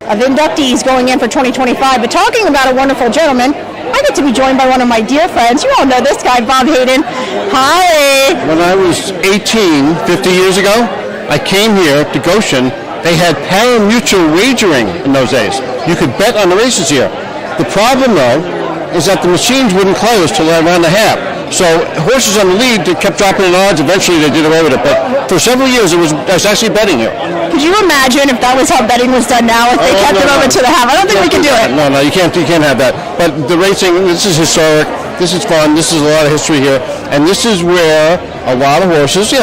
Of inductees going in for 2025. But talking about a wonderful gentleman, I get to be joined by one of my dear friends. You all know this guy, Bob Hayden. Hi. When I was 18, 50 years ago, I came here to Goshen. They had pari-mutuel wagering in those days. You could bet on the races here. The problem, though, is that the machines wouldn't close till around the half. So horses on the lead, they kept dropping in odds. Eventually, they did away with it. But for several years, I was actually betting here. Could you imagine if that was how betting was done now, if they kept it over to the half? I don't think we can do it. No, you can't have that. But the racing, this is historic. This is fun. This is a lot of history here. And this is where a lot of horses, the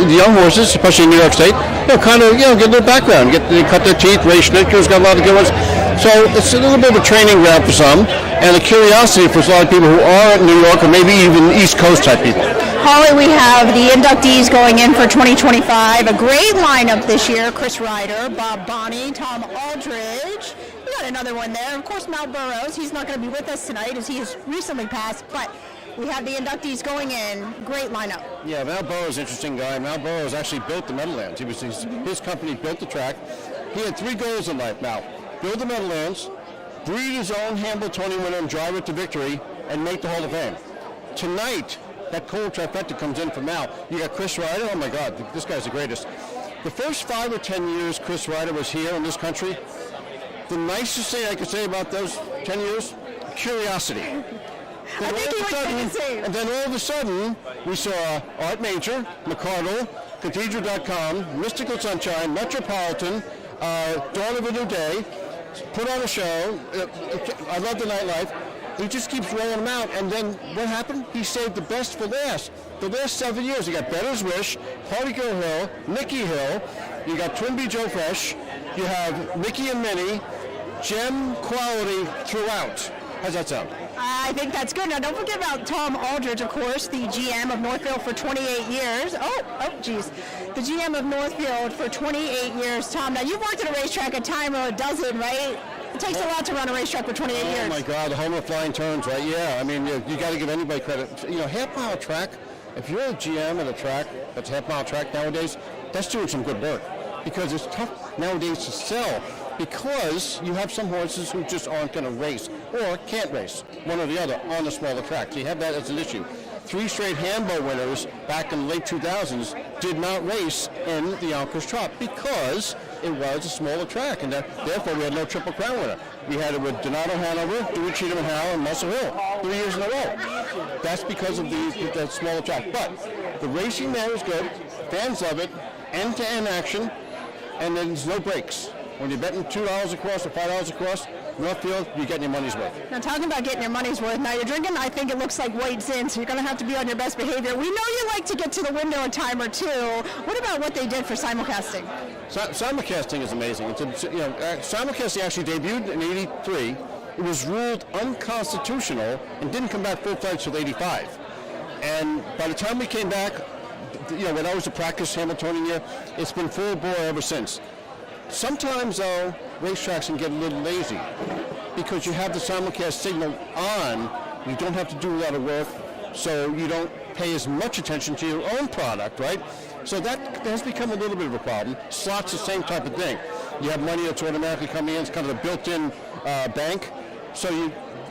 young horses, especially in New York State, kind of, get their background. They cut their teeth. Ray Schnittger's got a lot of good ones. So it's a little bit of a training ground for some, and a curiosity for a lot of people who are in New York or maybe even East Coast type people. Holly, we have the inductees going in for 2025. A great lineup this year. Chris Ryder, Bob Bonney, Tom Aldridge. We got another one there. Of course, Mal Burrows. He's not going to be with us tonight as he has recently passed, but we have the inductees going in. Great lineup. Yeah, Mal Burrows, interesting guy. Mal Burrows actually built the Meadowlands. His company built the track. He had 3 goals in life now. Build the Meadowlands, breed his own Hambletonian winner and drive it to victory, and make the Hall of Fame. Tonight, that cold trifecta comes in from Mal. You got Chris Ryder. Oh my God, this guy's the greatest. The first 5 or 10 years Chris Ryder was here in this country, the nicest thing I could say about those 10 years, curiosity. And then all of a sudden, we saw Art Major, McCardle, Cathedral.com, Mystical Sunshine, Metropolitan, Dawn of a New Day, put on a show. I love the nightlife. He just keeps rolling them out. And then what happened? He saved the best for last. The last 7 years, you got Bettor's Wish, Party Girl Hill, Nicky Hill, you got Twinbee Joe Fresh, you have Mickey and Minnie, gem quality throughout. How's that sound? I think that's good. Now, don't forget about Tom Aldridge, of course, the GM of Northfield for 28 years. Oh, geez. The GM of Northfield for 28 years. Tom, now you've worked at a racetrack a time or a dozen, right? It takes a lot to run a racetrack for 28 years. Oh, my God, the home of flying turns, right? Yeah, I mean, you got to give anybody credit. Half-mile track, if you're a GM at a track that's a half-mile track nowadays, that's doing some good work because it's tough nowadays to sell. Because you have some horses who just aren't going to race or can't race, one or the other, on a smaller track. So you have that as an issue. 3 straight Hambo winners back in the late 2000s did not race in the Yonkers Trot because it was a smaller track, and therefore we had no Triple Crown winner. We had it with Donato Hanover, Dewey Cheatham and Howell, and Muscle Hill 3 years in a row. That's because of the smaller track. But the racing there is good. Fans love it. End-to-end action, and there's no breaks. When you're betting $2 across or $5 across, Northfield, you're getting your money's worth. Now, talking about getting your money's worth, now you're drinking, I think it looks like White Zin, so you're going to have to be on your best behavior. We know you like to get to the window a time or two. What about what they did for simulcasting? Simulcasting is amazing. Simulcasting actually debuted in '83. It was ruled unconstitutional and didn't come back full-fledged till '85. And by the time we came back, when I was a practice Hamiltonian year, it's been full bore ever since. Sometimes, though, racetracks can get a little lazy because you have the simulcast signal on. You don't have to do a lot of work, so you don't pay as much attention to your own product, right? So that has become a little bit of a problem. Slots, the same type of thing. You have money that's automatically coming in. It's kind of a built-in bank. So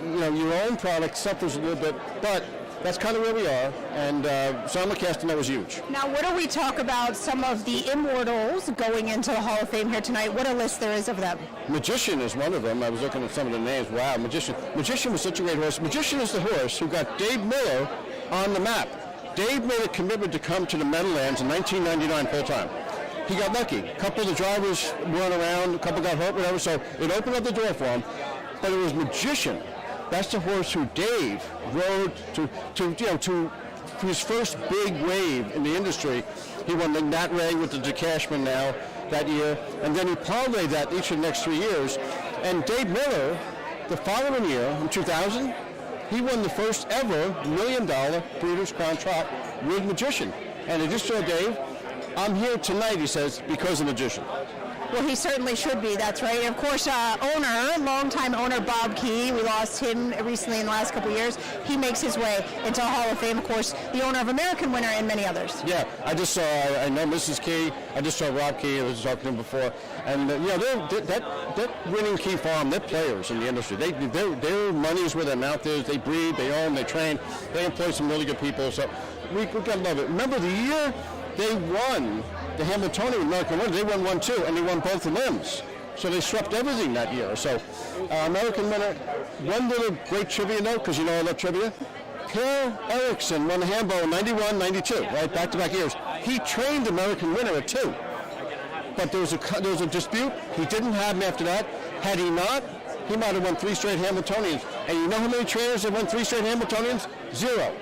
your own product suffers a little bit, but that's kind of where we are, and simulcasting, that was huge. Now, what do we talk about some of the Immortals going into the Hall of Fame here tonight? What a list there is of them. Magician is one of them. I was looking at some of the names. Wow, Magician. Magician was such a great horse. Magician is the horse who got Dave Miller on the map. Dave made a commitment to come to the Meadowlands in 1999 full-time. He got lucky. A couple of the drivers weren't around, a couple got hurt, whatever, so it opened up the door for him. But it was Magician. That's the horse who Dave rode to his first big wave in the industry. He won the Nat Ray with the Cashman now that year, and then he parlayed that each of the next 3 years. And Dave Miller, the following year, in 2000, he won the first ever $1 million Breeders' Crown Trot with Magician. And I just told Dave, I'm here tonight, he says, because of Magician. Well, he certainly should be. That's right. And of course, longtime owner Bob Key. We lost him recently in the last couple of years. He makes his way into Hall of Fame. Of course, the owner of American Winner and many others. Yeah, I just saw. I know Mrs. Key. I just saw Rob Key. I was talking to him before, and that winning Key Farm. They're players in the industry. Their money is where their mouth is. They breed. They own. They train. They employ some really good people. So we gotta love it. Remember the year they won the Hamiltonian American Winner, they won 1 too, and they won both the limbs. So they swept everything that year. So American Winner, one little great trivia note, because you know I love trivia. Per Erickson won the Hambo in 91, 92, right, back-to-back years. He trained American Winner at 2. But there was a dispute. He didn't have him after that. Had he not, he might have won 3 straight Hamiltonians. And you know how many trainers have won 3 straight Hamiltonians? 0.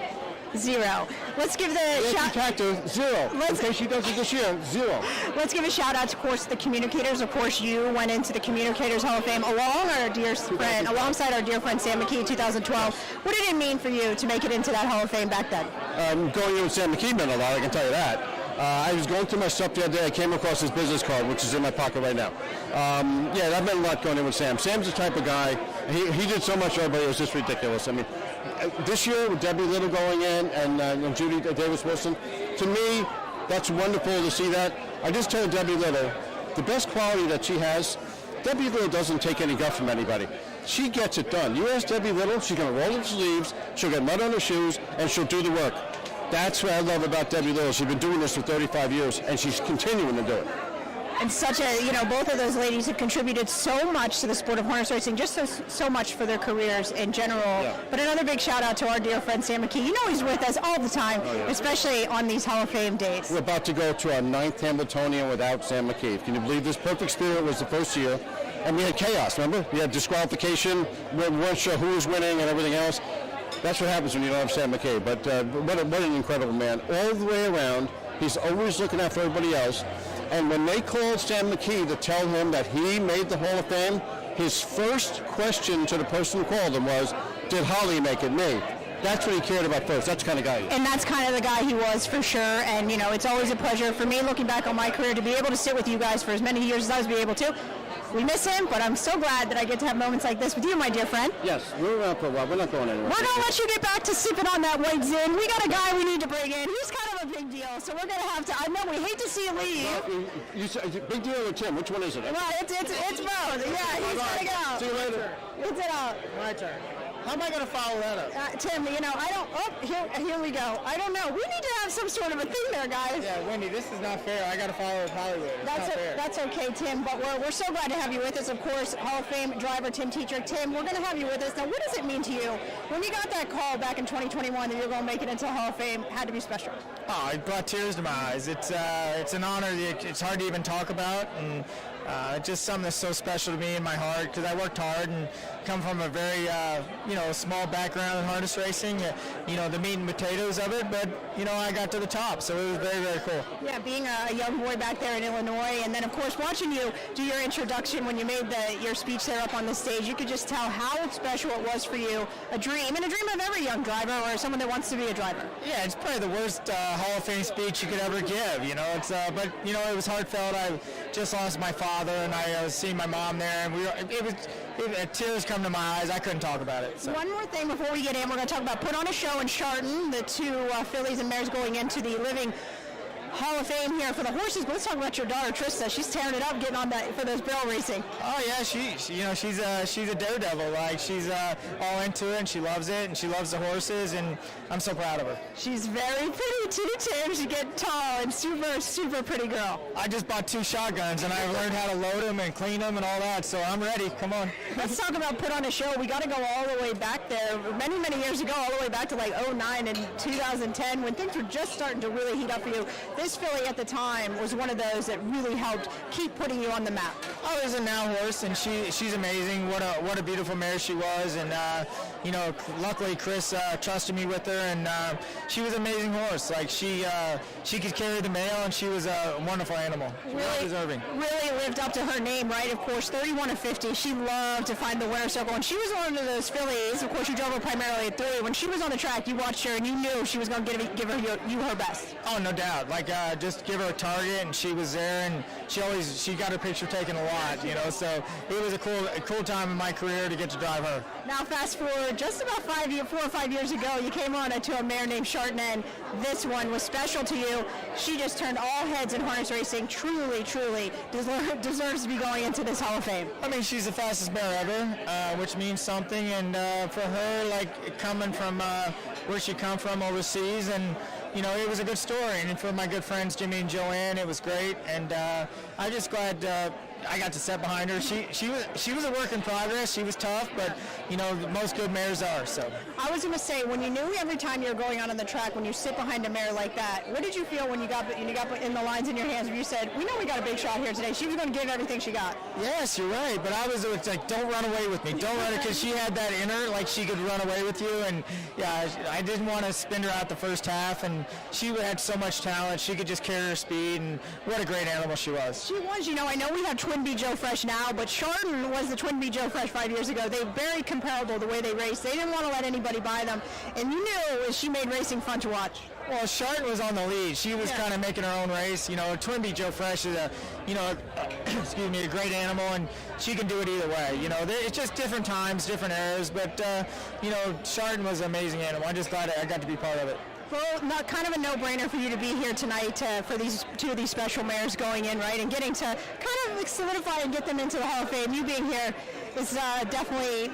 0. Let's give the shout. 0. In case she does it this year, 0. Let's give a shout out to, of course, the Communicators. Of course, you went into the Communicators Hall of Fame alongside our dear friend Sam McKee in 2012. What did it mean for you to make it into that Hall of Fame back then? Going in with Sam McKee meant a lot, I can tell you that. I was going through my stuff the other day. I came across his business card, which is in my pocket right now. That meant a lot going in with Sam. Sam's the type of guy, he did so much over, it was just ridiculous. I mean, this year with Debbie Little going in and Judy Davis-Wilson, to me, that's wonderful to see that. I just told Debbie Little, the best quality that she has, Debbie Little doesn't take any guff from anybody. She gets it done. You ask Debbie Little, she's going to roll her sleeves, she'll get mud on her shoes, and she'll do the work. That's what I love about Debbie Little. She's been doing this for 35 years, and she's continuing to do it. And both of those ladies have contributed so much to the sport of harness racing, just so much for their careers in general. Yeah. But another big shout out to our dear friend Sam McKee. You know he's with us all the time, especially on these Hall of Fame days. We're about to go to our 9th Hamiltonian without Sam McKee. Can you believe this? Perfect Spirit was the first year, and we had chaos, remember? We had disqualification, we weren't sure who was winning and everything else. That's what happens when you don't have Sam McKee. But what an incredible man. All the way around, he's always looking out for everybody else. And when they called Sam McKee to tell him that he made the Hall of Fame, his first question to the person who called him was, did Holly make it? Me. That's what he cared about first. That's the kind of guy he is. And that's kind of the guy he was for sure. And, it's always a pleasure for me looking back on my career to be able to sit with you guys for as many years as I was able to. We miss him, but I'm so glad that I get to have moments like this with you, my dear friend. Yes, we're around for a while. We're not going anywhere. We're going to let you get back to sipping on that white Zin. We got a guy we need to bring in. He's kind of a big deal, so we're going to have to. I know we hate to see you leave. You say, big deal or Tim? Which one is it? Well, it's both. Yeah, he's going to go. See you later. It's it out. My turn. How am I going to follow that up? Tim, I don't. Oh, here we go. I don't know. We need to have some sort of a thing there, guys. Yeah, Wendy, this is not fair. I got to follow with Hollywood. It's not fair. That's okay, Tim. But we're so glad to have you with us. Of course, Hall of Fame driver Tim Teacher. Tim, we're going to have you with us. Now, what does it mean to you when you got that call back in 2021 that you're going to make it into Hall of Fame? Had to be special. Oh, it brought tears to my eyes. It's an honor. It's hard to even talk about, and just something that's so special to me in my heart because I worked hard and come from a very small background in harness racing. The meat and potatoes of it, but I got to the top, so it was very, very cool. Yeah, being a young boy back there in Illinois, and then of course watching you do your introduction when you made your speech there up on the stage, you could just tell how special it was for you. A dream of every young driver or someone that wants to be a driver. Yeah, it's probably the worst Hall of Fame speech you could ever give. But it was heartfelt. I just lost my father, and I was seeing my mom there, and tears come to my eyes. I couldn't talk about it. So. One more thing before we get in, we're going to talk about Put on a Show and Chardon, the two fillies and mares going into the living Hall of Fame here for the horses. But let's talk about your daughter Trista. She's tearing it up, getting on that for those barrel racing. Oh yeah, she's a daredevil. Like she's all into it, and she loves it, and she loves the horses, and I'm so proud of her. She's very pretty too, Tim. She's getting tall and super, super pretty girl. I just bought 2 shotguns, and I've learned how to load them and clean them and all that, so I'm ready. Come on. Let's talk about Put on a Show. We got to go all the way back there, many, many years ago, all the way back to like 2009 and 2010 when things were just starting to really heat up for you. This filly at the time was one of those that really helped keep putting you on the map. Oh, there's a now horse, and she's amazing. What a beautiful mare she was, and luckily Chris trusted me with her, and she was an amazing horse. Like she could carry the mail, and she was a wonderful animal. Really deserving. Really lived up to her name, right? Of course, 31 of 50. She loved to find the winner's circle, and she was one of those fillies. Of course, you drove her primarily at 3. When she was on the track, you watched her, and you knew she was going to give her best. Oh, no doubt. Like just give her a target, and she was there, and she got her picture taken a lot. So it was a cool time in my career to get to drive her. Now, fast forward just about 4 or 5 years ago, you came on to a mare named Chardonnay, and this one was special to you. She just turned all heads in harness racing. Truly deserves to be going into this Hall of Fame. I mean, she's the fastest mare ever, which means something. And for her, like coming from where she come from overseas, and it was a good story. And for my good friends Jimmy and Joanne, it was great. And I'm just glad I got to sit behind her. She was a work in progress. She was tough, but most good mares are. So I was going to say, when you knew every time you were going out on the track, when you sit behind a mare like that, what did you feel when you got in the lines in your hands? When you said, "We know we got a big shot here today." She was going to give everything she got. Yes, you're right. But I was like, "Don't run away with me. Don't run," because she had that in her, like she could run away with you. And yeah, I didn't want to spin her out the first half. And she had so much talent. She could just carry her speed. And what a great animal she was. She was. I know we have Twin B Joe Fresh now, but Chardon was the Twin B Joe Fresh 5 years ago. They're very comparable the way they race. They didn't want to let anybody buy them, and you knew she made racing fun to watch. Well, Chardon was on the lead. She was kind of making her own race. Twin B Joe Fresh is a great animal, and she can do it either way. It's just different times, different eras, but Chardon was an amazing animal. I'm just glad I got to be part of it. Well, not kind of a no-brainer for you to be here tonight for these 2 of these special mares going in, right, and getting to kind of solidify and get them into the Hall of Fame. You being here is definitely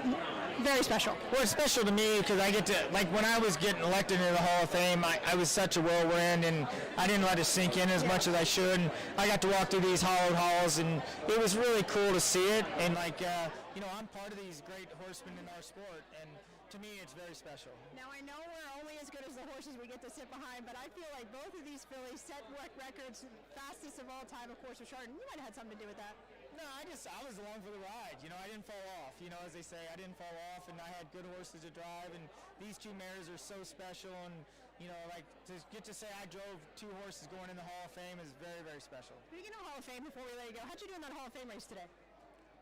very special. Well, it's special to me because I get to, like when I was getting elected into the Hall of Fame, I was such a whirlwind, and I didn't let it sink in as much as I should. And I got to walk through these hollowed halls, and it was really cool to see it. And I'm part of these great horsemen in our sport, and to me, it's very special. Now, I know we're only as good as the horses we get to sit behind, but I feel like both of these fillies set records, fastest of all time, of course, with Chardon. You might have had something to do with that. No, I was along for the ride. I didn't fall off. As they say, I didn't fall off, and I had good horses to drive, and these 2 mares are so special, and to get to say I drove 2 horses going in the Hall of Fame is very, very special. Speaking of Hall of Fame, before we let you go, how'd you do in that Hall of Fame race today?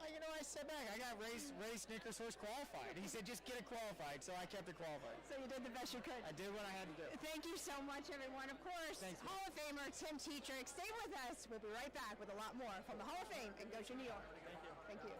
I sat back. I got Ray Snicker's horse qualified. He said, just get it qualified, so I kept it qualified. So you did the best you could. I did what I had to do. Thank you so much, everyone. Of course, thanks, Hall of Famer Tim Tetrick. Stay with us. We'll be right back with a lot more from the Hall of Fame in Goshen, New York. Thank you. Thank you.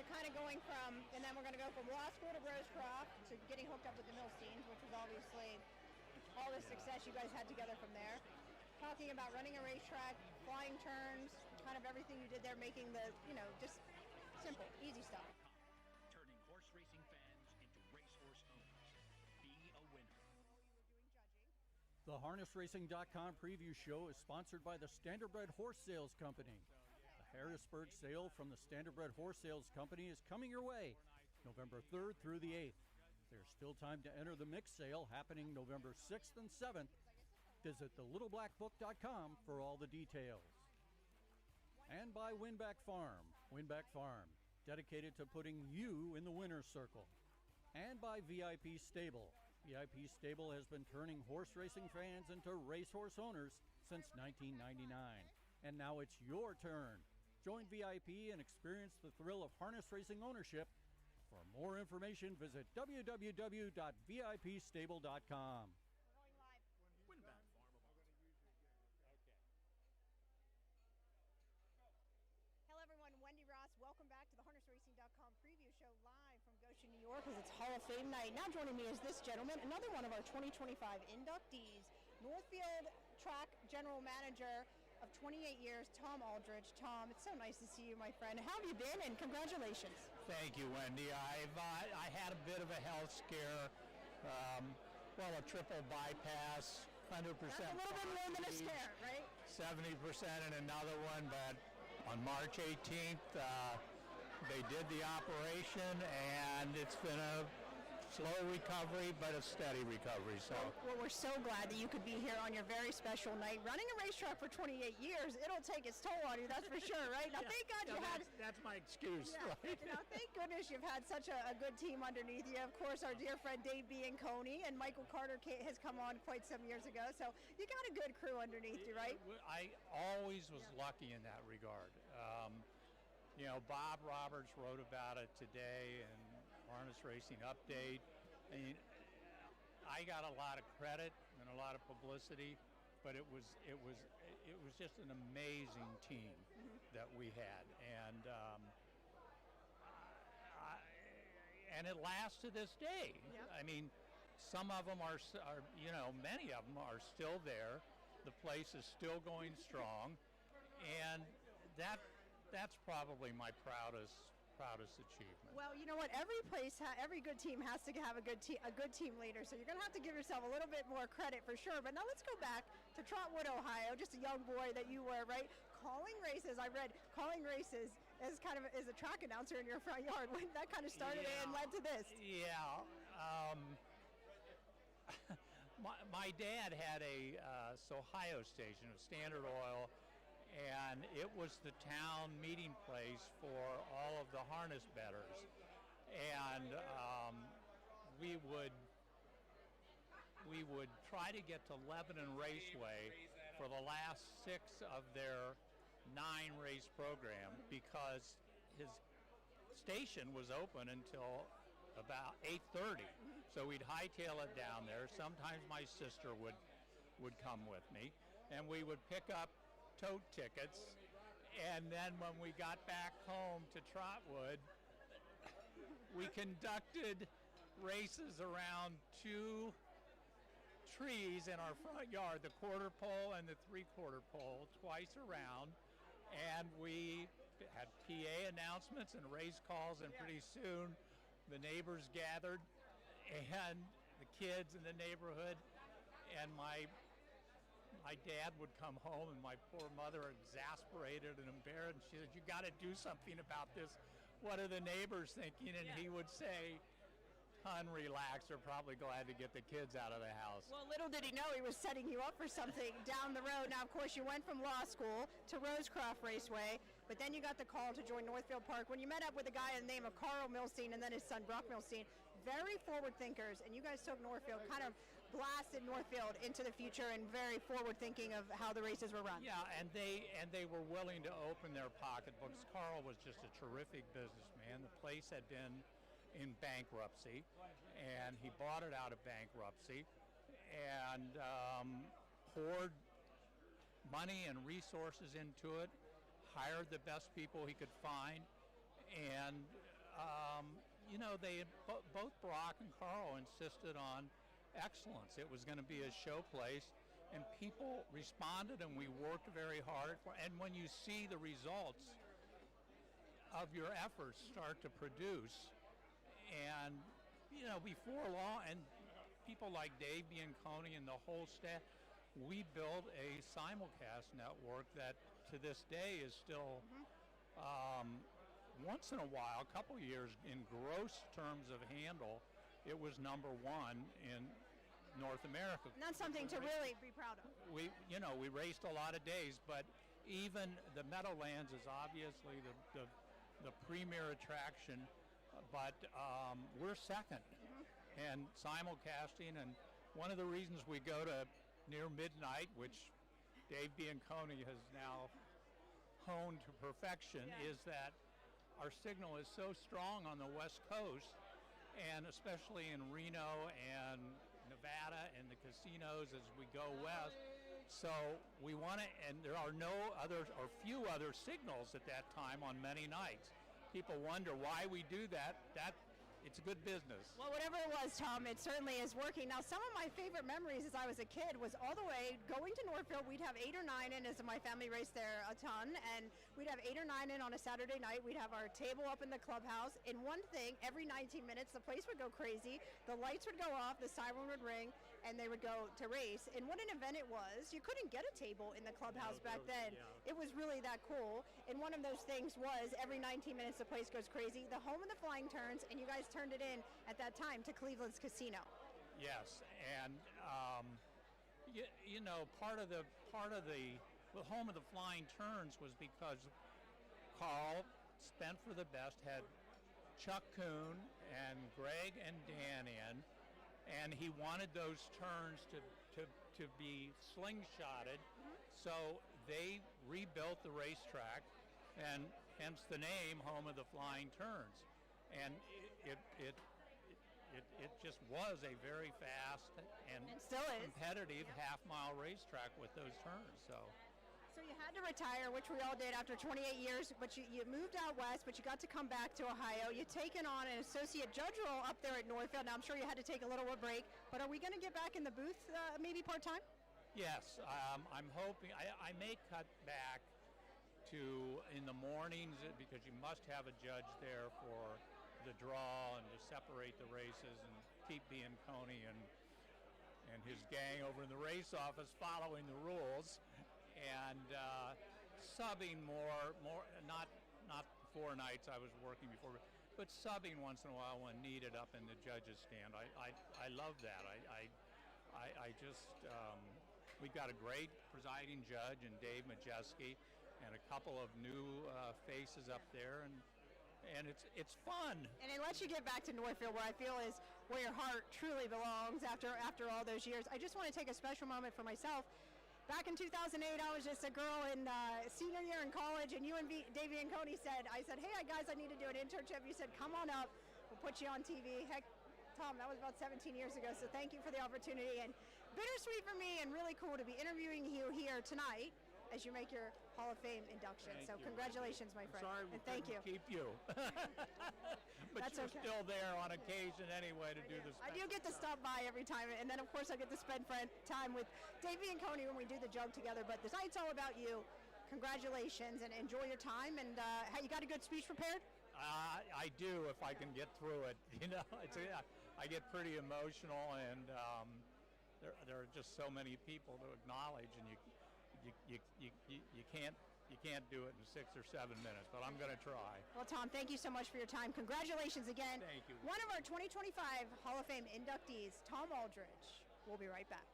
Kind of going from, and then we're going to go from law school to Rosecroft to getting hooked up with the Milsteins, which was obviously all the success you guys had together from there. Talking about running a racetrack, flying turns, kind of everything you did there, making the, just simple, easy stuff. Turning horse racing fans into racehorse owners. The HarnessRacing.com preview show is sponsored by the Standardbred Horse Sales Company. The Harrisburg sale from the Standardbred Horse Sales Company is coming your way November 3rd through the 8th. There's still time to enter the mix sale happening November 6th and 7th. Visit thelittleblackbook.com for all the details. And by Winback Farm. Winback Farm, dedicated to putting you in the winner's circle. And by VIP Stable. VIP Stable has been turning horse racing fans into racehorse owners since 1999. And now it's your turn. Join VIP and experience the thrill of harness racing ownership. For more information, visit www.vipstable.com. Winback. Hello everyone, Wendy Ross. Welcome back to the HarnessRacing.com preview show live from Goshen, New York, as it's Hall of Fame night. Now joining me is this gentleman, another one of our 2025 inductees, Northfield Track General Manager of 28 years, Tom Aldridge. Tom, it's so nice to see you, my friend. How have you been, and congratulations. Thank you, Wendy. I had a bit of a health scare. A triple bypass, 100%. That's a little bit more than a scare, right? 70% in another one, but on March 18th, they did the operation, and it's been a slow recovery, but a steady recovery. So, well, we're so glad that you could be here on your very special night. Running a racetrack for 28 years, it'll take its toll on you, that's for sure, right? Now, thank God that's my excuse, right? Now, thank goodness you've had such a good team underneath you. Of course, our dear friend Dave Bianconi and Michael Carter has come on quite some years ago, so you got a good crew underneath you, right? I always was lucky in that regard. Bob Roberts wrote about it today in Harness Racing Update. I mean, I got a lot of credit and a lot of publicity, but it was just an amazing team that we had, and it lasts to this day. Yep. I mean, some of them are many of them are still there. The place is still going strong, and that's probably my proudest achievement. Well, you know what? Every good team has to have a good team leader. So you're going to have to give yourself a little bit more credit for sure. But now let's go back to Trotwood, Ohio. Just a young boy that you were, right? Calling races. I read calling races as a track announcer in your front yard. When that kind of started and led to this. Yeah. My dad had a Ohio station, a Standard Oil. And it was the town meeting place for all of the harness bettors, and we would try to get to Lebanon Raceway for the last 6 of their 9 race program, because his station was open until about 8:30. So we'd hightail it down there. Sometimes my sister would come with me, and we would pick up tote tickets, and then when we got back home to Trotwood, we conducted races around 2 trees in our front yard, the quarter pole and the 3/4 pole, twice around, and we had PA announcements and race calls, and pretty soon the neighbors gathered, and the kids in the neighborhood, and my dad would come home, and my poor mother, exasperated and embarrassed, and she said, "You got to do something about this. What are the neighbors thinking?" And he would say, "Hun, relax. They're probably glad to get the kids out of the house." Well, little did he know he was setting you up for something down the road. Now, of course, you went from law school to Rosecroft Raceway, but then you got the call to join Northfield Park when you met up with a guy by the name of Carl Milstein and then his son Brock Milstein. Very forward thinkers, and you guys took Northfield, kind of blasted Northfield into the future, and very forward thinking of how the races were run. Yeah, and they were willing to open their pocketbooks. Carl was just a terrific businessman. The place had been in bankruptcy, and he bought it out of bankruptcy, and poured money and resources into it, hired the best people he could find, and both Brock and Carl insisted on excellence. It was going to be a show place, and people responded, and we worked very hard. And when you see the results of your efforts start to produce, and before long, and people like Dave Bianconi and the whole staff, we built a simulcast network that to this day is still once in a while, a couple years, in gross terms of handle, it was number one in North America. And that's something to really be proud of. We raced a lot of days, but even the Meadowlands is obviously the premier attraction, but we're second. And simulcasting, and one of the reasons we go to near midnight, which Dave Bianconi has now honed to perfection, is that our signal is so strong on the West Coast, and especially in Reno and Nevada and the casinos as we go west. So we want to, and there are no other or few other signals at that time on many nights. People wonder why we do that. It's a good business. Well, whatever it was, Tom, it certainly is working. Now, some of my favorite memories as I was a kid was all the way going to Northfield. We'd have 8 or 9 in, as my family raced there a ton, and we'd have 8 or 9 in on a Saturday night. We'd have our table up in the clubhouse. And one thing, every 19 minutes, the place would go crazy. The lights would go off, the siren would ring, and they would go to race. And what an event it was. You couldn't get a table in the clubhouse back then. Yeah. It was really that cool. And one of those things was every 19 minutes, the place goes crazy. The home of the flying turns, and you guys turned it in at that time to Cleveland's casino. Yes, and part of the home of the flying turns was because Carl Spent for the Best had Chuck Kuhn and Greg and Dan in, and he wanted those turns to be slingshotted, so they rebuilt the racetrack, and hence the name Home of the Flying Turns. And it just was a very fast and still is competitive half-mile racetrack with those turns. So you had to retire, which we all did after 28 years, but you moved out west, but you got to come back to Ohio. You've taken on an associate judge role up there at Northfield. Now, I'm sure you had to take a little break, but are we going to get back in the booth maybe part-time? Yes, I'm hoping. I may cut back to in the mornings because you must have a judge there for the draw and to separate the races and keep Bianconi and his gang over in the race office following the rules, and subbing more not 4 nights I was working before, but subbing once in a while when needed up in the judges stand. I love that. I just we've got a great presiding judge in Dave Majeski and a couple of new faces up there, and it's fun. And it lets you get back to Northfield, where I feel is where your heart truly belongs after all those years. I just want to take a special moment for myself. Back in 2008, I was just a girl in senior year in college, and you and Dave Bianconi I said, hey guys, I need to do an internship. You said, come on up, we'll put you on TV. Heck, Tom, that was about 17 years ago, so thank you for the opportunity. And bittersweet for me and really cool to be interviewing you here tonight as you make your Hall of Fame induction. So congratulations, my friend. Sorry, and thank you. Keep you. But that's you're okay. Still there on occasion anyway to do this. I do get to stop by every time, and then of course I get to spend time with Dave Bianconi when we do the jug together. But this night's all about you. Congratulations and enjoy your time. And you got a good speech prepared? I do, if I can get through it. I get pretty emotional, and there are just so many people to acknowledge, and you can't do it in 6 or 7 minutes, but I'm going to try. Well, Tom, thank you so much for your time. Congratulations again. Thank you. One of our 2025 Hall of Fame inductees, Tom Aldridge. We'll be right back.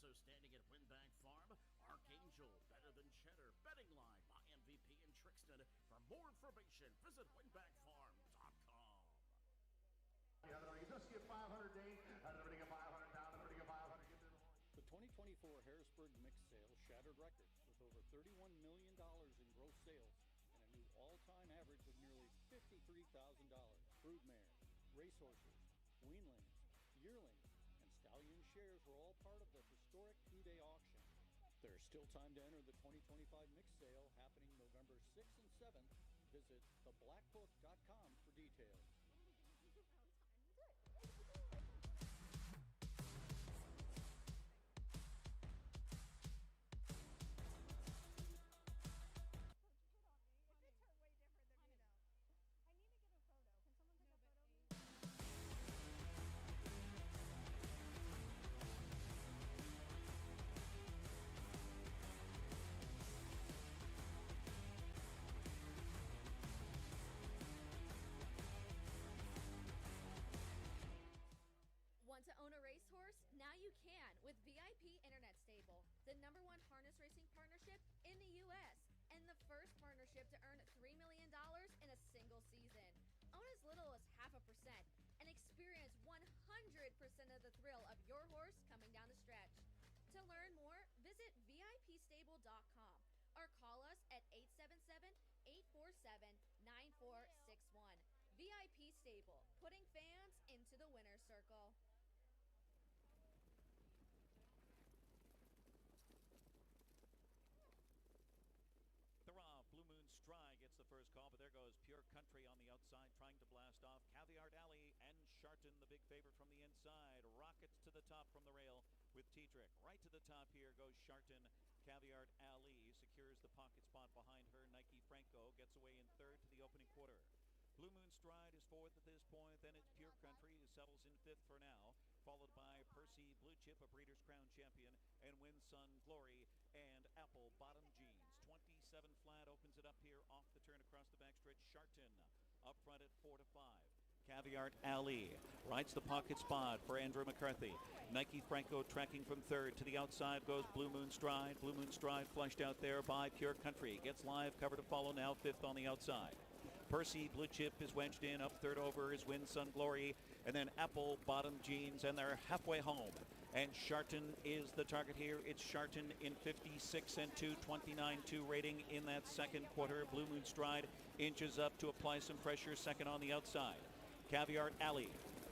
Standing at Winbank Farm, Archangel, better than cheddar, betting line by MVP in Trixton. For more information, visit winbankfarm.com. Just get 500 days, everybody get 500 down, everybody get 500. The 2024 Harrisburg mixed sales shattered records with over $31 million in gross sales and a new all-time average of nearly $53,000. Broodmare, racehorses, weanlings, yearlings, and stallion shares were all part of the historic two-day auction. There's still time to enter the 2025 mixed sale 6th and 7th. Visit theblackbook.com for details. Want to own a racehorse? Now you can with VIP Internet Stable, the #1 harness racing partnership in the U.S. and the first partnership to earn $3 million in a single season. Own as little as 0.5% and experience 100% of the thrill of your horse coming down the stretch. To learn more, visit VIPstable.com or call us at 877-847-9461. VIP Stable, putting fans into the winner's circle. They're off. Blue Moon Stride gets the first call, but there goes Pure Country on the outside trying to blast off. Caviar Alley and Sharton, the big favorite from the inside. Rockets to the top from the rail with T-Trick. Right to the top here goes Sharton. Caviar Alley secures the pocket spot behind her. Nike Franco gets away in third to the opening quarter. Blue Moon Stride is fourth at this point. Then it's Pure Country who settles in fifth for now, followed by Percy Blue Chip, a Breeders' Crown champion, and Win Sun Glory and Apple Bottom Jeans. 27 flat opens it up here off the turn across the backstretch. Sharton up front at 4-5. Caviar Alley rides the pocket spot for Andrew McCarthy. Nike Franco tracking from third. To the outside goes Blue Moon Stride. Blue Moon Stride flushed out there by Pure Country. Gets live cover to follow now, fifth on the outside. Percy Blue Chip is wedged in. Up third over is Win Sun Glory. And then Apple Bottom Jeans, and they're halfway home. And Sharton is the target here. It's Sharton in 56 and 2, 29-2 rating in that second quarter. Blue Moon Stride inches up to apply some pressure, second on the outside. Caviar Alley,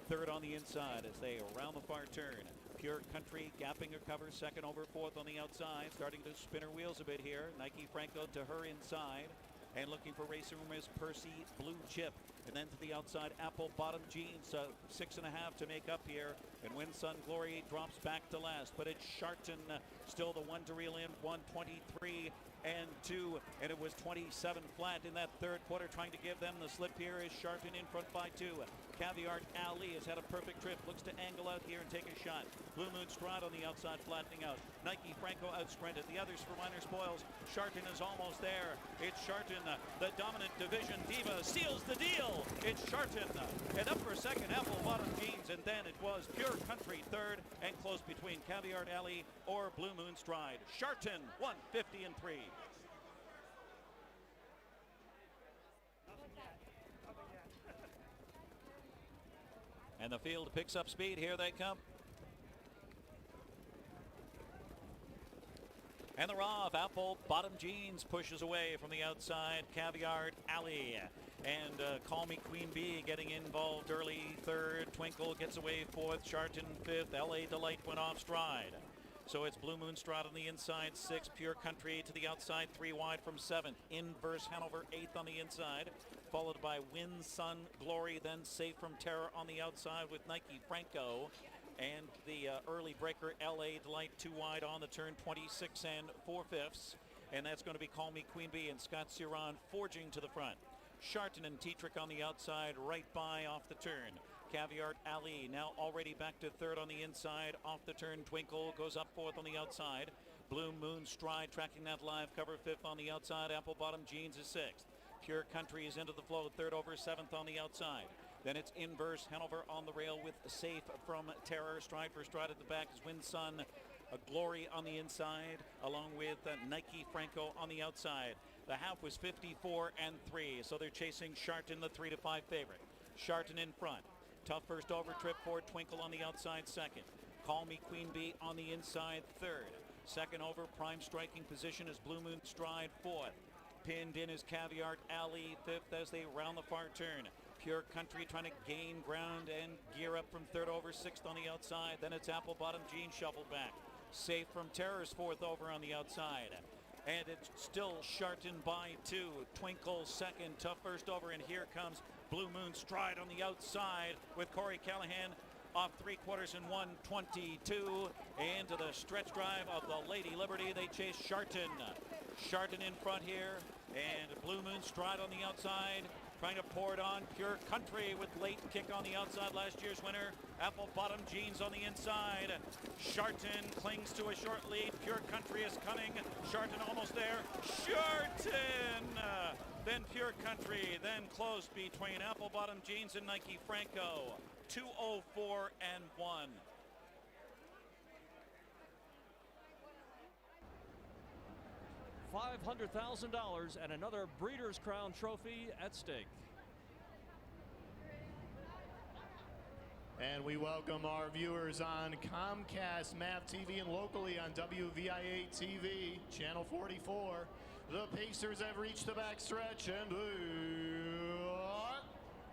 third on the inside as they round the far turn. Pure Country gapping her cover, second over, fourth on the outside. Starting to spin her wheels a bit here. Nike Franco to her inside. And looking for racing room is Percy Blue Chip. And then to the outside, Apple Bottom Jeans, 6.5 to make up here. And Win Sun Glory drops back to last. But it's Sharton still the one to reel in, 123 and 2. And it was 27 flat in that third quarter. Trying to give them the slip here is Sharton in front by 2. Caviar Alley has had a perfect trip. Looks to angle out here and take a shot. Blue Moon Stride on the outside flattening out. Nike Franco outsprinted. The others for minor spoils. Sharton is almost there. It's Sharton, the dominant division diva, seals the deal. It's Sharton, and up for second, Apple Bottom Jeans, and then it was Pure Country third, and close between Caviar Alley or Blue Moon Stride. Sharton, 150 and 3. And the field picks up speed. Here they come. And they're off. Apple Bottom Jeans pushes away from the outside. Caviar Alley and Call Me Queen Bee getting involved early third. Twinkle gets away fourth. Sharton fifth. LA Delight went off Stride. So it's Blue Moon Stride on the inside, 6. Pure Country to the outside, 3 wide from 7th. Inverse Hanover, 8th on the inside, followed by Win Sun Glory, then Safe from Terror on the outside with Nike Franco. And the early breaker, LA Delight, 2 wide on the turn, 26 and 4/5. And that's going to be Call Me Queen Bee and Scott Ciron forging to the front. Sharton and T-Trick on the outside, right by off the turn. Caviar Alley now already back to third on the inside. Off the turn, Twinkle goes up fourth on the outside. Blue Moon Stride tracking that live cover, fifth on the outside. Apple Bottom Jeans is sixth. Pure Country is into the flow, third over, seventh on the outside. Then it's Inverse Hanover on the rail with Safe from Terror. Stride for stride at the back is Win Sun Glory on the inside, along with Nike Franco on the outside. The half was 54 and 3, so they're chasing Sharton, the 3-5 favorite. Sharton in front. Tough first over trip for Twinkle on the outside, second. Call Me Queen Bee on the inside, third. Second over, prime striking position is Blue Moon Stride, fourth. Pinned in is Caviar Alley, fifth as they round the far turn. Pure Country trying to gain ground and gear up from third over, sixth on the outside. Then it's Apple Bottom Jeans shuffled back. Safe from Terror's fourth over on the outside. and it's still Sharton by 2. Twinkle second, tough first over, and here comes Blue Moon Stride on the outside with Corey Callahan off 3/4 in 1:22. Into the stretch drive of the Lady Liberty. They chase Sharton. Sharton in front here, and Blue Moon Stride on the outside, trying to pour it on. Pure Country with late kick on the outside, last year's winner. Apple Bottom Jeans on the inside. Sharton clings to a short lead. Pure Country is cunning. Sharton almost there. Sharton! Then Pure Country, then close between Apple Bottom Jeans and Nike Franco. 2:04 and 1. $500,000 and another Breeders' Crown trophy at stake. And we welcome our viewers on Comcast, MAP TV, and locally on WVIA TV, Channel 44. The Pacers have reached the backstretch and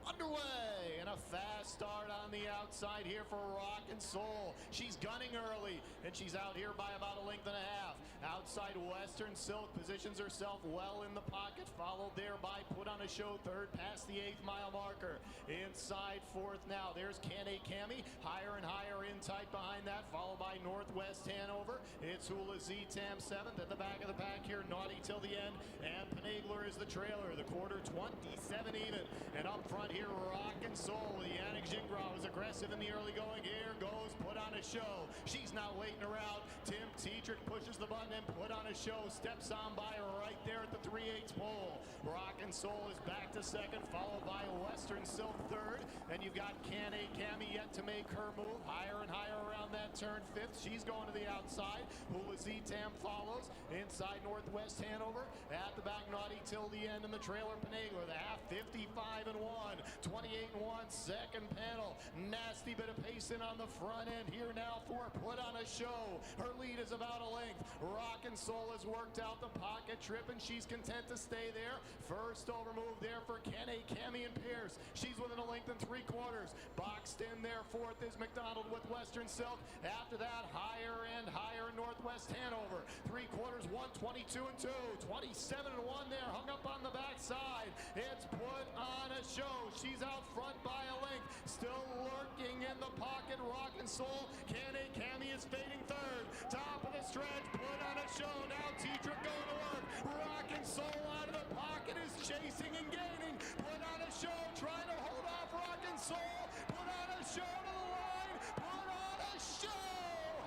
underway, and a fast start on the outside here for Rock and Soul. She's gunning early, and she's out here by about a length and a half. Outside Western Silk positions herself well in the pocket, followed there by Put on a Show third past the 8th mile marker. Inside fourth now, there's Can A Cami, higher and higher in tight behind that, followed by Northwest Hanover. It's Hula Z-Tam 7th at the back of the pack here, Naughty till the end, and Penagler is the trailer. The quarter 27 even, and up front here, Rock and Soul. Yannick Gingras was aggressive in the early going. Here goes Put on a Show. She's not waiting around. Tim Tetrick pushes the button and Put on a Show steps on by right there at the 3/8 pole. Rock and Soul is back to second, followed by Western Silk third. And you've got Can A Cami yet to make her move. Higher and higher around that turn fifth. She's going to the outside. Hula Z-Tam follows. Inside Northwest Hanover. At the back, Naughty till the end, and the trailer Penagler. The half 55 and 1. 28 and 1. Second panel. Nasty bit of pacing on the front end here now for Put on a Show. Her lead is about a length. Rock and Soul has worked out the pocket trip, and she's content to stay there. First over move there for Can A Cami and Pierce. She's within a length and 3/4. Boxed in there fourth is McDonald with Western Silk. After that, higher and higher Northwest Hanover. 3/4, 1:22 and 2. 27 and 1 there, hung up on the backside. It's Put on a Show. She's out front by a length. Still lurking in the pocket, Rock and Soul. Can A Cami is fading third. Top of the stretch, Put on a Show. Now Tetrick going to work. Rock and Soul out of the pocket is chasing and gaining. Put on a Show, trying to hold off Rock and Soul. Put on a Show to the line. Put on a Show.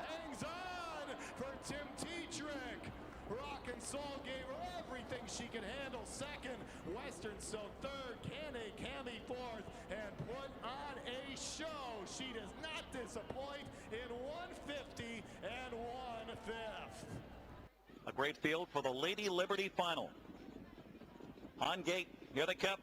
Hangs on for Tim Tetrick. Rock and Soul gave her everything she could handle. Second, Western Silk third, Can A Cami fourth, and Put on a Show. She does not disappoint in 150 and 1/5. A great field for the Lady Liberty final. On gate, here they come.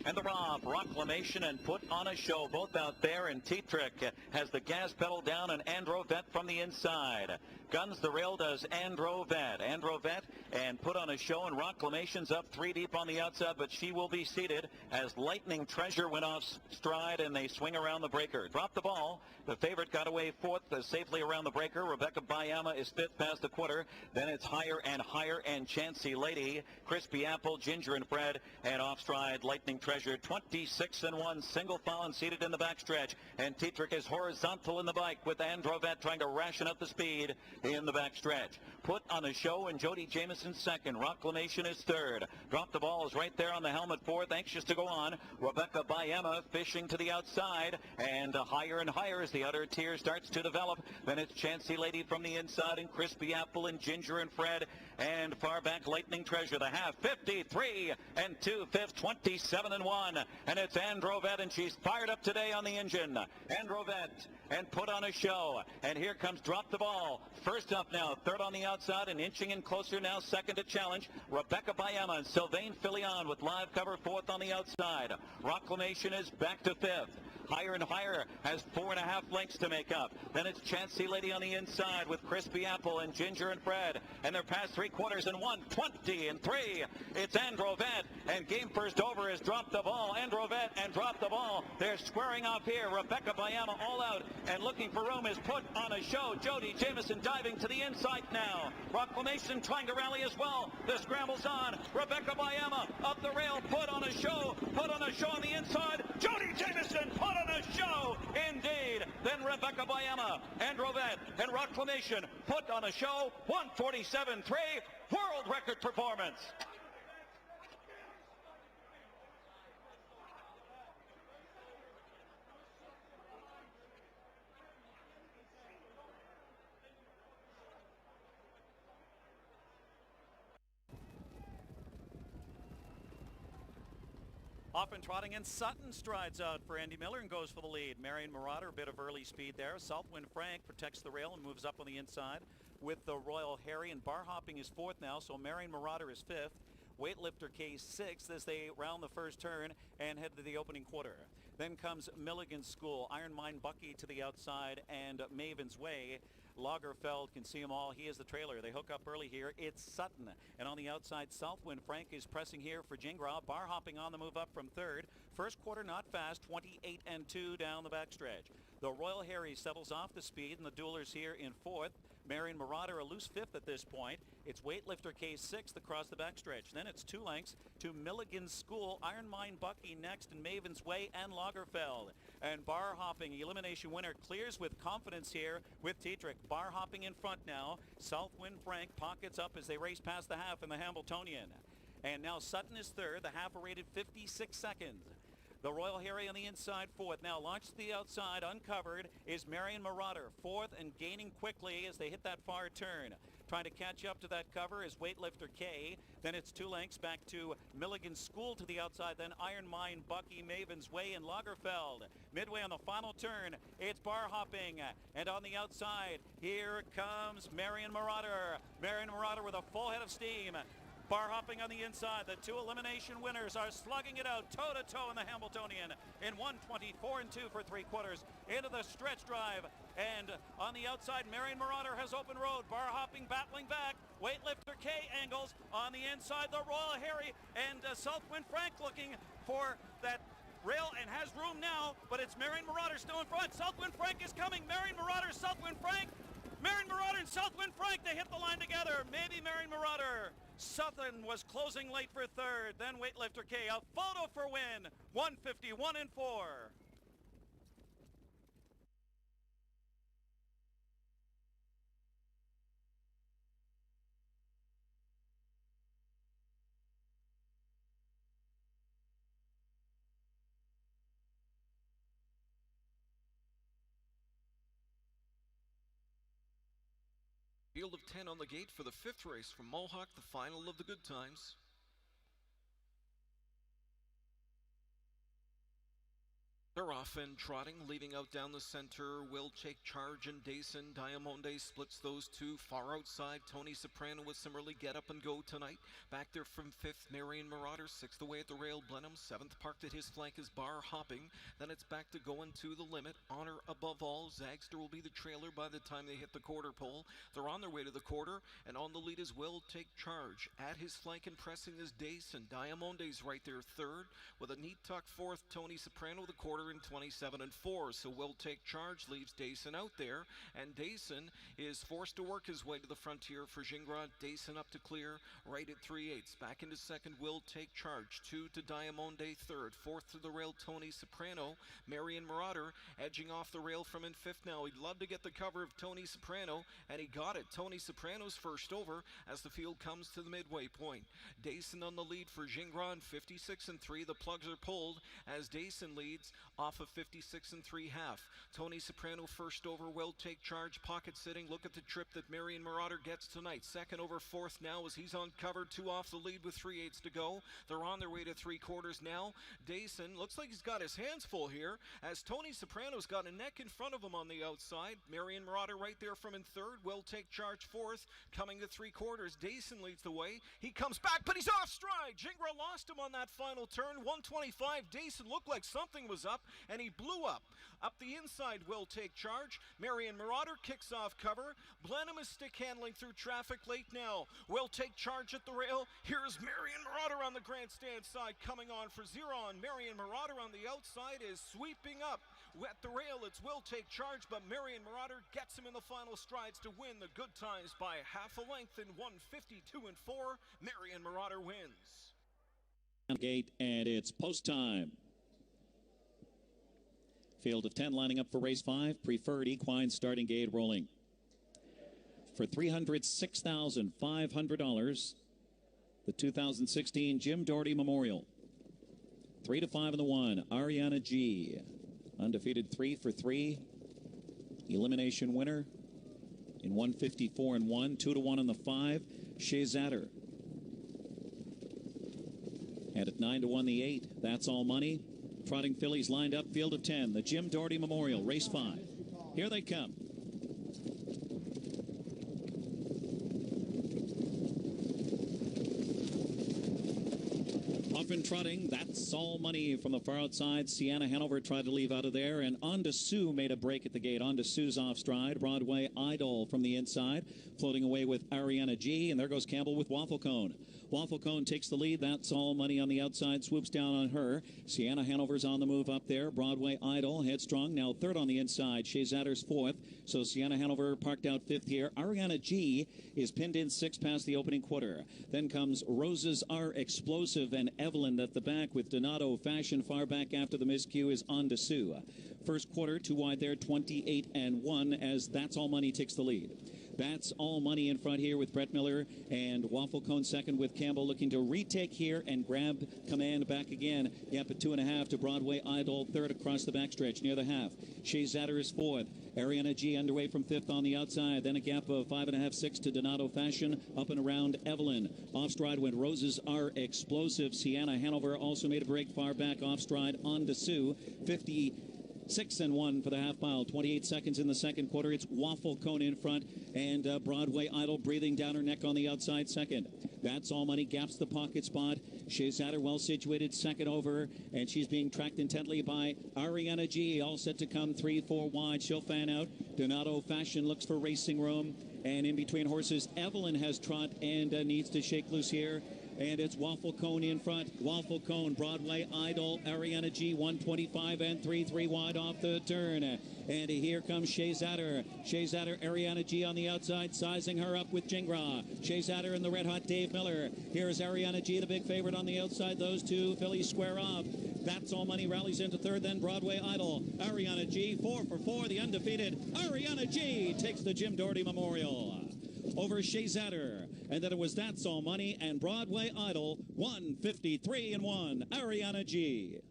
And the Rob, Proclamation and Put on a Show, both out there, and Tetrick has the gas pedal down, and Androvet from the inside. Guns the rail does Androvet. Androvet and Put on a Show, and Proclamation's up 3 deep on the outside, but she will be seated as Lightning Treasure went off stride, and they swing around the breaker. Drop the ball. The favorite got away fourth safely around the breaker. Rebecca Bayama is fifth past the quarter. Then it's higher and higher, and Chancy Lady, Crispy Apple, Ginger and Fred, and off stride Lightning Treasure. 26 and 1, single foul and seated in the backstretch. And Tetrick is horizontal in the bike with Androvet trying to ration up the speed in the backstretch. Put on a Show and Jody Jameson second. Proclamation is third. Drop the ball is right there on the helmet fourth, anxious to go on. Rebecca Bayama fishing to the outside, and higher and higher as the outer tier starts to develop. Then it's Chancy Lady from the inside, and Crispy Apple and Ginger and Fred, and far back Lightning Treasure. The half 53 and 2/5, 27 and 1, and it's Androvet, and she's fired up today on the engine. Androvet and Put on a Show, and here comes Drop the Ball. First up now, third on the outside and inching in closer now, second to challenge. Rebecca Bayama and Sylvain Filion with live cover fourth on the outside. Proclamation is back to fifth. Higher and Higher has 4.5 lengths to make up. Then it's Chancy Lady on the inside with Crispy Apple and Ginger and Fred. And they're past 3/4 and 1:20 and 3. It's Androvet, and game first over has dropped the ball. Androvet and dropped the ball. They're squaring off here. Rebecca Bayama all out and looking for room is put on a show. Jody Jamison diving to the inside now. Proclamation trying to rally as well. The scramble's on. Rebecca Bayama up the rail, put on a show on the inside. Jody Jamison put on a show, indeed. Then Rebecca Bayama, Androvet, and Proclamation put on a show. 1:47.3, world record performance. Off and trotting, and Sutton strides out for Andy Miller and goes for the lead. Marion Marauder, a bit of early speed there. Southwind Frank protects the rail and moves up on the inside with the Royal Harry, and bar hopping is fourth now, so Marion Marauder is fifth. Weightlifter K sixth as they round the first turn and head to the opening quarter. Then comes Milligan's School, Iron Mine Bucky to the outside, and Maven's Way. Lagerfeld can see them all. He is the trailer. They hook up early here. It's Sutton. And on the outside, Southwind Frank is pressing here for Jingra. Bar hopping on the move up from third. First quarter not fast, 28 and 2 down the backstretch. The Royal Harry settles off the speed, and the duelers here in fourth. Marion Marauder a loose fifth at this point. It's Weightlifter K sixth across the backstretch. Then it's 2 lengths to Milligan's School, Iron Mine Bucky next, and Maven's Way and Lagerfeld. And bar hopping, elimination winner, clears with confidence here with Tietrich. Bar hopping in front now. Southwind Frank pockets up as they race past the half in the Hambletonian. And now Sutton is third. The half are rated 56 seconds. The Royal Harry on the inside fourth. Now launched to the outside, uncovered, is Marion Marauder. Fourth and gaining quickly as they hit that far turn. Trying to catch up to that cover is Weightlifter K. Then it's 2 lengths back to Milligan's School to the outside. Then Iron Mine, Bucky, Maven's Way, and Lagerfeld. Midway on the final turn, it's bar hopping. And on the outside, here comes Marion Marauder. Marion Marauder with a full head of steam. Bar hopping on the inside. The 2 elimination winners are slugging it out toe-to-toe in the Hambletonian in 1:24 and 2 for 3/4 into the stretch drive. And on the outside, Marion Marauder has open road. Bar hopping battling back. Weightlifter K angles on the inside. The Royal Harry and Southwind Frank looking for that rail and has room now, but it's Marion Marauder still in front. Southwind Frank is coming. Marion Marauder, Southwind Frank. Marion Marauder and Southwind Frank, they hit the line together. Maybe Marion Marauder. Sutton was closing late for third. Then Weightlifter K, a photo for win. 1:51 and 4. Field of 10 on the gate for the 5th race from Mohawk, the final of the good times. They're off and trotting, leaving out down the center. Will take charge and Dason. Diamonde splits those two. Far outside, Tony Soprano with some early get up and go tonight. Back there from 5th, Marion Marauder. 6th away at the rail, Blenheim. 7th parked at his flank is bar hopping. Then it's back to going to the limit. Honor above all. Zagster will be the trailer by the time they hit the quarter pole. They're on their way to the quarter, and on the lead is Will take charge. At his flank and pressing is Dason. Diamonde's right there third. With a neat tuck fourth, Tony Soprano the quarter in 27 and 4. So Will take charge, leaves Dason out there, and Dason is forced to work his way to the frontier for Gingras. Dason up to clear, right at 3/8. Back into second, Will take charge. 2 to Diamonde third. 4th to the rail, Tony Soprano. Marion Marauder edging off the rail from in 5th now. He'd love to get the cover of Tony Soprano, and he got it. Tony Soprano's first over as the field comes to the midway point. Dason on the lead for Gingras in 56 and 3. The plugs are pulled as Dason leads off of 56 and 3 half. Tony Soprano first over, Will take charge, pocket sitting. Look at the trip that Marion Marauder gets tonight. Second over 4th now as he's on cover, 2 off the lead with 3/8 to go. They're on their way to 3/4 now. Dason looks like he's got his hands full here as Tony Soprano's got a neck in front of him on the outside. Marion Marauder right there from in 3rd. Will take charge 4th, coming to 3/4. Dason leads the way. He comes back, but he's off stride. Gingras lost him on that final turn. 125. Dason looked like something was up. and he blew up. Up the inside will take charge. Marion Marauder kicks off cover. Blenheim is stick handling through traffic late now. Will take charge at the rail. Here's Marion Marauder on the grandstand side coming on for Zeron. Marion Marauder on the outside is sweeping up. At the rail, it's Will take charge, but Marion Marauder gets him in the final strides to win the good times by half a length in 1:52.4. Marion Marauder wins. Gate, and it's post time. Field of 10 lining up for race 5. Preferred equine starting gate rolling. For $306,500, the 2016 Jim Doherty Memorial. 3 to 5 in the 1. Ariana G. Undefeated 3 for 3. Elimination winner in 154-1. 2 to 1 in the 5. Shea Zatter. And at 9 to 1 the 8. That's all money. Trotting fillies lined up. Field of 10. The Jim Doherty Memorial. Race 5. Here they come. Off in Trotting, that's all money from the far outside. Sienna Hanover tried to leave out of there, and On to Sue made a break at the gate. On to Sue's off stride. Broadway Idol from the inside, floating away with Ariana G, and there goes Campbell with Waffle Cone. Waffle Cone takes the lead. That's all money on the outside. Swoops down on her. Sienna Hanover's on the move up there. Broadway Idol, headstrong, now third on the inside. Shea Zatter's fourth. So Sienna Hanover parked out fifth here. Ariana G is pinned in sixth past the opening quarter. Then comes Roses Are Explosive and Evelyn at the back with Donato Fashion. Far back after the miscue is On to Sue. First quarter, 2 wide there, 28-1 as That's All Money takes the lead. That's all money in front here with Brett Miller, and Waffle Cone second with Campbell looking to retake here and grab command back again. Gap at 2.5 to Broadway Idol, third across the backstretch near the half. Shea Zatter is fourth. Ariana G underway from fifth on the outside. Then a gap of 5.5, 6 to Donato Fashion. Up and around Evelyn. Off stride went Roses Are Explosive. Sienna Hanover also made a break far back off stride. On to Sue. 56-1 for the half mile. 28 seconds in the second quarter. It's Waffle Cone in front, and Broadway Idol breathing down her neck on the outside second. That's all money. Gaps the pocket spot. Shea Zatter well situated second over, and she's being tracked intently by Ariana G. All set to come 3-4 wide. She'll fan out. Donato Fashion looks for racing room, and in between horses, Evelyn has trot and needs to shake loose here. And it's Waffle Cone in front. Waffle Cone, Broadway Idol, Ariana G, 125 and 3 wide off the turn. And here comes Shea Zatter. Shea Zatter, Ariana G on the outside, sizing her up with Jingra. Shea Zatter and the red hot Dave Miller. Here's Ariana G, the big favorite on the outside. Those two fillies square off. That's all money rallies into third, then Broadway Idol. Ariana G, 4 for 4, the undefeated. Ariana G takes the Jim Doherty Memorial over Shea Zatter. And then it was That's All Money and Broadway Idol, 153-1. Ariana G.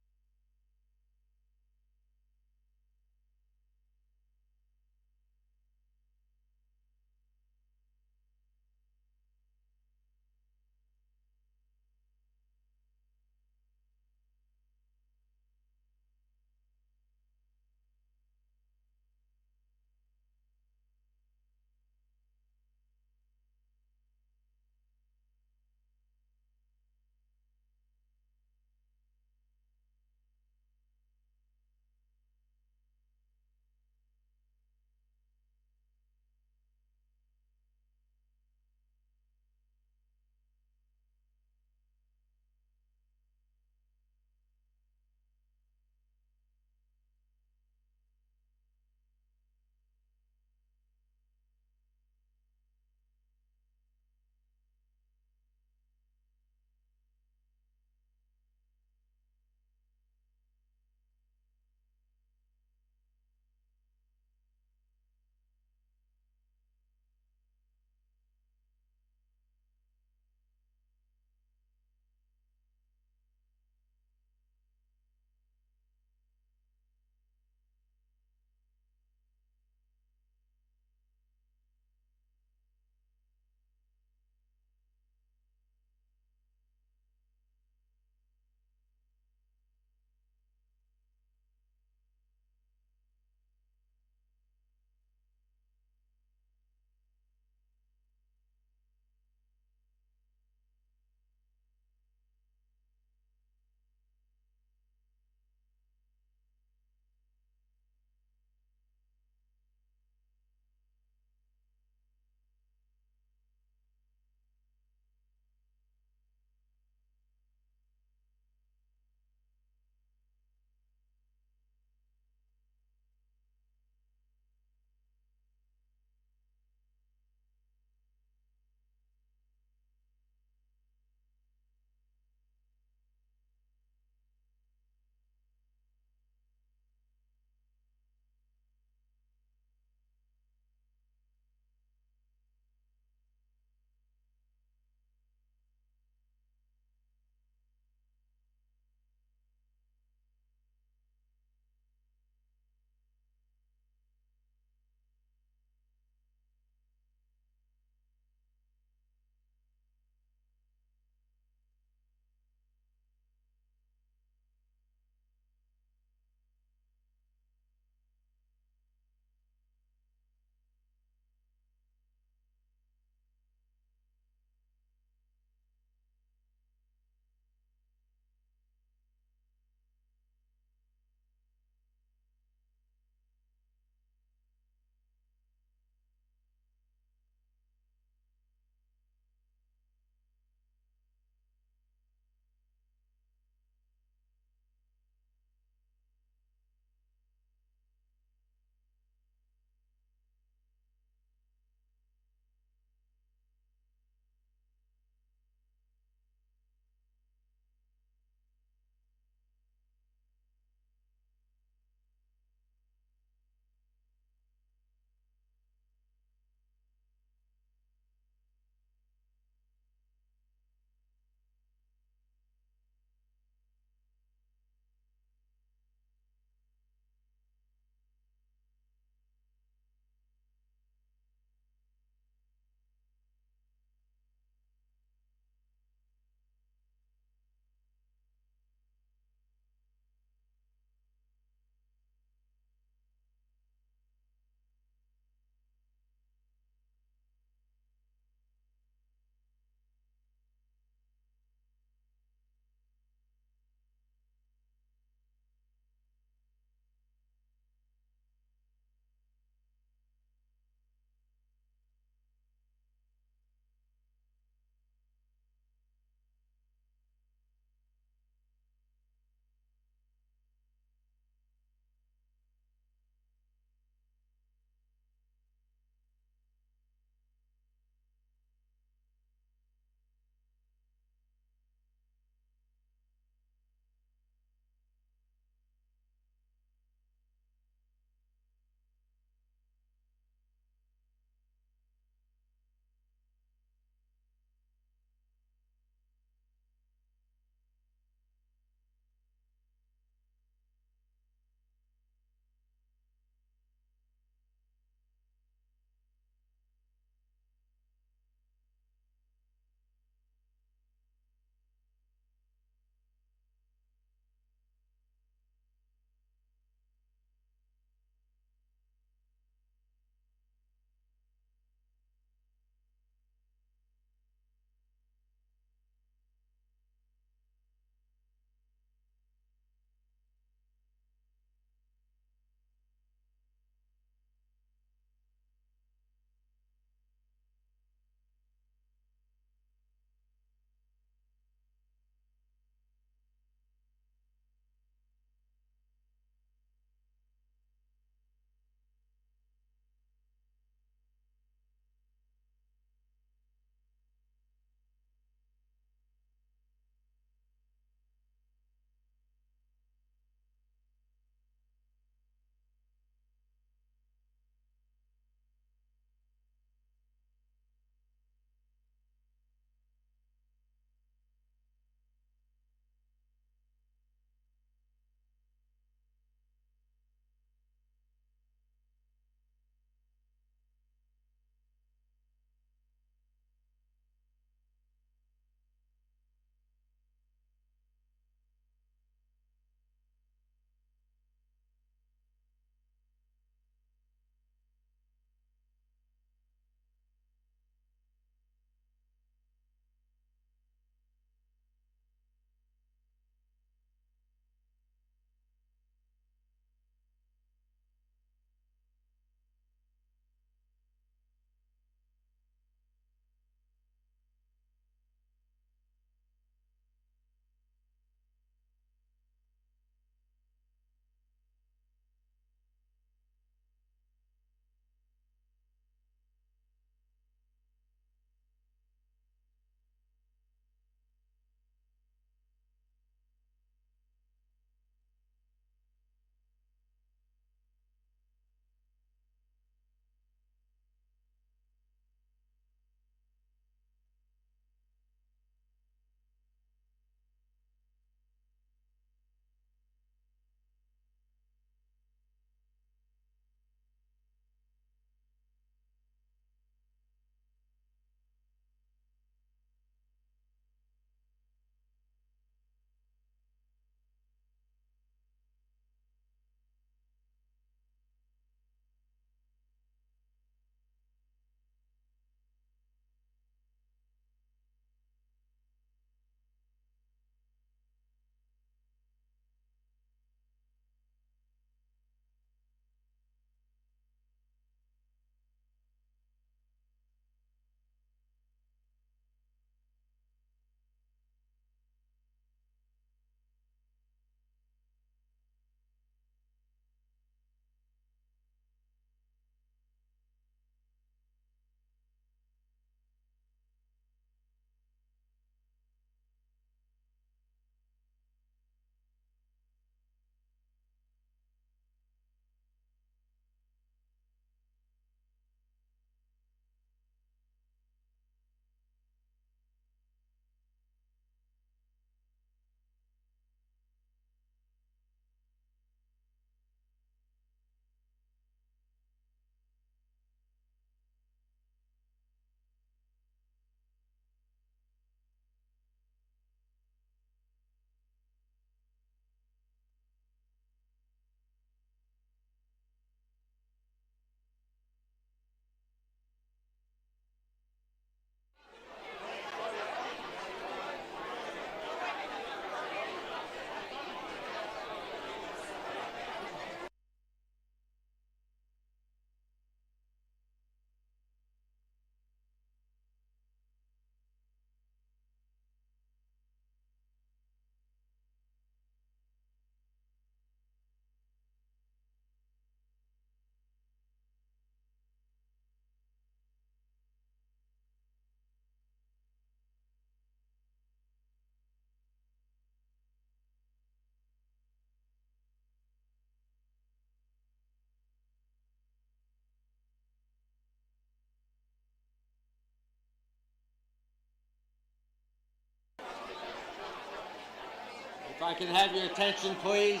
If I can have your attention, please.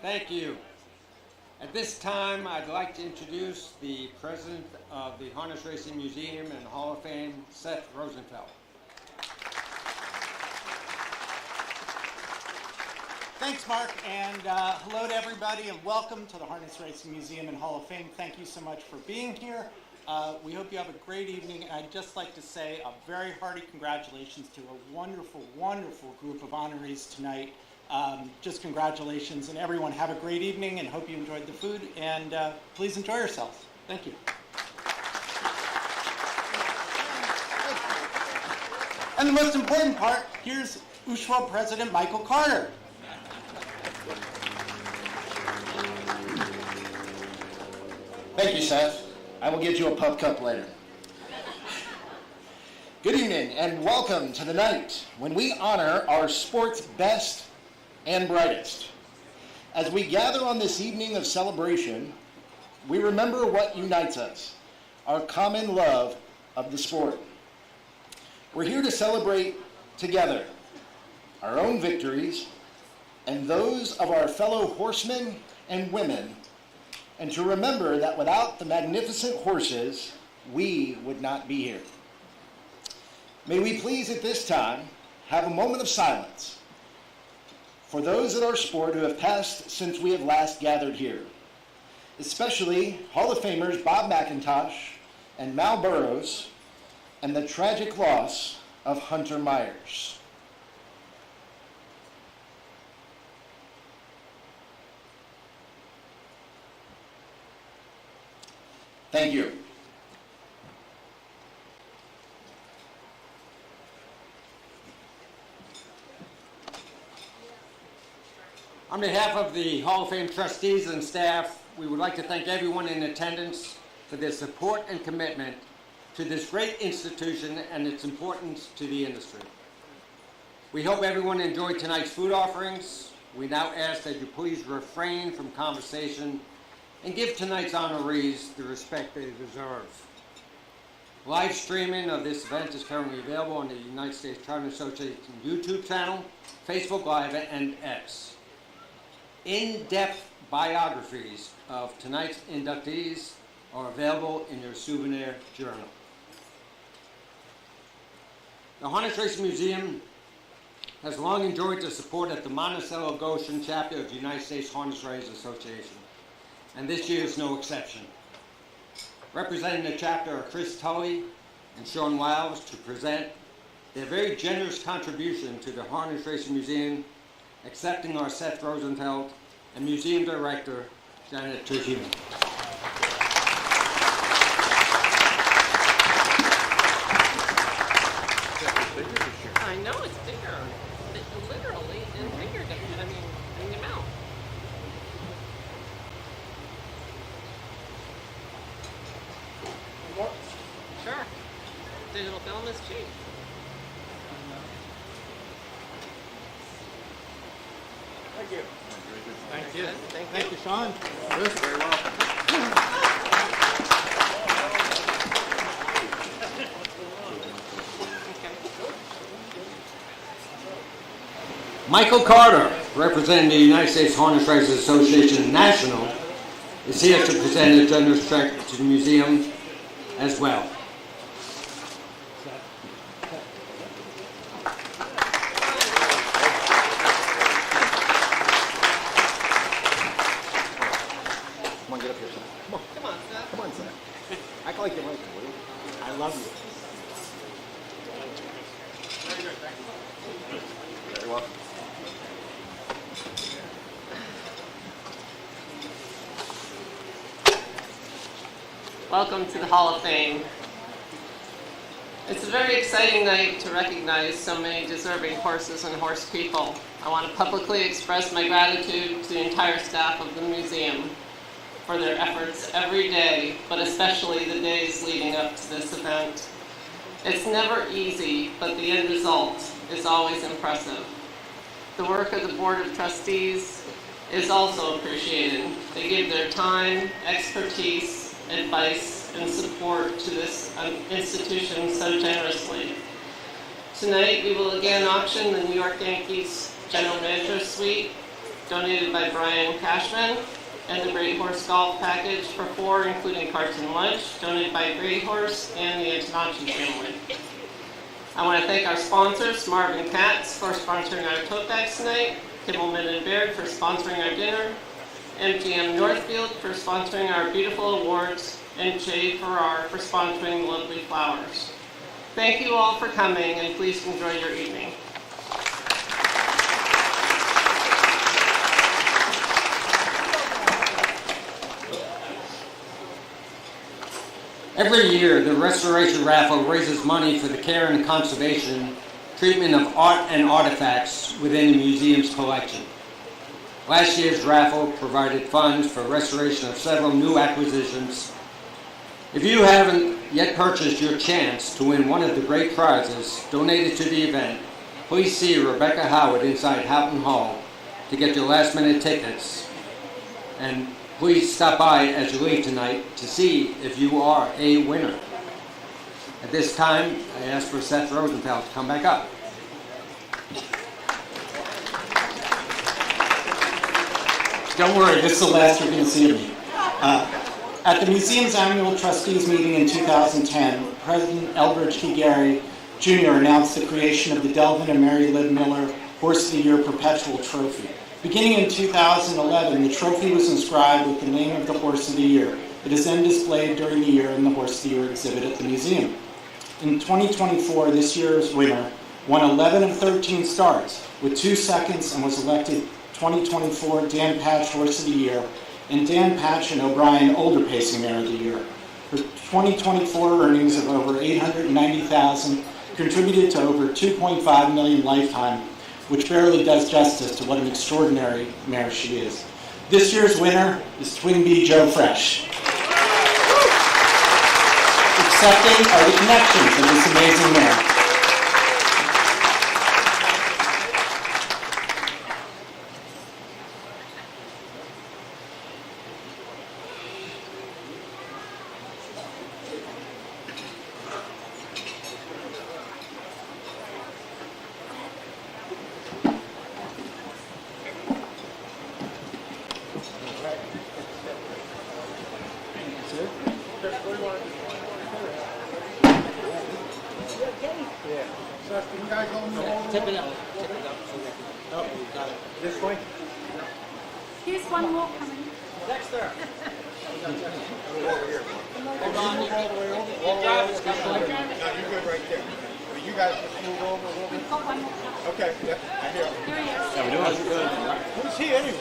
Thank you. At this time, I'd like to introduce the president of the Harness Racing Museum and Hall of Fame, Seth Rosenfeld. Thanks, Mark, and hello to everybody, and welcome to the Harness Racing Museum and Hall of Fame. Thank you so much for being here. We hope you have a great evening, and I'd just like to say a very hearty congratulations to a wonderful, wonderful group of honorees tonight. Just congratulations, and everyone have a great evening, and hope you enjoyed the food, and please enjoy yourselves. Thank you. And the most important part, here's USHWA President Michael Carter. Thank you, Seth. I will get you a pup cup later. Good evening and welcome to the night when we honor our sport's best and brightest. As we gather on this evening of celebration, we remember what unites us, our common love of the sport. We're here to celebrate together our own victories and those of our fellow horsemen and women, and to remember that without the magnificent horses, we would not be here. May we please at this time have a moment of silence for those in our sport who have passed since we have last gathered here, especially Hall of Famers Bob McIntosh and Mal Burrows, and the tragic loss of Hunter Myers. Thank you. On behalf of the Hall of Fame trustees and staff, we would like to thank everyone in attendance for their support and commitment to this great institution and its importance to the industry. We hope everyone enjoyed tonight's food offerings. We now ask that you please refrain from conversation and give tonight's honorees the respect they deserve. Live streaming of this event is currently available on the United States Trotting Association YouTube channel, Facebook Live, and X. In-depth biographies of tonight's inductees are available in your souvenir journal. The Harness Racing Museum has long enjoyed the support of the Monticello Goshen chapter of the United States Harness Racing Association, and this year is no exception. Representing the chapter are Chris Tully and Sean Wiles to present their very generous contribution to the Harness Racing Museum, accepting our Seth Rosenfeld and Museum Director Janet Trujillo. I know it's bigger, literally, and bigger. I mean, in the amount. Sure. Digital film is cheap. Thank you. Thank you. Thank you, Sean. You're very welcome. Michael Carter, representing the United States Harness Racers Association National, is here to present a generous check to the museum as well. Come on, get up here, Seth. Come on. Come on, Seth. Come on, Seth. Act like you like it, will you? I love you. Very welcome. Welcome to the Hall of Fame. It's a very exciting night to recognize so many deserving horses and horse people. I want to publicly express my gratitude to the entire staff of the museum for their efforts every day, but especially the days leading up to this event. It's never easy, but the end result is always impressive. The work of the Board of Trustees is also appreciated. They give their time, expertise, advice, and support to this institution so generously. Tonight, we will again auction the New York Yankees General Manager Suite, donated by Brian Cashman, and the Great Horse Golf Package for 4, including carts and lunch, donated by Great Horse and the Antonacci family. I want to thank our sponsors, Marvin Katz, for sponsoring our tote bags tonight, Kimmelman and Baird for sponsoring our dinner, MGM Northfield for sponsoring our beautiful awards, and Jay Farrar for sponsoring the lovely flowers. Thank you all for coming, and please enjoy your evening. Every year, the Restoration Raffle raises money for the care and conservation treatment of art and artifacts within the museum's collection. Last year's raffle provided funds for restoration of several new acquisitions. If you haven't yet purchased your chance to win one of the great prizes donated to the event, please see Rebecca Howard inside Houghton Hall to get your last-minute tickets. And please stop by as you leave tonight to see if you are a winner. At this time, I ask for Seth Rosenfeld to come back up. Don't worry, this is the last you're going to see of me. At the museum's annual trustees meeting in 2010, President Aldridge Gary Jr. announced the creation of the Delvin and Mary Liv Miller Horse of the Year Perpetual Trophy. Beginning in 2011, the trophy was inscribed with the name of the Horse of the Year. It is then displayed during the year in the Horse of the Year exhibit at the museum. In 2024, this year's winner won 11 of 13 starts with 2 seconds and was elected 2024 Dan Patch Horse of the Year and Dan Patch and O'Brien Older Pacing Mare of the Year. Her 2024 earnings of over $890,000 contributed to over $2.5 million lifetime, which barely does justice to what an extraordinary mare she is. This year's winner is Twin Bee Joe Fresh. Accepting are the connections of this amazing mare. Here's one more coming. Dexter. Hold on. Your driver's coming. No, you're good right there. You guys just move over a little bit. We've got one more coming. Okay, yeah, I hear. Here he is. How we doing? Who's he anyway?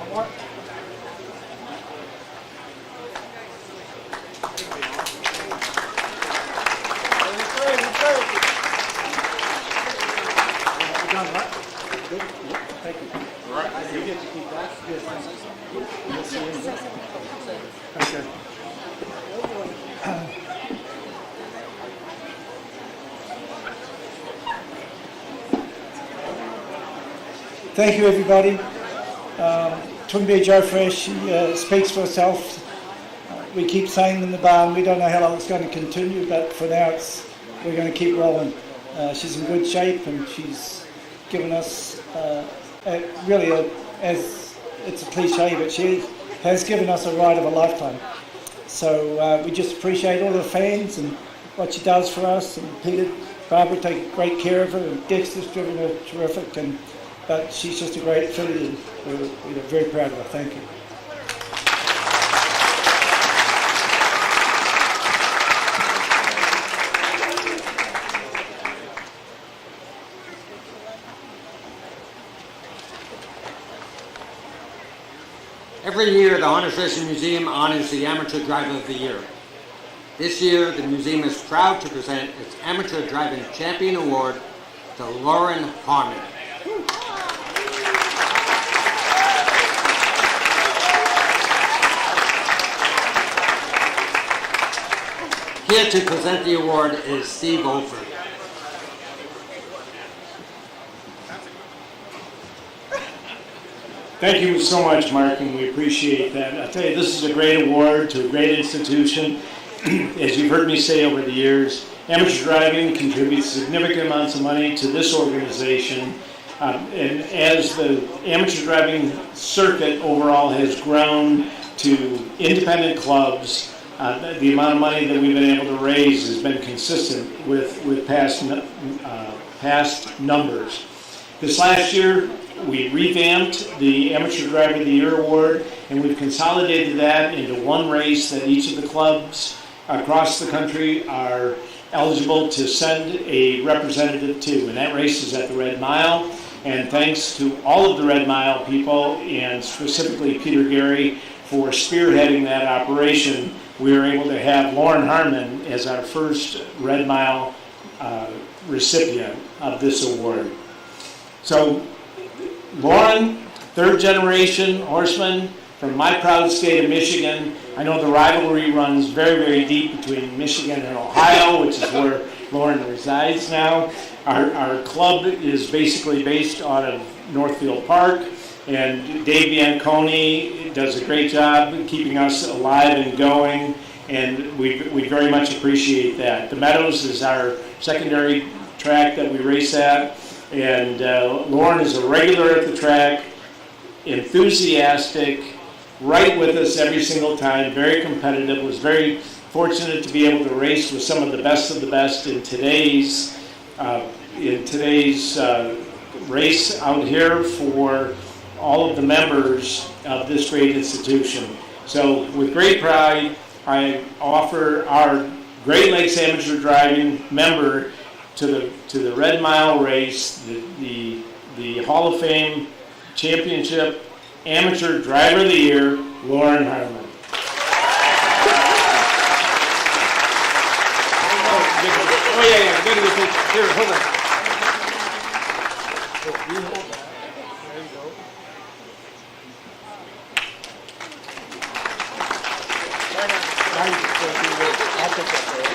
One more. Thank you, everybody. Twin Bee Joe Fresh, she speaks for herself. We keep saying in the barn, we don't know how long it's going to continue, but for now we're going to keep rolling. She's in good shape, and she's given us, as it's a cliche, but she has given us a ride of a lifetime. So we just appreciate all the fans and what she does for us, and Peter, Barbara take great care of her, and Dexter's driven her terrific, but she's just a great filly, and we're very proud of her. Thank you. Every year, the Harness Racing Museum honors the Amateur Driver of the Year. This year, the museum is proud to present its Amateur Driving Champion Award to Lauren Harmon. Here to present the award is Steve Olford. Thank you so much, Mark, and we appreciate that. I'll tell you, this is a great award to a great institution. As you've heard me say over the years, amateur driving contributes significant amounts of money to this organization. And as the amateur driving circuit overall has grown to independent clubs, the amount of money that we've been able to raise has been consistent with past numbers. This last year, we revamped the Amateur Driver of the Year Award, and we've consolidated that into one race that each of the clubs across the country are eligible to send a representative to, and that race is at the Red Mile. And thanks to all of the Red Mile people, and specifically Peter Gary, for spearheading that operation, we were able to have Lauren Harmon as our first Red Mile recipient of this award. So, Lauren, third generation horseman from my proud state of Michigan. I know the rivalry runs very, very deep between Michigan and Ohio, which is where Lauren resides now. Our club is basically based out of Northfield Park, and Dave Bianconi does a great job keeping us alive and going, and we very much appreciate that. The Meadows is our secondary track that we race at, and Lauren is a regular at the track, enthusiastic, right with us every single time, very competitive, was very fortunate to be able to race with some of the best in today's race out here for all of the members of this great institution. So with great pride, I offer our Great Lakes Amateur Driving member to the Red Mile race, the Hall of Fame Championship Amateur Driver of the Year, Lauren Harmon. Oh, yeah, go to the picture. Here, hold on. You hold that. There you go. Now you can go do this. I'll pick up there.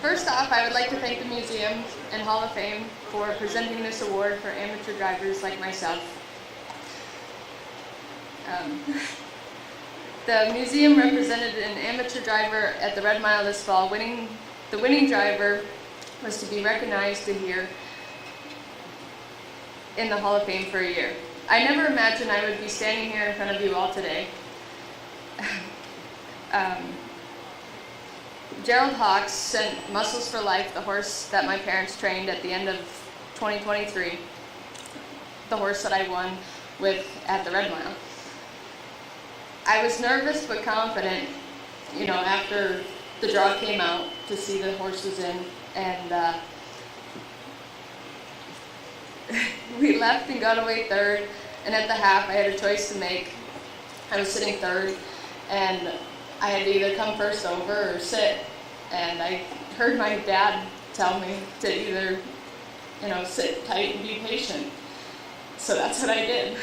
First off, I would like to thank the museum and Hall of Fame for presenting this award for amateur drivers like myself. The museum represented an amateur driver at the Red Mile this fall. The winning driver was to be recognized here in the Hall of Fame for a year. I never imagined I would be standing here in front of you all today. Gerald Hawks sent Muscles for Life, the horse that my parents trained at the end of 2023, the horse that I won with at the Red Mile. I was nervous but confident, after the draw came out to see the horses in, and we left and got away third, and at the half I had a choice to make. I was sitting third, and I had to either come first over or sit, and I heard my dad tell me to either, sit tight and be patient. So that's what I did.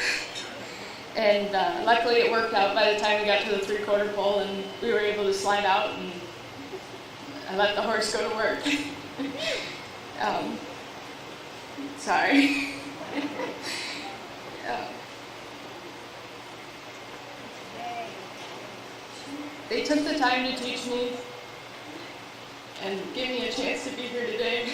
And luckily it worked out by the time we got to the three-quarter pole, and we were able to slide out, and I let the horse go to work. Sorry. They took the time to teach me and give me a chance to be here today.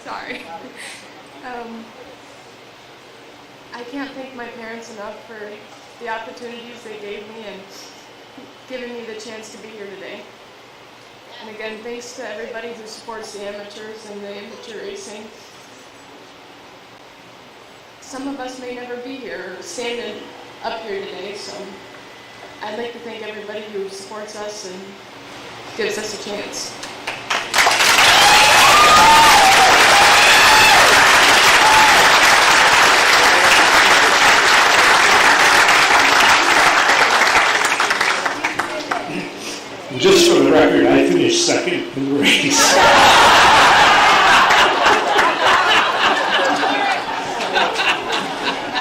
Sorry. I can't thank my parents enough for the opportunities they gave me and giving me the chance to be here today. And again, thanks to everybody who supports the amateurs and the amateur racing. Some of us may never be here or standing up here today, so I'd like to thank everybody who supports us and gives us a chance. in the race.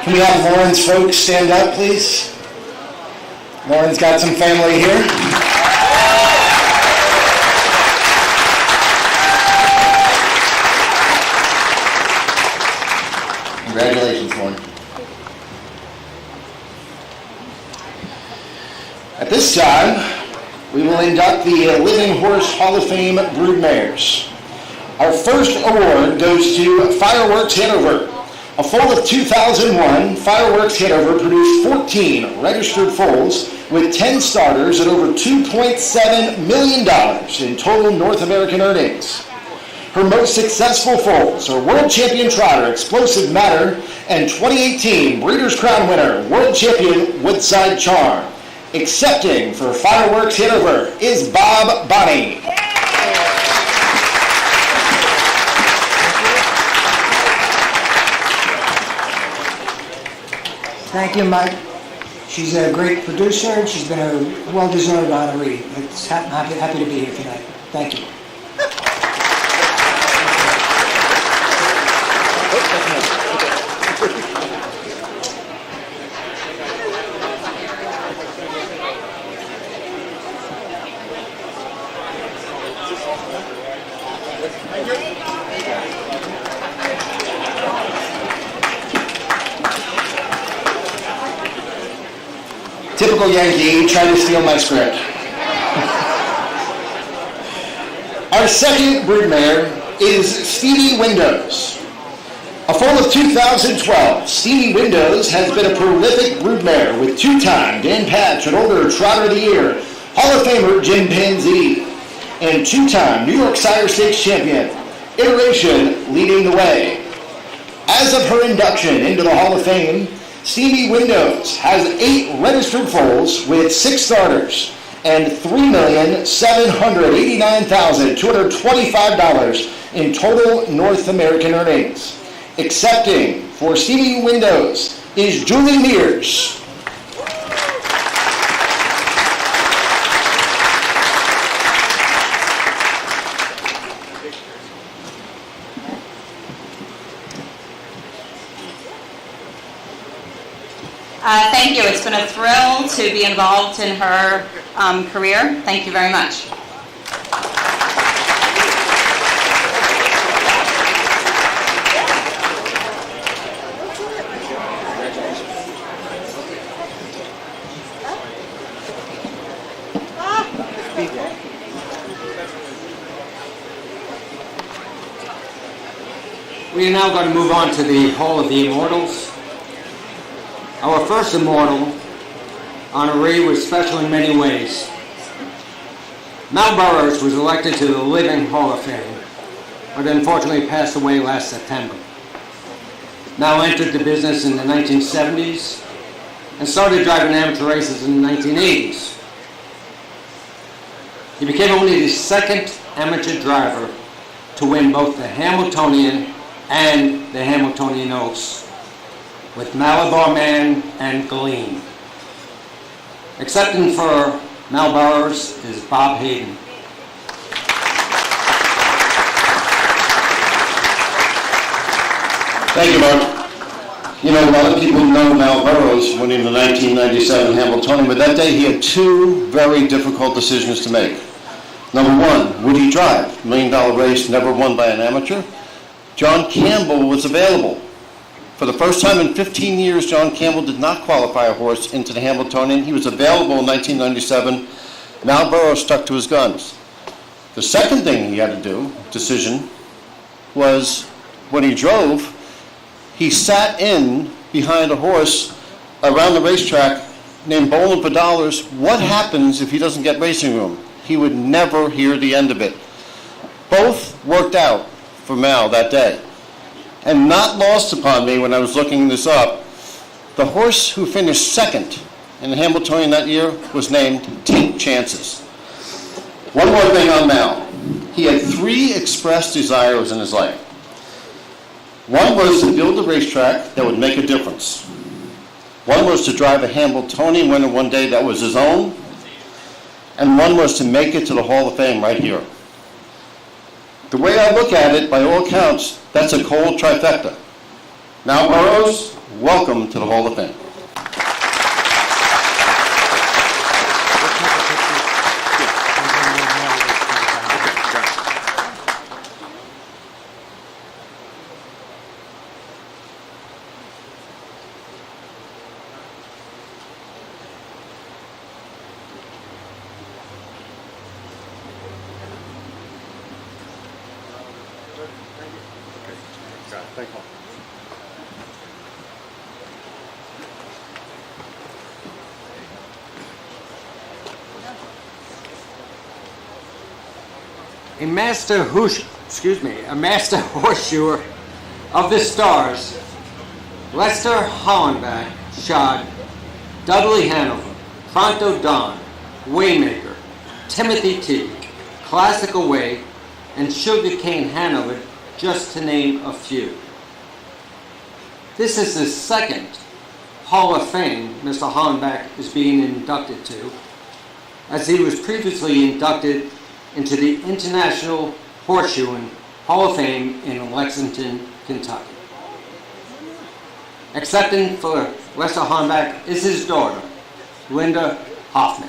Can we have Lauren's folks stand up, please? Lauren's got some family here. Congratulations, Lauren. At this time, we will induct the Living Horse Hall of Fame broodmares. Our first award goes to Fireworks Hanover. A foal of 2001, Fireworks Hanover produced 14 registered foals with 10 starters at over $2.7 million in total North American earnings. Her most successful foals are World Champion Trotter, Explosive Matter, and 2018 Breeders' Crown winner, World Champion Woodside Charm. Accepting for Fireworks Hanover is Bob Bonney. Thank you, Mike. She's a great producer, and she's been a well-deserved honoree. I'm happy to be here tonight. Thank you. Typical Yankee, trying to steal my script. Our second broodmare is Stevie Windows. A foal of 2012, Stevie Windows has been a prolific broodmare with two-time Dan Patch and Older Trotter of the Year, Hall of Famer Jim Panzee, and two-time New York Sire Stakes champion, Iteration leading the way. As of her induction into the Hall of Fame, Stevie Windows has 8 registered foals with 6 starters and $3,789,225 in total North American earnings. Accepting for Stevie Windows is Julie Mears. Thank you. It's been a thrill to be involved in her career. Thank you very much. We are now going to move on to the Hall of the Immortals. Our first Immortal honoree was special in many ways. Mal Burrows was elected to the Living Hall of Fame, but unfortunately passed away last September. Mal entered the business in the 1970s and started driving amateur races in the 1980s. He became only the second amateur driver to win both the Hamiltonian and the Hamiltonian Oaks, with Malabar Man and Gleam. Accepting for Mal Burrows is Bob Hayden. Thank you, Mark. You know, a lot of people know Mal Burrows winning the 1997 Hamiltonian, but that day he had 2 very difficult decisions to make. Number 1, would he drive? $1 million race, never won by an amateur. John Campbell was available. For the first time in 15 years, John Campbell did not qualify a horse into the Hamiltonian. He was available in 1997. Mal Burrows stuck to his guns. The second thing he had to do, decision, was when he drove, he sat in behind a horse around the racetrack named Bowling for Dollars. What happens if he doesn't get racing room? He would never hear the end of it. Both worked out for Mal that day. And not lost upon me when I was looking this up, the horse who finished second in the Hamiltonian that year was named Take Chances. One more thing on Mal. He had 3 expressed desires in his life. One was to build a racetrack that would make a difference. One was to drive a Hamiltonian winner one day that was his own. And one was to make it to the Hall of Fame right here. The way I look at it, by all accounts, that's a cold trifecta. Now, Burroughs, welcome to the Hall of Fame. Thank you. A master horseshoer of the stars, Lester Hollenbach shod Dudley Hanover, Pronto Don, Waymaker, Timothy T, Classical Way, and Sugarcane Hanover, just to name a few. This is the second Hall of Fame Mr. Hollenbach is being inducted to, as he was previously inducted into the International Horseshoeing Hall of Fame in Lexington, Kentucky. Accepting for Lester Hollenbach is his daughter, Linda Hoffman.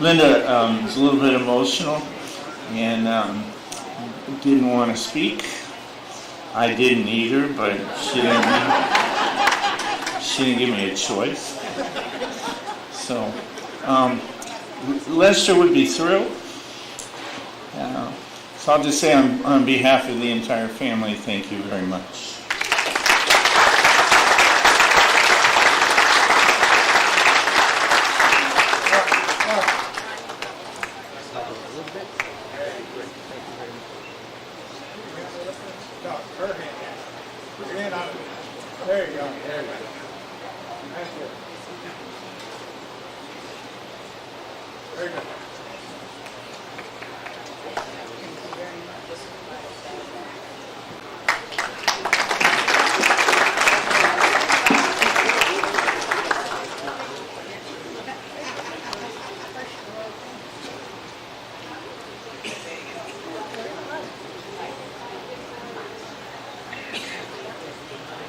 Linda was a little bit emotional and didn't want to speak. I didn't either, but she didn't give me a choice. So Lester would be thrilled. So I'll just say on behalf of the entire family, thank you very much. There you go. There you go. Thank you. Very good.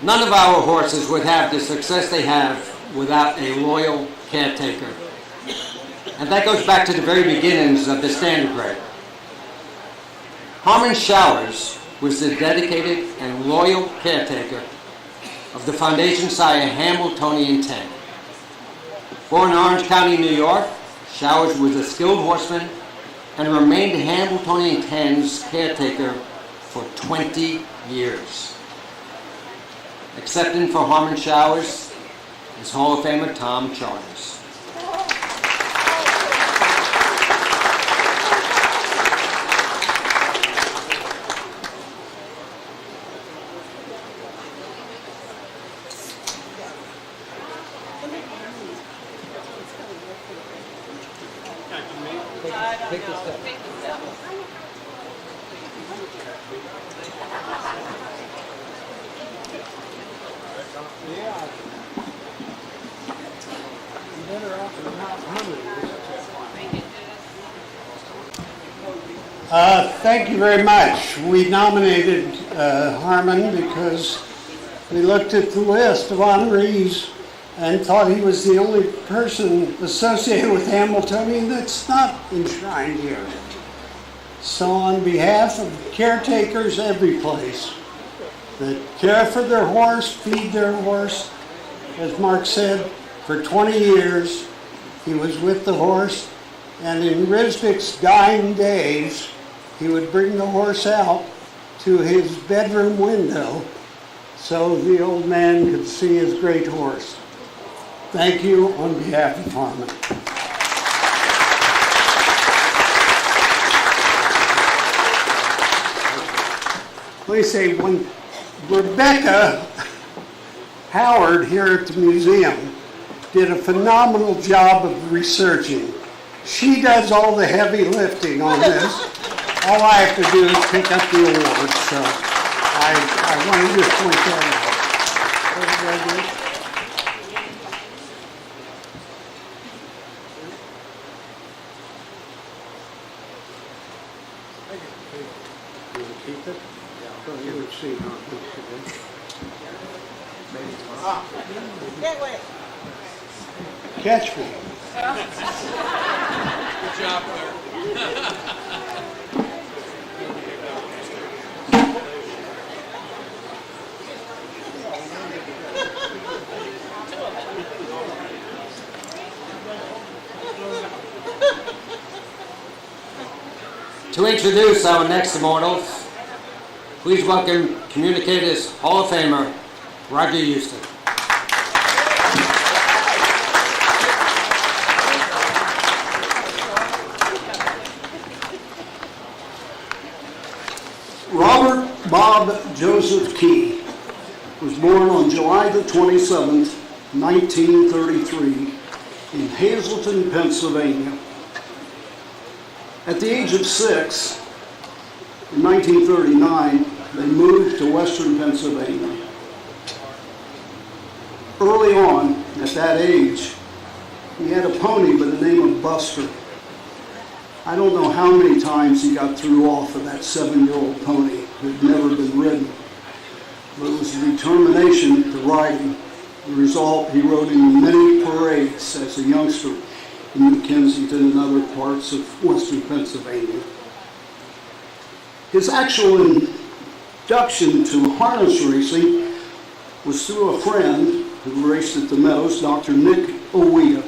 None of our horses would have the success they have without a loyal caretaker. And that goes back to the very beginnings of the standardbred. Harmon Showers was the dedicated and loyal caretaker of the Foundation sire Hamiltonian 10. Born in Orange County, New York, Showers was a skilled horseman and remained Hamiltonian 10's caretaker for 20 years. Accepting for Harmon Showers is Hall of Famer Tom Charters. Take the step. Yeah. You better off than not hungry. Thank you very much. We nominated Harmon because we looked at the list of honorees and thought he was the only person associated with Hamiltonian that's not enshrined here. So on behalf of caretakers every place that care for their horse, feed their horse, as Mark said, for 20 years he was with the horse, and in Risbick's dying days he would bring the horse out to his bedroom window so the old man could see his great horse. Thank you on behalf of Harmon. Let me say, when Rebecca Howard here at the museum did a phenomenal job of researching. She does all the heavy lifting on this. All I have to do is pick up the award, so I want to just point that out. Everybody good? You want to keep it? Yeah. You would see how it looks today. Get away. Catch me. Good job there. To introduce our next Immortals, please welcome Communicator's Hall of Famer, Ryder Houston. Robert Bob Joseph Key was born on July the 27th, 1933 in Hazleton, Pennsylvania. At the age of 6, in 1939, they moved to Western Pennsylvania. Early on, at that age, he had a pony by the name of Buster. I don't know how many times he got threw off of that 7-year-old pony that had never been ridden. But it was the determination to riding. The result, he rode in many parades as a youngster in Kensington and other parts of Western Pennsylvania. His actual induction to harness racing was through a friend who raced at the Meadows, Dr. Nick Owita,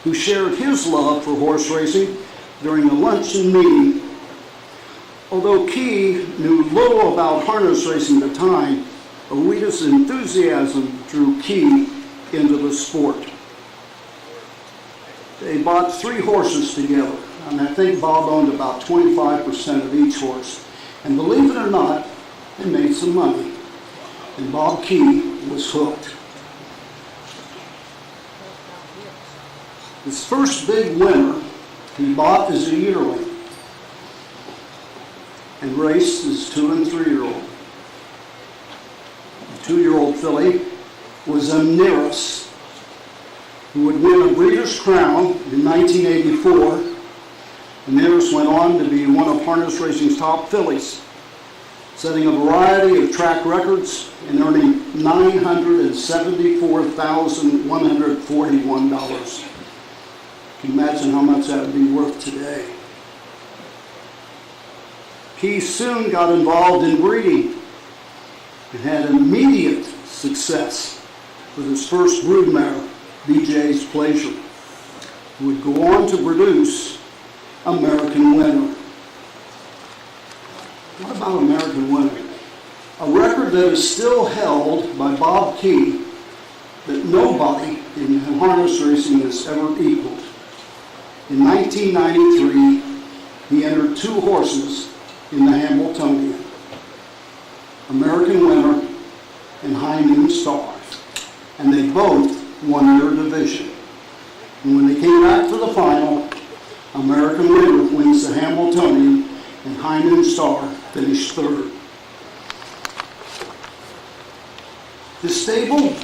who shared his love for horse racing during a luncheon meeting. Although Key knew little about harness racing at the time, Owita's enthusiasm drew Key into the sport. They bought 3 horses together, and I think Bob owned about 25% of each horse. And believe it or not, they made some money. And Bob Key was hooked. His first big winner he bought as a yearling and raced as 2- and 3-year-old. The 2-year-old filly was Amneris, who would win a Breeders' Crown in 1984. Amneris went on to be one of harness racing's top fillies, setting a variety of track records and earning $974,141. You can imagine how much that would be worth today. He soon got involved in breeding and had immediate success with his first broodmare, BJ's Pleasure, who would go on to produce American Winner. What about American Winner? A record that is still held by Bob Key that nobody in harness racing has ever equaled. In 1993, he entered 2 horses in the Hamiltonian, American Winner and High Noon Star, and they both won their division. And when they came back for the final, American Winner wins the Hamiltonian and High Noon Star finished 3rd. The stable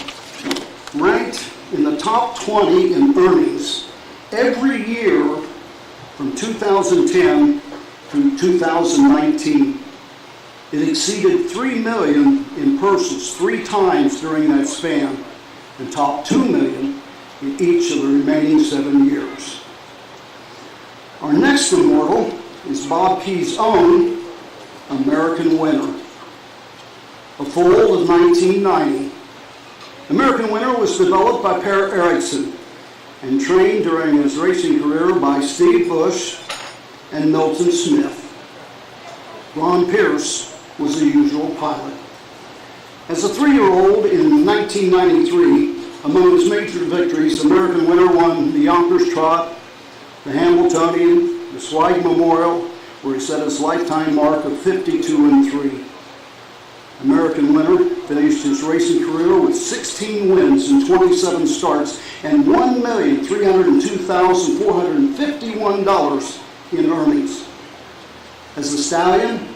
ranked in the top 20 in earnings every year from 2010 through 2019. It exceeded $3 million in purses 3 times during that span and topped $2 million in each of the remaining 7 years. Our next Immortal is Bob Key's own American Winner, a foal of 1990. American Winner was developed by Per Erickson and trained during his racing career by Steve Bush and Milton Smith. Ron Pierce was the usual pilot. As a 3-year-old in 1993, among his major victories, American Winner won the Yonkers Trot, the Hamiltonian, the Swag Memorial, where he set his lifetime mark of 52-3. American Winner finished his racing career with 16 wins and 27 starts and $1,302,451 in earnings. As a stallion,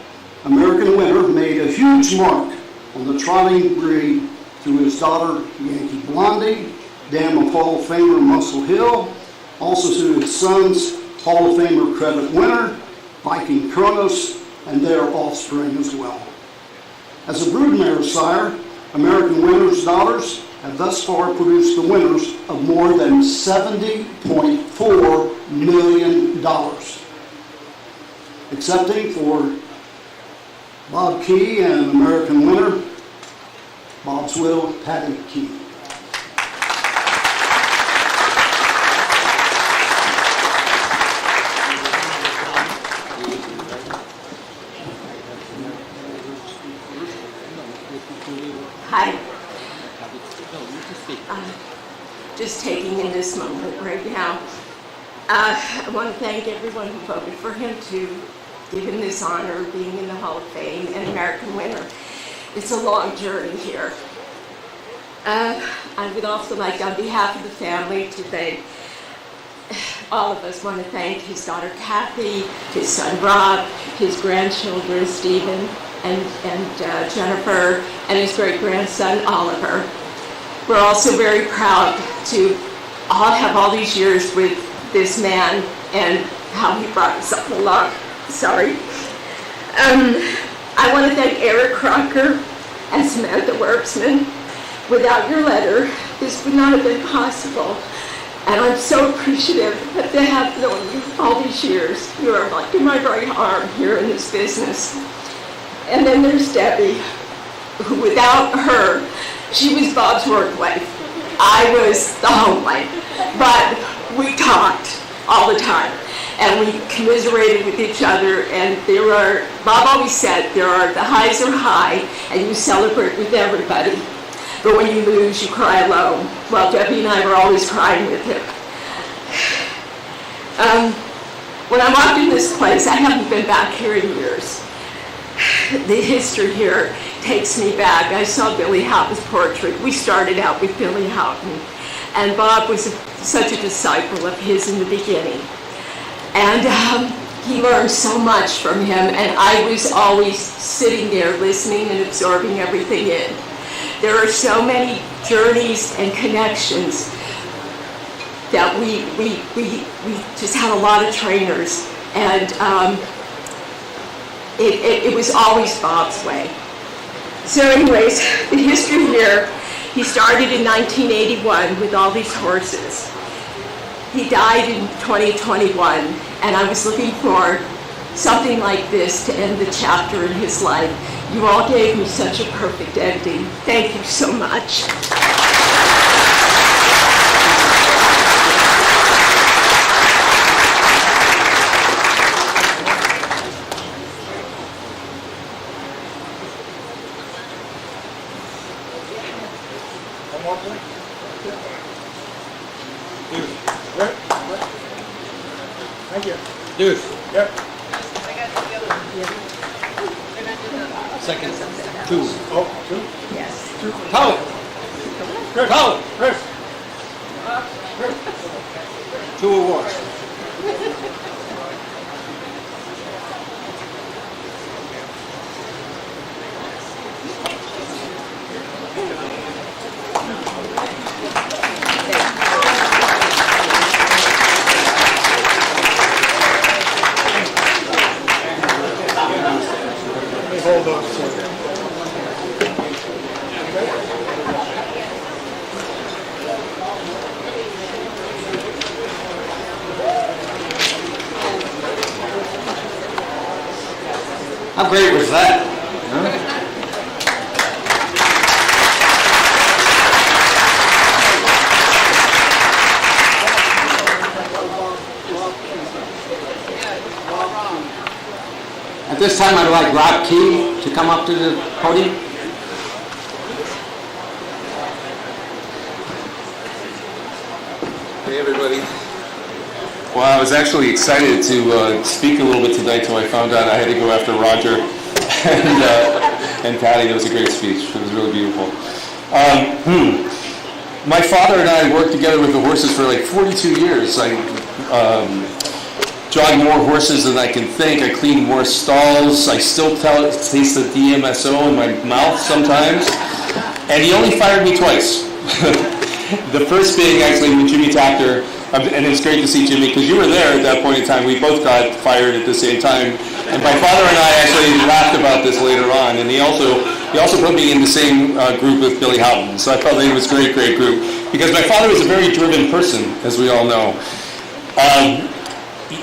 American Winner made a huge mark on the trotting breed through his daughter Yankee Blondie, dam of Hall of Famer Muscle Hill, also through his sons Hall of Famer Credit Winner, Viking Kronos, and their offspring as well. As a broodmare sire, American Winner's daughters have thus far produced the winners of more than $70.4 million. Accepting for Bob Key and American Winner, Bob's widow, Patty Key. Hi. Just taking in this moment right now. I want to thank everyone who voted for him to give him this honor of being in the Hall of Fame and American Winner. It's a long journey here. I would also like, on behalf of the family, to thank all of us want to thank his daughter Kathy, his son Rob, his grandchildren Stephen and Jennifer, and his great-grandson Oliver. We're also very proud to all have all these years with this man and how he brought himself along. Sorry. I want to thank Eric Crocker and Samantha Werksman. Without your letter, this would not have been possible. And I'm so appreciative that they have known you all these years. You are like in my right arm here in this business. And then there's Debbie, who without her, she was Bob's work wife. I was the home wife. But we talked all the time. And we commiserated with each other. And Bob always said, the highs are high, and you celebrate with everybody. But when you lose, you cry alone. Well, Debbie and I were always crying with him. When I walked in this place, I haven't been back here in years. The history here takes me back. I saw Billy Houghton's portrait. We started out with Billy Houghton. And Bob was such a disciple of his in the beginning. And he learned so much from him, and I was always sitting there listening and absorbing everything in. There are so many journeys and connections that we just had a lot of trainers, and it was always Bob's way. So anyways, the history here, he started in 1981 with all these horses. He died in 2021, and I was looking for something like this to end the chapter in his life. You all gave me such a perfect ending. Thank you so much. One more, please. Thank you. Deuce. Yep. Second. Two. Oh, two? Yes. Two. Colin. Chris. Colin. Chris. 2 awards. Hold those two. How great was that? Huh? At this time, I'd like Rob Key to come up to the podium. Well, I was actually excited to speak a little bit tonight until I found out I had to go after Roger and Patty. That was a great speech. It was really beautiful. My father and I worked together with the horses for like 42 years. I jogged more horses than I can think. I cleaned more stalls. I still taste the DMSO in my mouth sometimes. And he only fired me twice. The first being actually with Jimmy Tapter. And it's great to see Jimmy, because you were there at that point in time. We both got fired at the same time. And my father and I actually laughed about this later on. And he also put me in the same group with Billy Houghton. So I felt that it was a great, great group. Because my father was a very driven person, as we all know.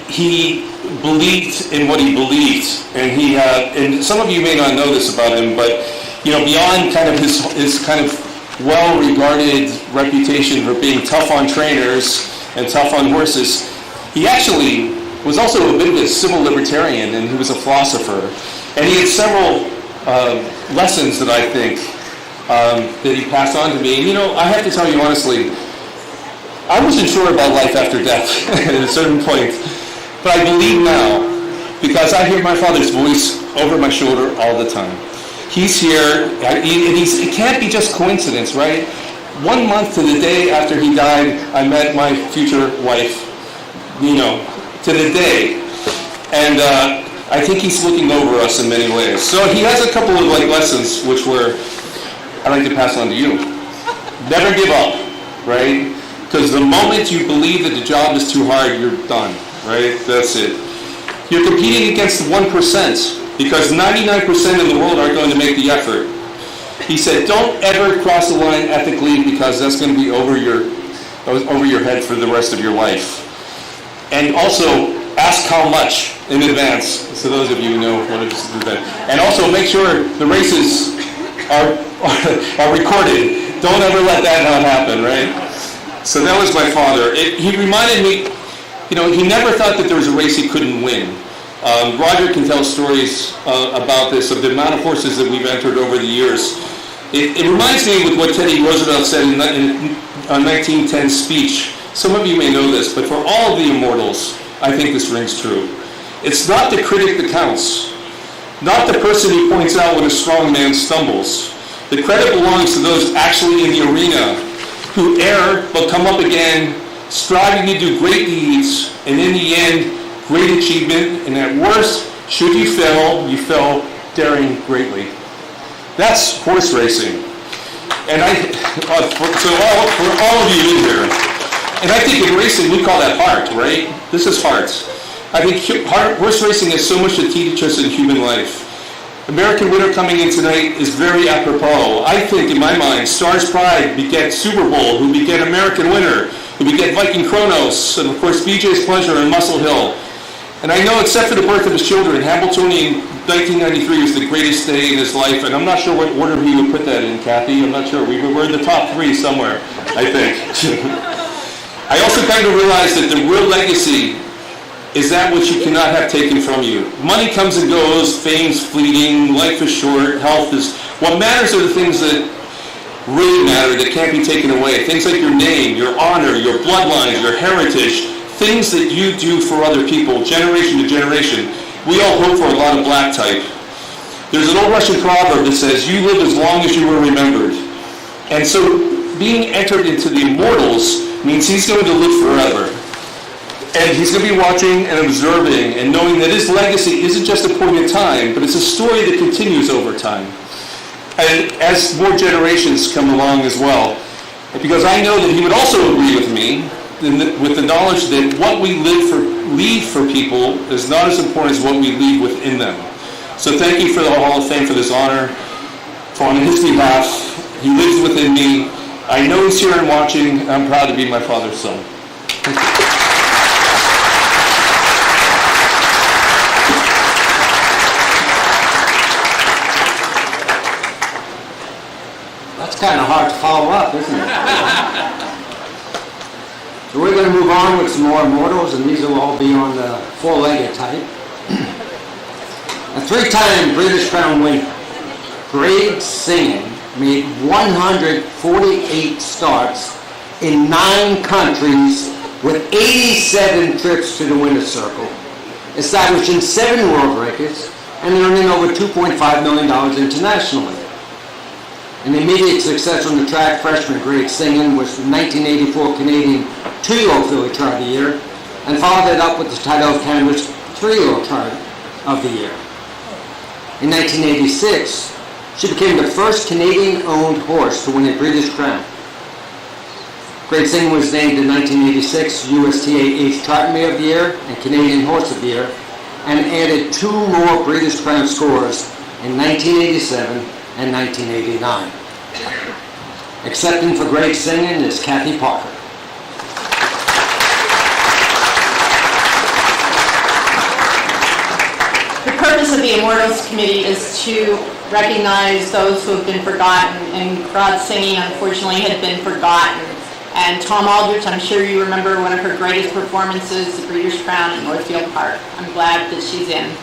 He believed in what he believed. And some of you may not know this about him, but beyond kind of his kind of well-regarded reputation for being tough on trainers and tough on horses, he actually was also a bit of a civil libertarian, and he was a philosopher. And he had several lessons that I think that he passed on to me. And I have to tell you honestly, I wasn't sure about life after death at a certain point, but I believe now, because I hear my father's voice over my shoulder all the time. He's here, and it can't be just coincidence, right? 1 month to the day after he died, I met my future wife, to the day. And I think he's looking over us in many ways. So he has a couple of lessons, which I'd like to pass on to you. Never give up, right? Because the moment you believe that the job is too hard, you're done, right? That's it. You're competing against the 1%. Because 99% in the world aren't going to make the effort. He said, don't ever cross the line ethically, because that's going to be over your head for the rest of your life. And also, ask how much in advance. So those of you who know what it is to do that. And also make sure the races are recorded. Don't ever let that not happen, right? So that was my father. He reminded me, he never thought that there was a race he couldn't win. Ryder can tell stories about this, of the amount of horses that we've entered over the years. It reminds me with what Teddy Roosevelt said in a 1910 speech. Some of you may know this, but for all of the immortals, I think this rings true. It's not the critic that counts, not the person who points out when a strong man stumbles. The credit belongs to those actually in the arena who err but come up again, striving to do great deeds, and in the end, great achievement, and at worst, should you fail, you fell daring greatly. That's horse racing. And for all of you in here, and I think in racing we call that heart, right? This is heart. I think horse racing has so much to teach us in human life. American winner coming in tonight is very apropos. I think, in my mind, Stars Pride beget Super Bowl, who beget American winner, who beget Viking Kronos, and of course BJ's Pleasure and Muscle Hill. And I know, except for the birth of his children, Hamiltonian 1993 was the greatest day in his life, and I'm not sure what order he would put that in, Kathy. I'm not sure. We're in the top 3 somewhere, I think. I also kind of realized that the real legacy is that which you cannot have taken from you. Money comes and goes, fame's fleeting, life is short, health is... What matters are the things that really matter, that can't be taken away. Things like your name, your honor, your bloodlines, your heritage, things that you do for other people, generation to generation. We all hope for a lot of black type. There's an old Russian proverb that says, you live as long as you were remembered. And so being entered into the immortals means he's going to live forever. And he's going to be watching and observing and knowing that his legacy isn't just a point in time, but it's a story that continues over time. And as more generations come along as well. Because I know that he would also agree with me with the knowledge that what we leave for people is not as important as what we leave within them. So thank you for the Hall of Fame for this honor. For on his behalf, he lives within me. I know he's here and watching. I'm proud to be my father's son. Thank you. That's kind of hard to follow up, isn't it? So we're going to move on with some more immortals, and these will all be on the four-legged type. A 3-time British Crown winner, Greg Singh, made 148 starts in 9 countries with 87 trips to the winner's circle, establishing 7 world records, and earning over $2.5 million internationally. An immediate success on the track, freshman grade singing, was the 1984 Canadian 2-year-old filly Trot of the Year, and followed it up with the title of Canada's 3-year-old Trot of the Year. In 1986, she became the first Canadian-owned horse to win a Breeders' Crown. Great Singing was named the 1986 USTA 8th Trot Mare of the Year and Canadian Horse of the Year, and added 2 more Breeders' Crown scores in 1987 and 1989. Accepting for Great Singing is Kathy Parker. The purpose of the Immortals Committee is to recognize those who have been forgotten, and crowd singing unfortunately had been forgotten. And Tom Aldridge, I'm sure you remember one of her greatest performances, the Breeders' Crown at Northfield Park. I'm glad that she's in.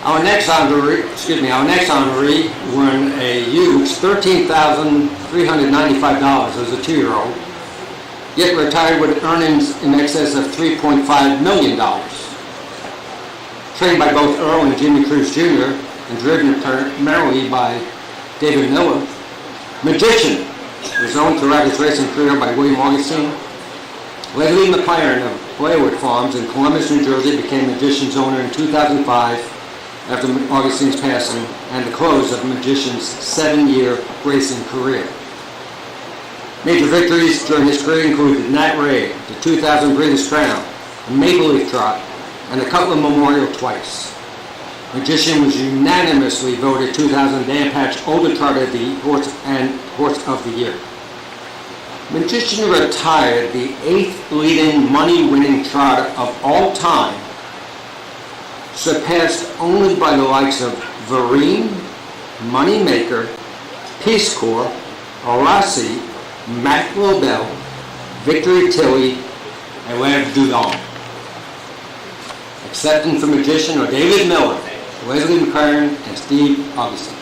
Our next honoree won a huge $13,395 as a 2-year-old, yet retired with earnings in excess of $3.5 million. Trained by both Earl and Jimmy Cruz Jr. and driven primarily by David Miller, Magician was owned throughout his racing career by William Augustine. Leslie McLaren of Blairwood Farms in Columbus, New Jersey became Magician's owner in 2005 after Augustine's passing and the close of Magician's 7-year racing career. Major victories during his career included Nat Ray, the 2000 Breeders' Crown, the Maple Leaf Trot, and the Cutler Memorial twice. Magician was unanimously voted 2000 Dan Patch Older Trot of the Horse and Horse of the Year. Magician retired the 8th leading money-winning trotter of all time, surpassed only by the likes of Vereen, Moneymaker, Peace Corps, Orasi, Mac Lobel, Victory Tilly, and Lev Dudon. Accepting for Magician are David Miller, Leslie McLaren, and Steve Augustine.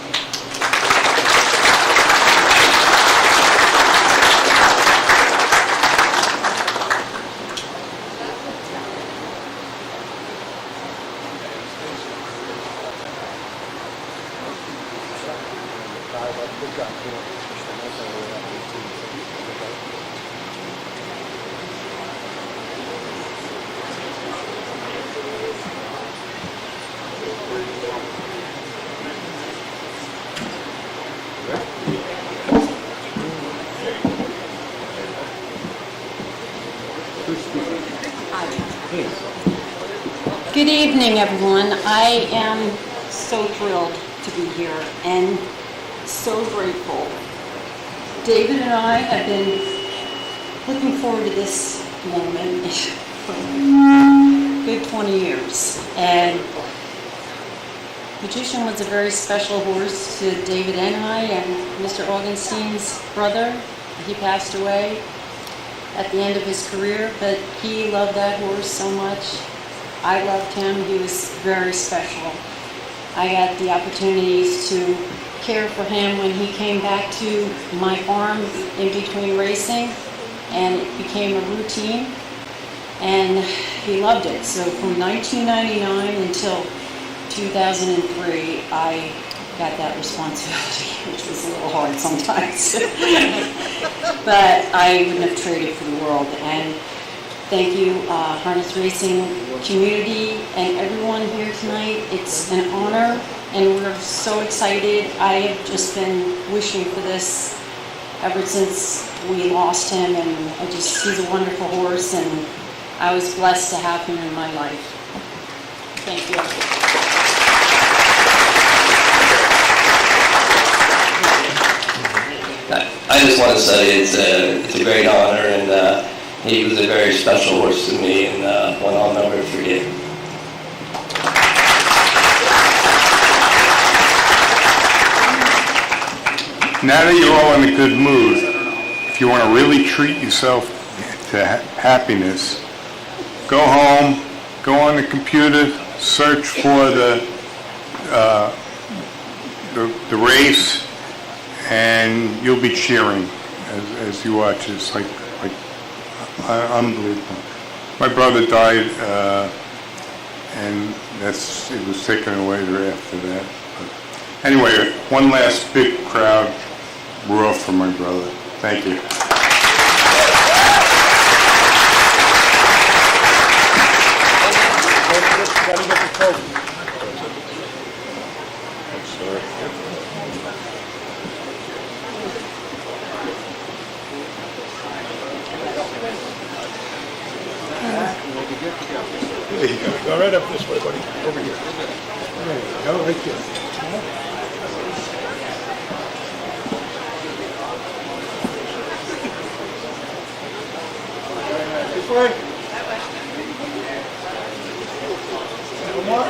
Good evening, everyone. I am so thrilled to be here and so grateful. David and I have been looking forward to this moment for a good 20 years. And Magician was a very special horse to David and I, and Mr. Augustine's brother. He passed away at the end of his career, but he loved that horse so much. I loved him. He was very special. I got the opportunities to care for him when he came back to my farm in between racing, and it became a routine, and he loved it. So from 1999 until 2003, I got that responsibility, which was a little hard sometimes. But I wouldn't have traded for the world. And thank you, harness racing community and everyone here tonight. It's an honor, and we're so excited. I have just been wishing for this ever since we lost him, and he's a wonderful horse, and I was blessed to have him in my life. Thank you. I just want to say it's a great honor, and he was a very special horse to me, and one I'll never forget. Now that you're all in a good mood, if you want to really treat yourself to happiness, go home, go on the computer, search for the race, and you'll be cheering as you watch. It's like unbelievable. My brother died, and it was taken away there after that. But anyway, one last big crowd roar for my brother. Thank you. There you go. Go right up this way, buddy. Over here. There you go, right there. This way. One more.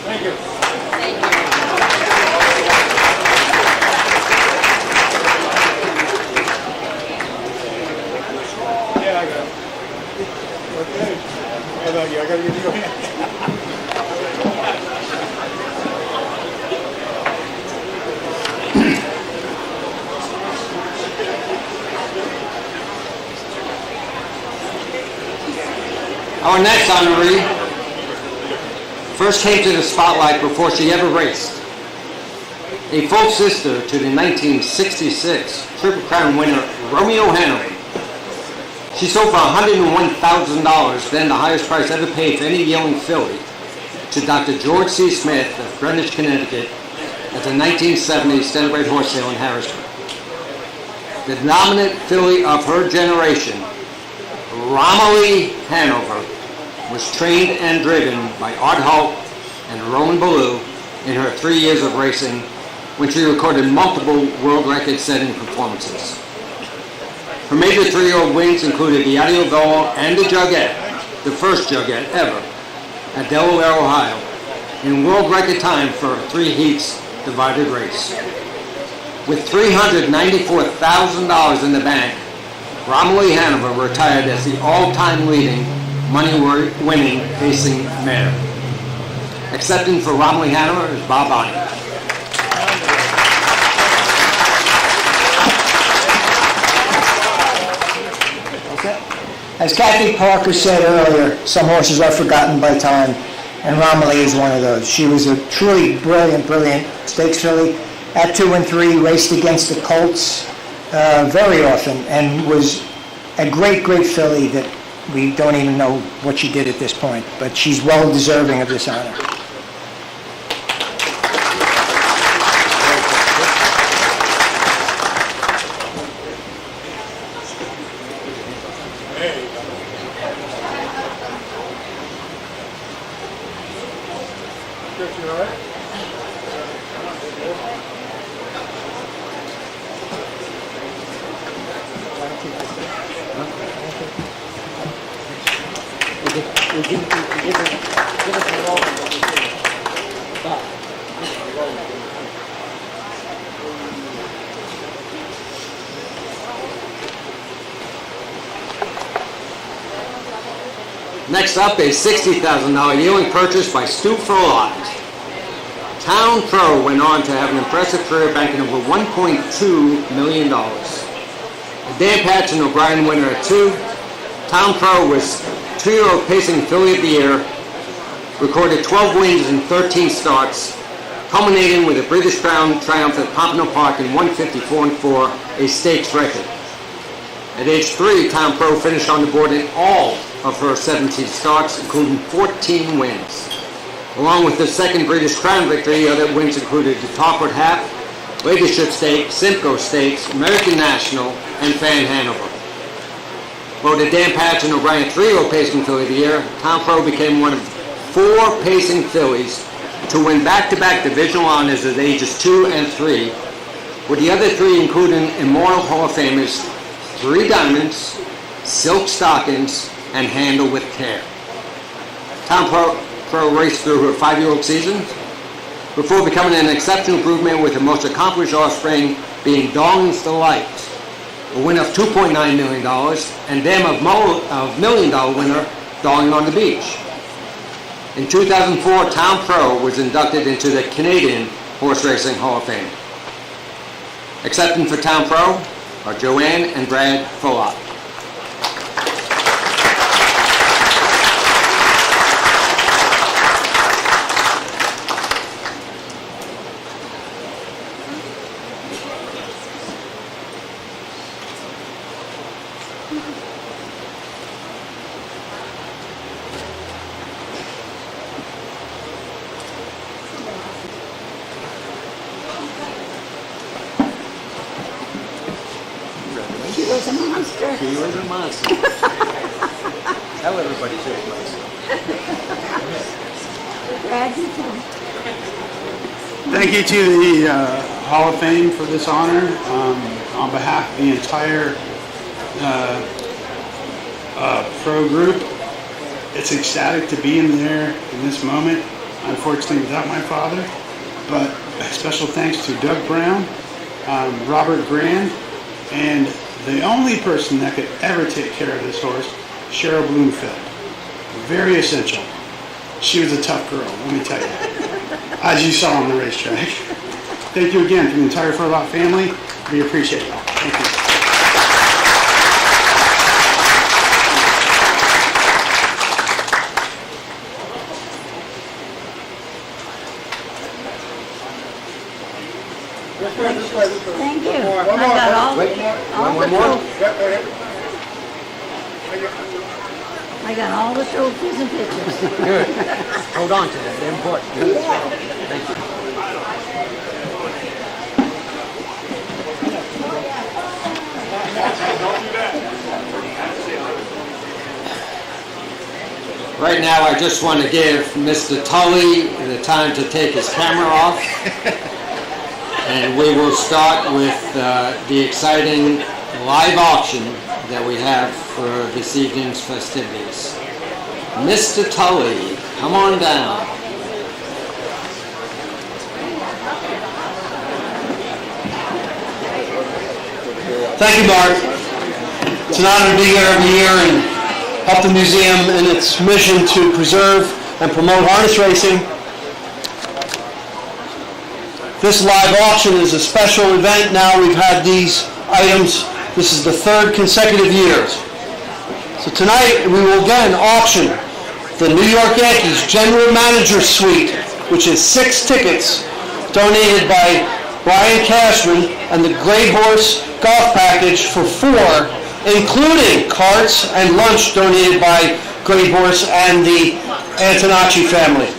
Thank you. Yeah, I got it. Okay. I gotta get your hand. Our next honoree first came to the spotlight before she ever raced. A full sister to the 1966 Triple Crown winner, Romeo Hanover. She sold for $101,000, then the highest price ever paid for any yearling filly, to Dr. George C. Smith of Greenwich, Connecticut, at the 1970 Standardbred Horse Sale in Harrisburg. The dominant filly of her generation, Romilly Hanover, was trained and driven by Art Holt and Roman Ballou in her 3 years of racing, when she recorded multiple world record-setting performances. Her major 3-year-old wins included the Adios Goal and the Jugette, the first Jugette ever, at Delaware, Ohio, in world record time for a 3 heats divided race. With $394,000 in the bank, Romilly Hanover retired as the all-time leading, money-winning pacing mare. Accepting for Romilly Hanover is Bob Bonnie. As Kathy Parker said earlier, some horses are forgotten by time, and Romilly is one of those. She was a truly brilliant stakes filly. At 2 and 3, raced against the Colts very often, and was a great filly that we don't even know what she did at this point, but she's well deserving of this honor. Next up, a $60,000 yearling purchase by Stu Furlot. Town Pro went on to have an impressive career, banking over $1.2 million. A Dan Patch and O'Brien winner at 2. Town Pro was 2-year-old pacing filly of the year, recorded 12 wins in 13 starts, culminating with a British Crown triumph at Pompano Park in 154-4, a stakes record. At age 3, Town Pro finished on the board in all of her 17 starts, including 14 wins. Along with the second British Crown victory, other wins included the Talkwood Half, Leadership Stakes, Simcoe Stakes, American National, and Fan Hanover. Voted Dan Patch and O'Brien 3-year-old pacing filly of the year, Town Pro became one of 4 pacing fillies to win back-to-back divisional honors at ages 2 and 3, with the other 3 including Immortal Hall of Famers 3 Diamonds, Silk Stockings, and Handle with Care. Town Pro pro race through her 5-year-old season, before becoming an exceptional improvement with her most accomplished offspring being Dawn's Delight, a winner of $2.9 million, and Dam of $1 million winner, Darling on the Beach. In 2004, Town Pro was inducted into the Canadian Horse Racing Hall of Fame. Accepting for Town Pro are Joanne and Brad Fulop. She was a monster. He was a monster. Tell everybody she was a monster. Thank you to the Hall of Fame for this honor. On behalf of the entire pro group, it's ecstatic to be in there in this moment. Unfortunately, without my father, but special thanks to Doug Brown, Robert Grand, and the only person that could ever take care of this horse, Cheryl Bloomfield. Very essential. She was a tough girl, let me tell you, as you saw on the racetrack. Thank you again from the entire Furlop family. We appreciate it all. Thank you. Thank you. One I got all the I got all the trophies and pictures. Good. Hold on to that. They're important. Thank you. Right now, I just want to give Mr. Tully the time to take his camera off. And we will start with the exciting live auction that we have for this evening's festivities. Mr. Tully, come on down. Thank you, Mark. It's an honor to be here every year and help the museum in its mission to preserve and promote harness racing. This live auction is a special event. Now we've had these items. This is the third consecutive years. So tonight we will again auction the New York Yankees General Manager Suite, which is 6 tickets donated by Brian Cashman, and the Great Horse Golf Package for 4, including carts and lunch donated by Great Horse and the Antonacci family.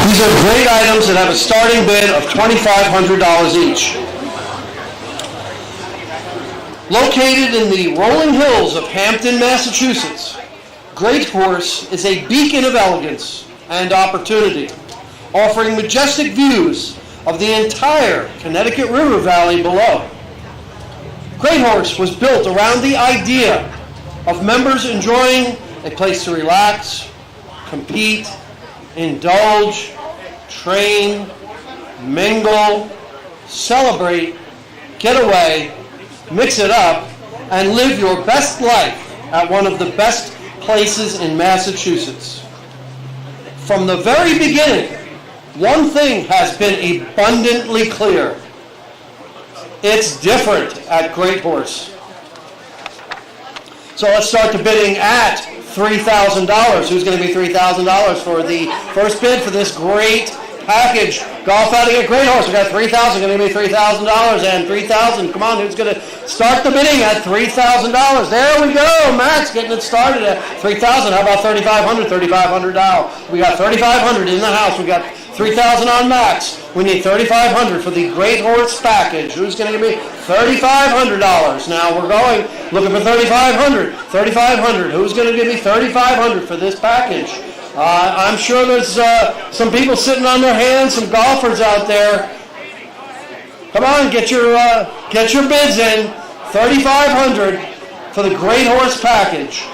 These are great items that have a starting bid of $2,500 each. Located in the rolling hills of Hampton, Massachusetts, Great Horse is a beacon of elegance and opportunity, offering majestic views of the entire Connecticut River Valley below. Great Horse was built around the idea of members enjoying a place to relax, compete, indulge, train, mingle, celebrate, get away, mix it up, and live your best life at one of the best places in Massachusetts. From the very beginning, one thing has been abundantly clear. It's different at Great Horse. So let's start the bidding at $3,000. Who's going to be $3,000 for the first bid for this great package? Golf outing at Great Horse. We got $3,000. Going to be $3,000 and $3,000. Come on, who's going to start the bidding at $3,000? There we go. Max getting it started at $3,000. How about $3,500? $3,500. We got $3,500 in the house. We got $3,000 on Max. We need $3,500 for the Great Horse package. Who's going to give me $3,500? Now we're going looking for $3,500. $3,500. Who's going to give me $3,500 for this package? I'm sure there's some people sitting on their hands, some golfers out there. Come on, get your bids in. $3,500 for the Great Horse package.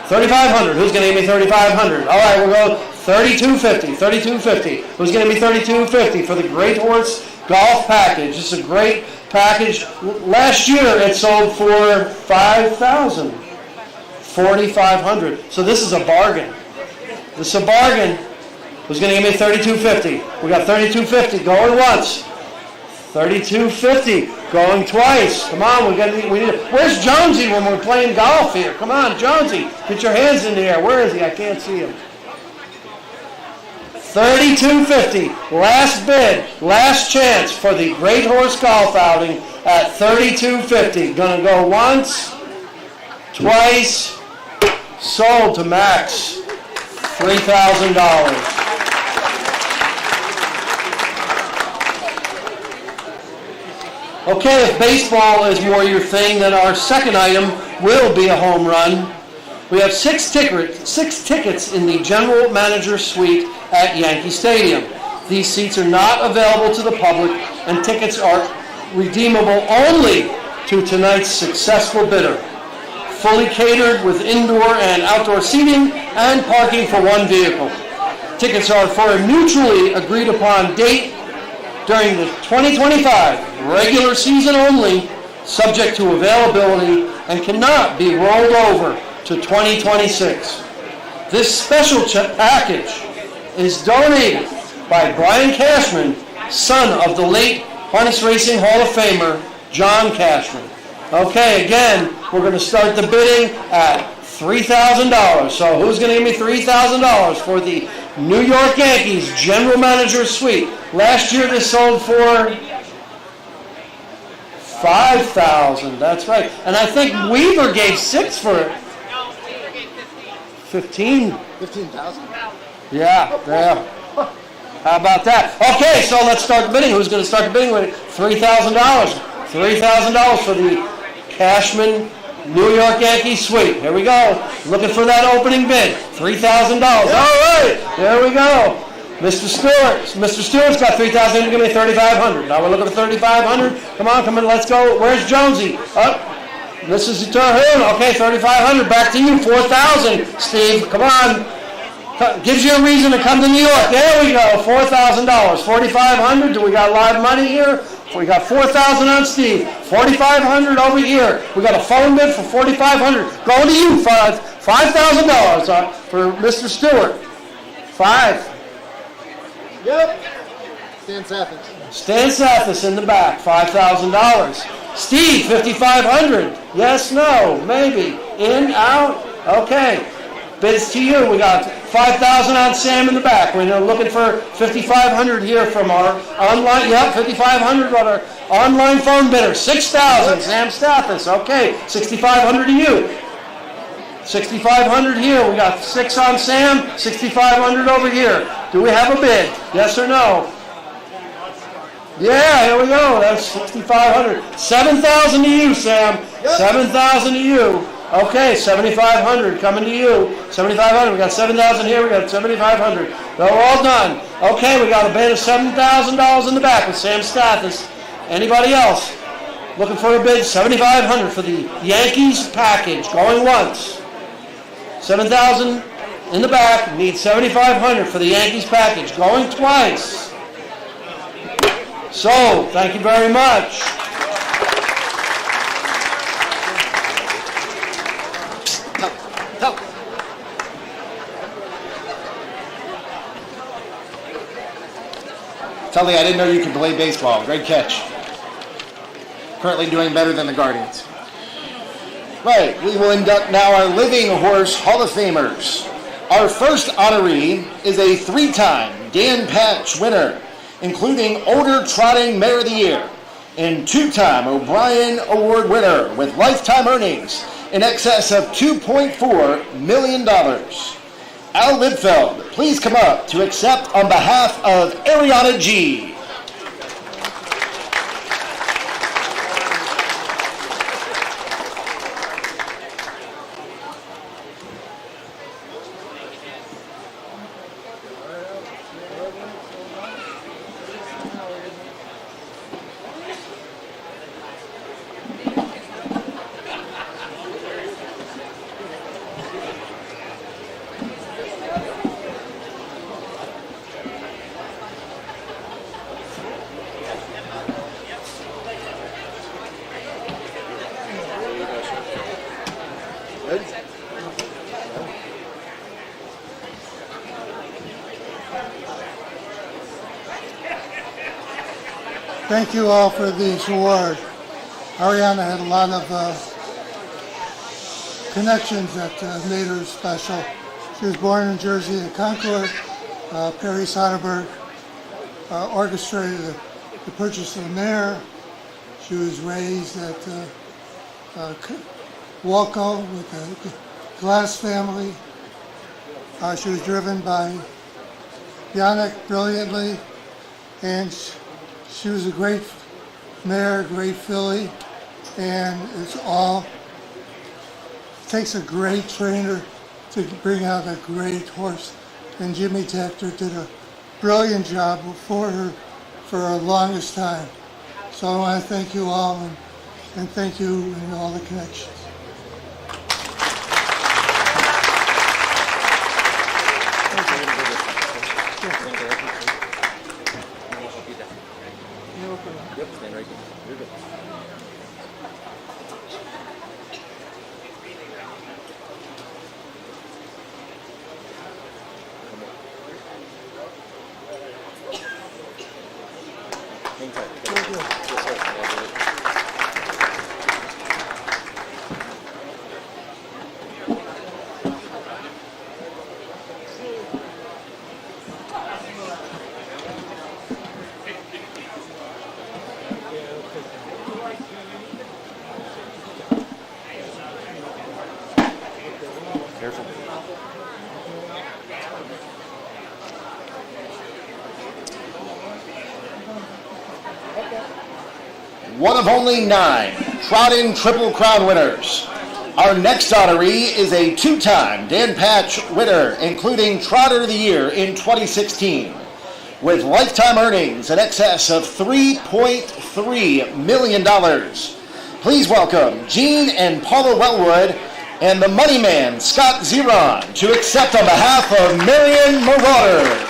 $3,500. Who's going to give me $3,500? All right, we'll go $32.50. Who's going to be $32.50 for the Great Horse Golf Package? It's a great package. Last year it sold for $5,000, $4,500. So this is a bargain. This is a bargain. Who's going to give me $32.50? We got $32.50 going once. $32.50 going twice. Come on, we need. Where's Jonesy when we're playing golf here? Come on, Jonesy, get your hands in the air. Where is he? I can't see him. $32.50. Last bid, last chance for the Great Horse Golf Outing at $32.50. Gonna go once, twice, sold to max $3,000. Okay, if baseball is more your thing, then our second item will be a home run. We have six tickets in the General Manager Suite at Yankee Stadium. These seats are not available to the public, and tickets are redeemable only to tonight's successful bidder. Fully catered with indoor and outdoor seating and parking for one vehicle. Tickets are for a mutually agreed upon date during the 2025 regular season only, subject to availability, and cannot be rolled over to 2026. This special package is donated by Brian Cashman, son of the late Harness Racing Hall of Famer, John Cashman. Okay, again, we're going to start the bidding at $3,000. So who's going to give me $3,000 for the New York Yankees General Manager Suite? Last year this sold for $5,000. That's right. And I think Weaver gave $6,000 for it. $15,000. Yeah. How about that? Okay, so let's start the bidding. Who's going to start the bidding with it? $3,000. $3,000 for the Cashman New York Yankees Suite. Here we go. Looking for that opening bid. $3,000. All right. There we go. Mr. Stewart. Mr. Stewart's got $3,000. Give me $3,500. Now we're looking for $3,500. Come on, let's go. Where's Jonesy? This is Terhune. Okay, $3,500. Back to you. $4,000. Steve, come on. Gives you a reason to come to New York. There we go. $4,000. $4,500. Do we got live money here? We got $4,000 on Steve. $4,500 over here. We got a phone bid for $4,500. Going to you, $5,000 for Mr. Stewart. $5,000. Yep. Stan Sathis. Stan Sathis in the back. $5,000. Steve, $5,500. Yes, no, maybe. In, out. Okay. Bids to you. We got $5,000 on Sam in the back. We're looking for $5,500 here from our online. Yep, $5,500 on our online phone bidder. $6,000. Sam Stathis. Okay, $6,500 to you. $6,500 here. We got $6,000 on Sam. $6,500 over here. Do we have a bid? Yes or no? Yeah, here we go. That's $6,500. $7,000 to you, Sam. $7,000 to you. Okay, $7,500 coming to you. $7,500. We got $7,000 here. We got $7,500. They're all done. Okay, we got a bid of $7,000 in the back with Sam Stathis. Anybody else looking for a bid? $7,500 for the Yankees package. Going once. $7,000 in the back. Need $7,500 for the Yankees package. Going twice. So, thank you very much. Tully, I didn't know you could play baseball. Great catch. Currently doing better than the Guardians. Right, we will induct now our Living Horse Hall of Famers. Our first honoree is a 3-time Dan Patch winner, including Older Trotting Mare of the Year, and 2-time O'Brien Award winner with lifetime earnings in excess of $2.4 million. Al Lidfeld, please come up to accept on behalf of Ariana G. thank you all for this award. Ariana had a lot of connections that made her special. She was born in Jersey at Concord. Perry Soderbergh orchestrated the purchase of the mare. She was raised at Walco with the Glass family. She was driven by Yannick brilliantly, and she was a great mare, great filly, and it takes a great trainer to bring out a great horse. And Jimmy Tector did a brilliant job for her for the longest time. So I want to thank you all and thank you and all the connections. One of only 9 Trotting Triple Crown winners. Our next honoree is a 2-time Dan Patch winner, including Trotter of the Year in 2016, with lifetime earnings in excess of $3.3 million. Please welcome Gene and Paula Wellwood and the money man, Scott Zeron, to accept on behalf of Marion Marauder.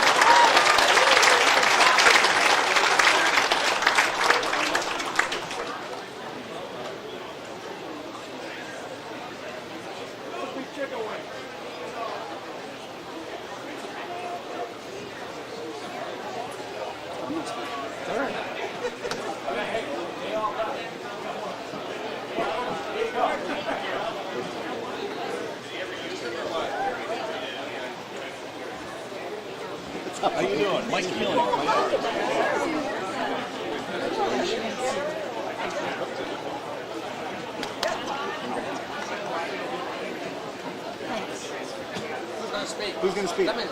How you doing? Mike Keeling. Who's going to speak? Devin.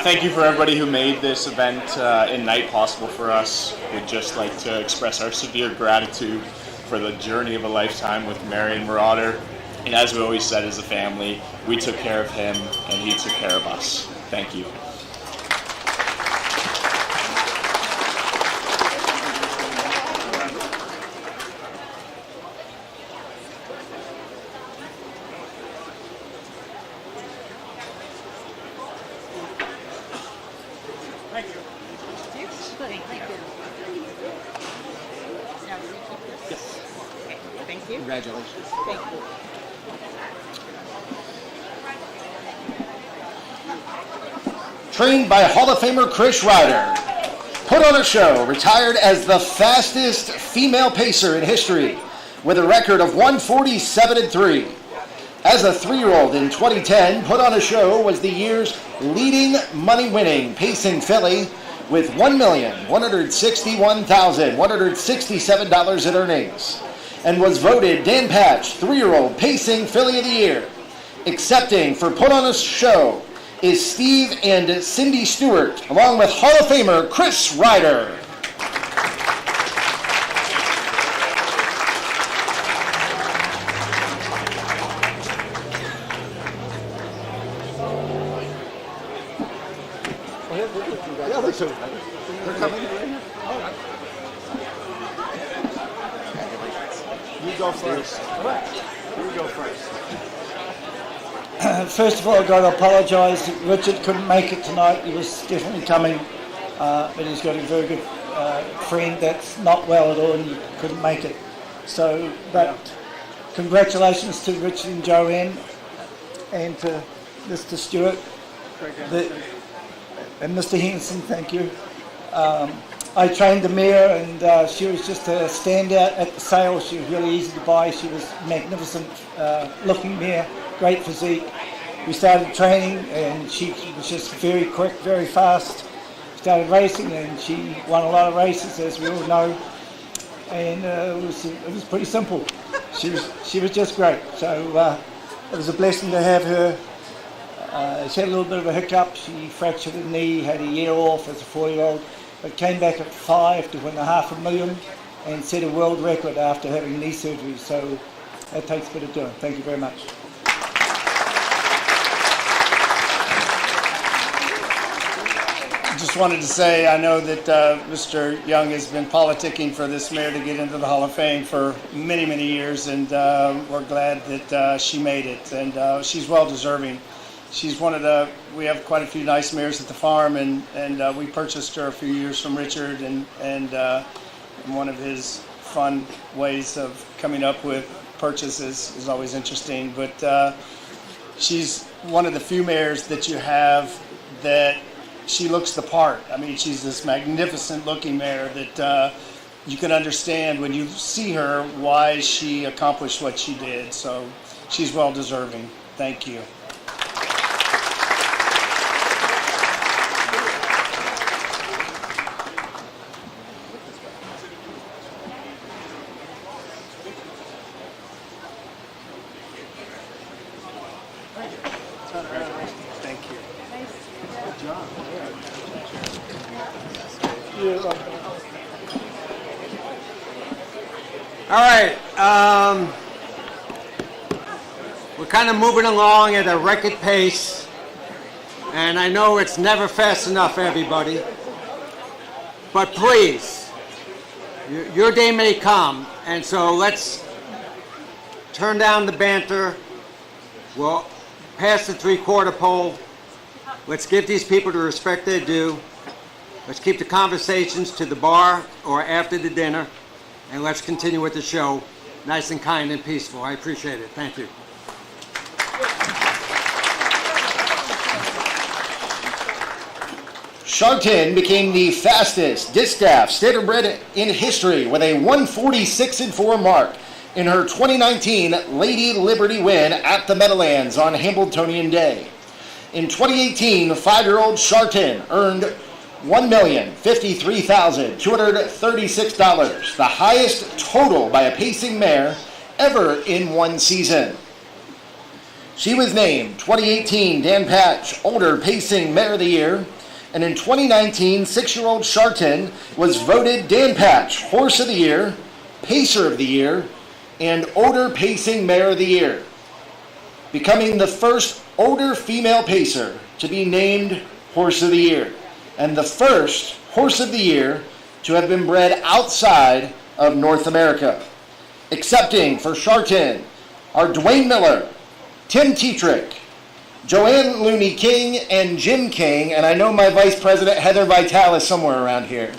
Thank you for everybody who made this event and night possible for us. We'd just like to express our severe gratitude for the journey of a lifetime with Marion Marauder. And as we always said as a family, we took care of him and he took care of us. Thank you. Thank you. Yes. Thank you. Congratulations. Thank you. Trained by Hall of Famer Chris Ryder, put on a show, retired as the fastest female pacer in history with a record of 147-3. As a 3-year-old in 2010, Put on a Show was the year's leading money-winning pacing filly with $1,161,167 in earnings, and was voted Dan Patch 3-year-old pacing filly of the year. Accepting for Put on a Show is Steve and Cindy Stewart, along with Hall of Famer Chris Ryder. They're coming. You go first. You go first. First of all, I've got to apologise. Richard couldn't make it tonight. He was definitely coming, but he's got a very good friend that's not well at all and he couldn't make it. So, but congratulations to Richard and Joanne and to Mr. Stewart, and Mr. Henson, thank you. I trained the mare, and she was just a standout at the sale. She was really easy to buy. She was magnificent looking mare, great physique. We started training, and she was just very quick, very fast. Started racing, and she won a lot of races, as we all know. And it was pretty simple. She was just great. So it was a blessing to have her. She had a little bit of a hiccup. She fractured her knee, had a year off as a 4-year-old, but came back at 5 to win $500,000 and set a world record after having knee surgery. So that takes a bit of doing. Thank you very much. Just wanted to say, I know that Mr. Young has been politicking for this mare to get into the Hall of Fame for many, many years, and we're glad that she made it, and she's well deserving. She's one of the, we have quite a few nice mares at the farm, and we purchased her a few years from Richard, and one of his fun ways of coming up with purchases is always interesting, but she's one of the few mares that you have that she looks the part. I mean, she's this magnificent looking mare that you can understand when you see her why she accomplished what she did. So she's well deserving. Thank you. Thank you. Good job. All right, we're kind of moving along at a record pace, and I know it's never fast enough for everybody, but please, your day may come, and so let's turn down the banter. We'll pass the 3/4 pole. Let's give these people the respect they do. Let's keep the conversations to the bar or after the dinner, and let's continue with the show, nice and kind and peaceful. I appreciate it. Thank you. Sharkton became the fastest distaff standardbred in history with a 146.4 mark in her 2019 Lady Liberty win at the Meadowlands on Hambletonian Day. In 2018, 5-year-old Sharkton earned $1,053,236, the highest total by a pacing mare ever in one season. She was named 2018 Dan Patch Older Pacing Mare of the Year, and in 2019, 6-year-old Sharkton was voted Dan Patch Horse of the Year, Pacer of the Year, and Older Pacing Mare of the Year, becoming the first older female pacer to be named Horse of the Year, and the first Horse of the Year to have been bred outside of North America. Accepting for Sharkton are Dwayne Miller, Tim Tetrick, Joanne Looney King, and Jim King, and I know my Vice President Heather Vitale is somewhere around here.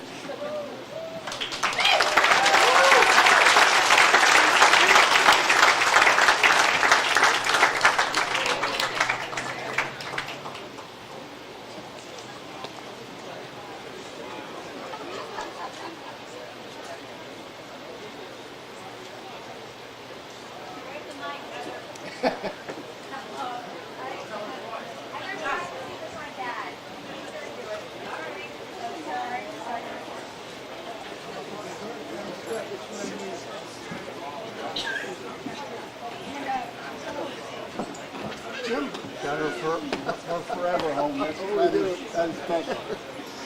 Jim, got her forever home. That is special.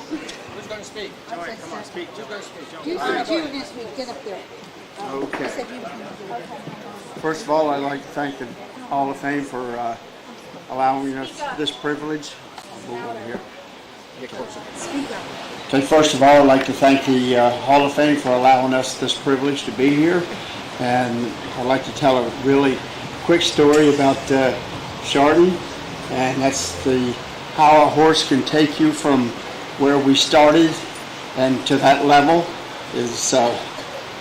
Who's going to speak? Joey, come on, speak. Who's going to speak? You said you were going to speak. Get up there. Okay. You said you were going to do it. First of all, I'd like to thank the Hall of Fame for allowing us this privilege. I'll move over here. Get closer. Speak up. Okay, first of all, I'd like to thank the Hall of Fame for allowing us this privilege to be here. And I'd like to tell a really quick story about Sharkton, and that's how a horse can take you from where we started and to that level. Is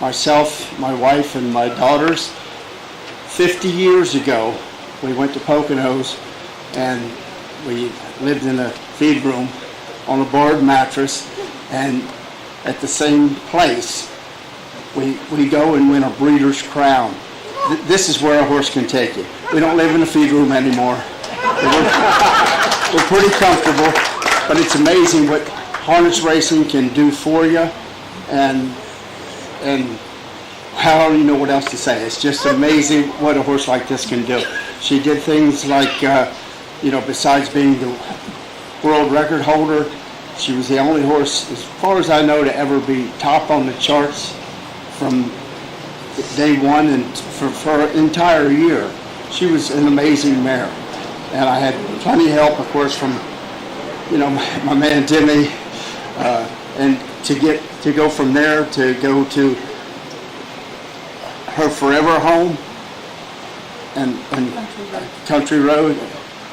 myself, my wife, and my daughters. 50 years ago, we went to Poconos and we lived in a feed room on a board mattress, and at the same place, we go and win a breeder's crown. This is where a horse can take you. We don't live in a feed room anymore. We're pretty comfortable, but it's amazing what harness racing can do for you, and I don't even know what else to say. It's just amazing what a horse like this can do. She did things like, besides being the world record holder, she was the only horse, as far as I know, to ever be top on the charts from day one and for an entire year. She was an amazing mare. And I had plenty of help, of course, from, my man Timmy, and to go from there to go to her forever home and Country Road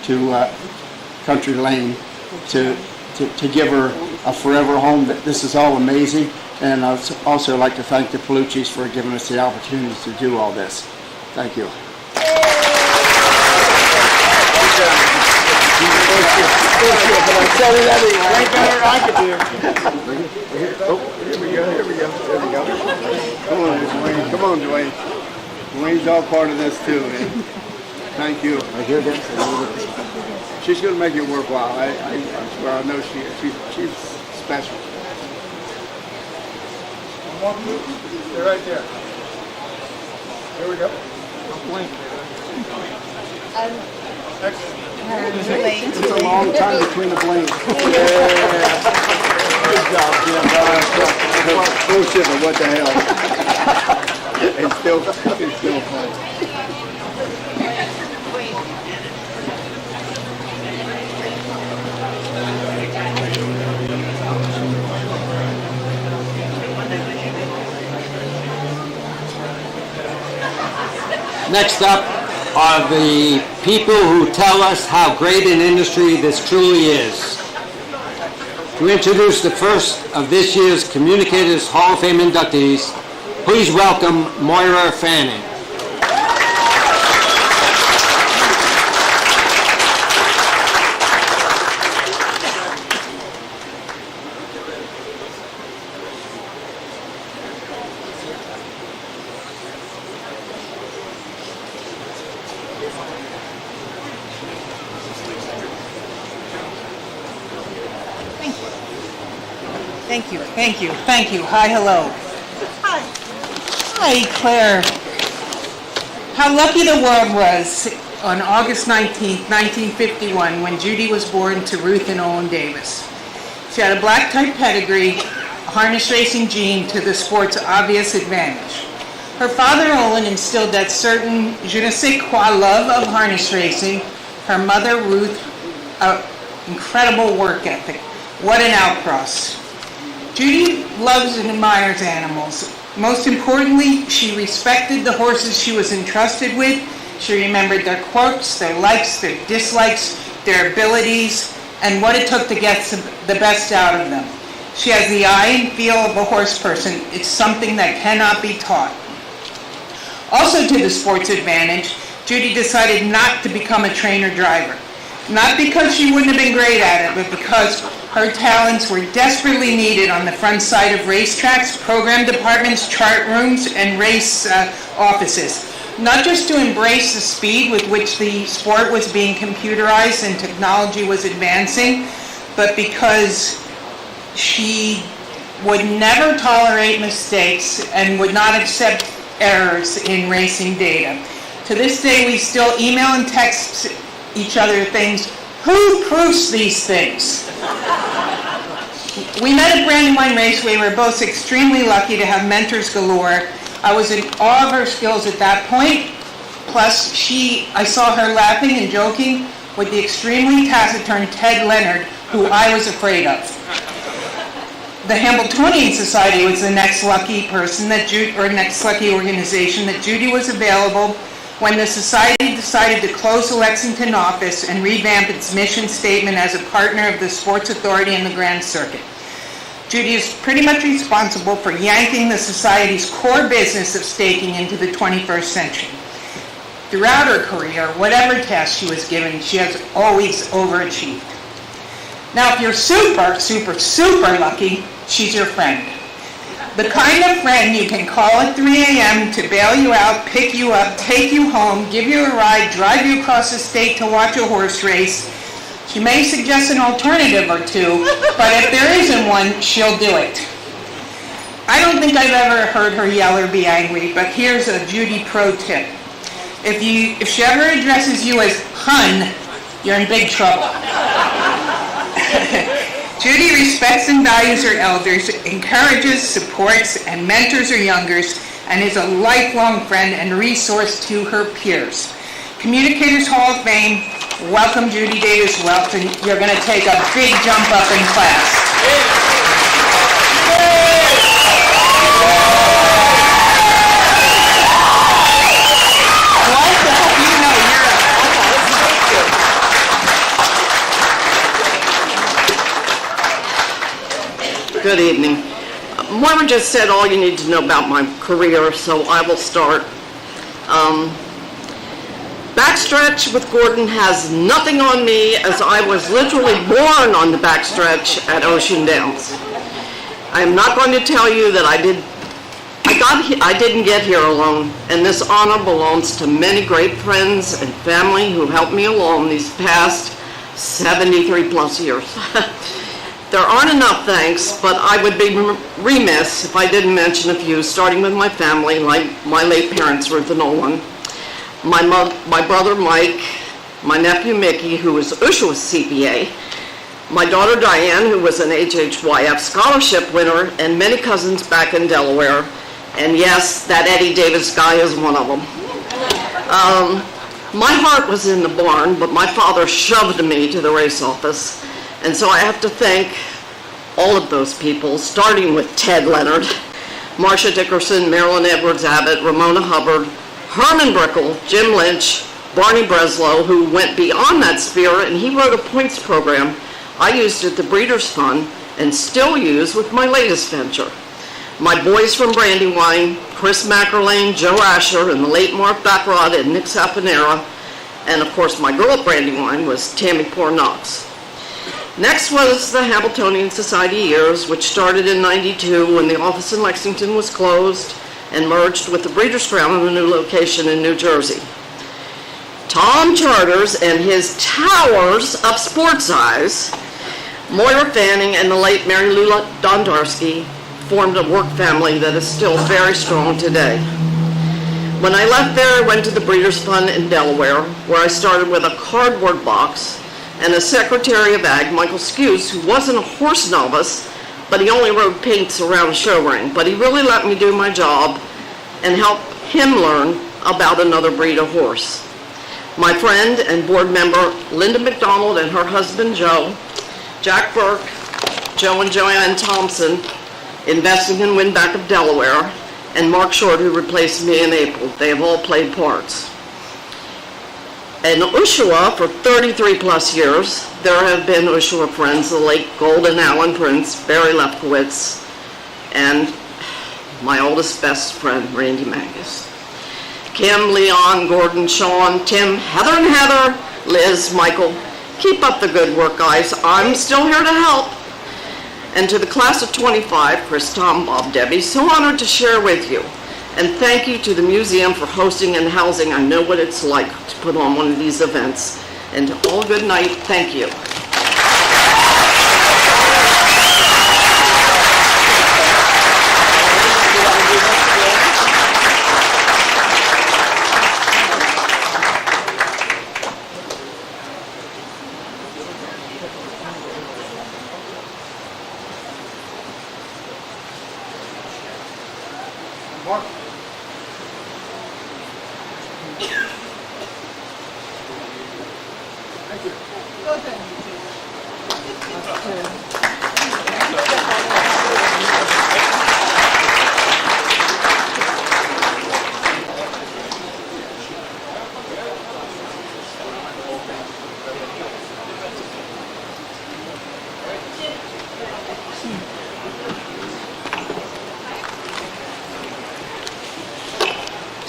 to Country Lane to give her a forever home. This is all amazing, and I'd also like to thank the Palucci's for giving us the opportunity to do all this. Thank you. Come on, Dwayne. Dwayne's all part of this too, man. Thank you. I hear that. She's going to make it worthwhile. I swear, I know she's special. They're right there. Here we go. Blink. It's a long time between the blinks. Good job, Jim. Bullshit, but what the hell? It's still fun. Next up are the people who tell us how great an industry this truly is. To introduce the first of this year's Communicators Hall of Fame inductees, please welcome Moira Fanning. Thank you. Hi, hello. Hi, Claire. How lucky the world was on August 19th, 1951, when Judy was born to Ruth and Owen Davis. She had a black-type pedigree, a harness racing gene to the sport's obvious advantage. Her father, Owen, instilled that certain je ne sais quoi love of harness racing. Her mother, Ruth, incredible work ethic. What an outcross. Judy loves and admires animals. Most importantly, she respected the horses she was entrusted with. She remembered their quirks, their likes, their dislikes, their abilities, and what it took to get the best out of them. She has the eye and feel of a horse person. It's something that cannot be taught. Also to the sport's advantage, Judy decided not to become a trainer-driver. Not because she wouldn't have been great at it, but because her talents were desperately needed on the front side of racetracks, program departments, chart rooms, and race offices. Not just to embrace the speed with which the sport was being computerized and technology was advancing, but because she would never tolerate mistakes and would not accept errors in racing data. To this day, we still email and text each other things. Who proofs these things? We met at Brandywine Raceway. We were both extremely lucky to have mentors galore. I was in awe of her skills at that point. Plus, I saw her laughing and joking with the extremely taciturn Ted Leonard, who I was afraid of. The Hambletonian Society was the next lucky person next lucky organization that Judy was available when the Society decided to close the Lexington office and revamp its mission statement as a partner of the Sports Authority and the Grand Circuit. Judy is pretty much responsible for yanking the Society's core business of staking into the 21st century. Throughout her career, whatever task she was given, she has always overachieved. Now, if you're super, super, super lucky, she's your friend. The kind of friend you can call at 3 a.m. to bail you out, pick you up, take you home, give you a ride, drive you across the state to watch a horse race. She may suggest an alternative or two, but if there isn't one, she'll do it. I don't think I've ever heard her yell or be angry, but here's a Judy pro tip. If she ever addresses you as hun, you're in big trouble. Judy respects and values her elders, encourages, supports, and mentors her youngers, and is a lifelong friend and resource to her peers. Communicators Hall of Fame, welcome Judy Davis-Welton. You're going to take a big jump up in class. Good evening. Moira just said all you need to know about my career, so I will start. Backstretch with Gordon has nothing on me, as I was literally born on the backstretch at Ocean Downs. I am not going to tell you that I didn't get here alone, and this honor belongs to many great friends and family who helped me along these past 73 plus years. There aren't enough thanks, but I would be remiss if I didn't mention a few, starting with my family, like my late parents, Ruth and Olin, my brother Mike, my nephew Mickey, who was Ushua's CPA, my daughter Diane, who was an HHYF scholarship winner, and many cousins back in Delaware. And yes, that Eddie Davis guy is one of them. My heart was in the barn, but my father shoved me to the race office. And so I have to thank all of those people, starting with Ted Leonard, Marcia Dickerson, Marilyn Edwards Abbott, Ramona Hubbard, Herman Brickle, Jim Lynch, Barney Breslow, who went beyond that sphere, and he wrote a points program I used at the Breeders' Fund and still use with my latest venture. My boys from Brandywine, Chris Mackerlane, Joe Asher, and the late Mark Backrod and Nick Saponera, and of course my girl at Brandywine was Tammy Poor Knox. Next was the Hamiltonian Society years, which started in '92 when the office in Lexington was closed and merged with the Breeders' Crown in a new location in New Jersey. Tom Charters and his towers of sports eyes, Moira Fanning and the late Mary Lou Dondarski formed a work family that is still very strong today. When I left there, I went to the Breeders' Fund in Delaware, where I started with a cardboard box and a Secretary of Ag, Michael Skuse, who wasn't a horse novice, but he only rode paints around a show ring. But he really let me do my job and help him learn about another breed of horse. My friend and board member, Linda McDonald, and her husband, Joe, Jack Burke, Joe and Joanne Thompson, investing in Winback of Delaware, and Mark Short, who replaced me in April. They have all played parts. In Ushua, for 33 plus years, there have been Ushua friends, the late Golden Allen Prince, Barry Lefkowitz, and my oldest best friend, Randy Mangus. Kim, Leon, Gordon, Sean, Tim, Heather and Heather, Liz, Michael, keep up the good work, guys. I'm still here to help. And to the class of 25, Chris, Tom, Bob, Debbie, so honored to share with you. And thank you to the museum for hosting and housing. I know what it's like to put on one of these events. And all good night. Thank you. Mark. Thank you. Well done, you two.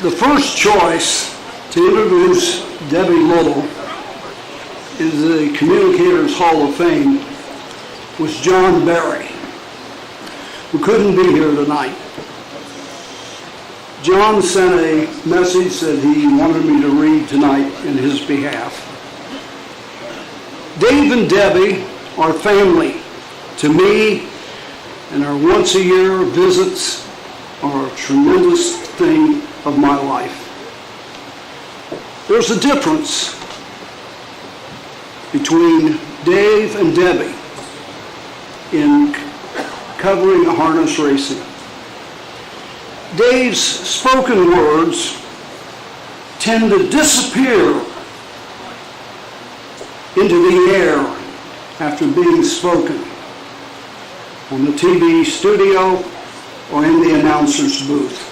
The first choice to introduce Debbie Little into the Communicators Hall of Fame was John Barry, who couldn't be here tonight. John sent a message that he wanted me to read tonight in his behalf. Dave and Debbie are family to me, and our once-a-year visits are a tremendous thing of my life. There's a difference between Dave and Debbie in covering harness racing. Dave's spoken words tend to disappear into the air after being spoken on the TV studio or in the announcer's booth.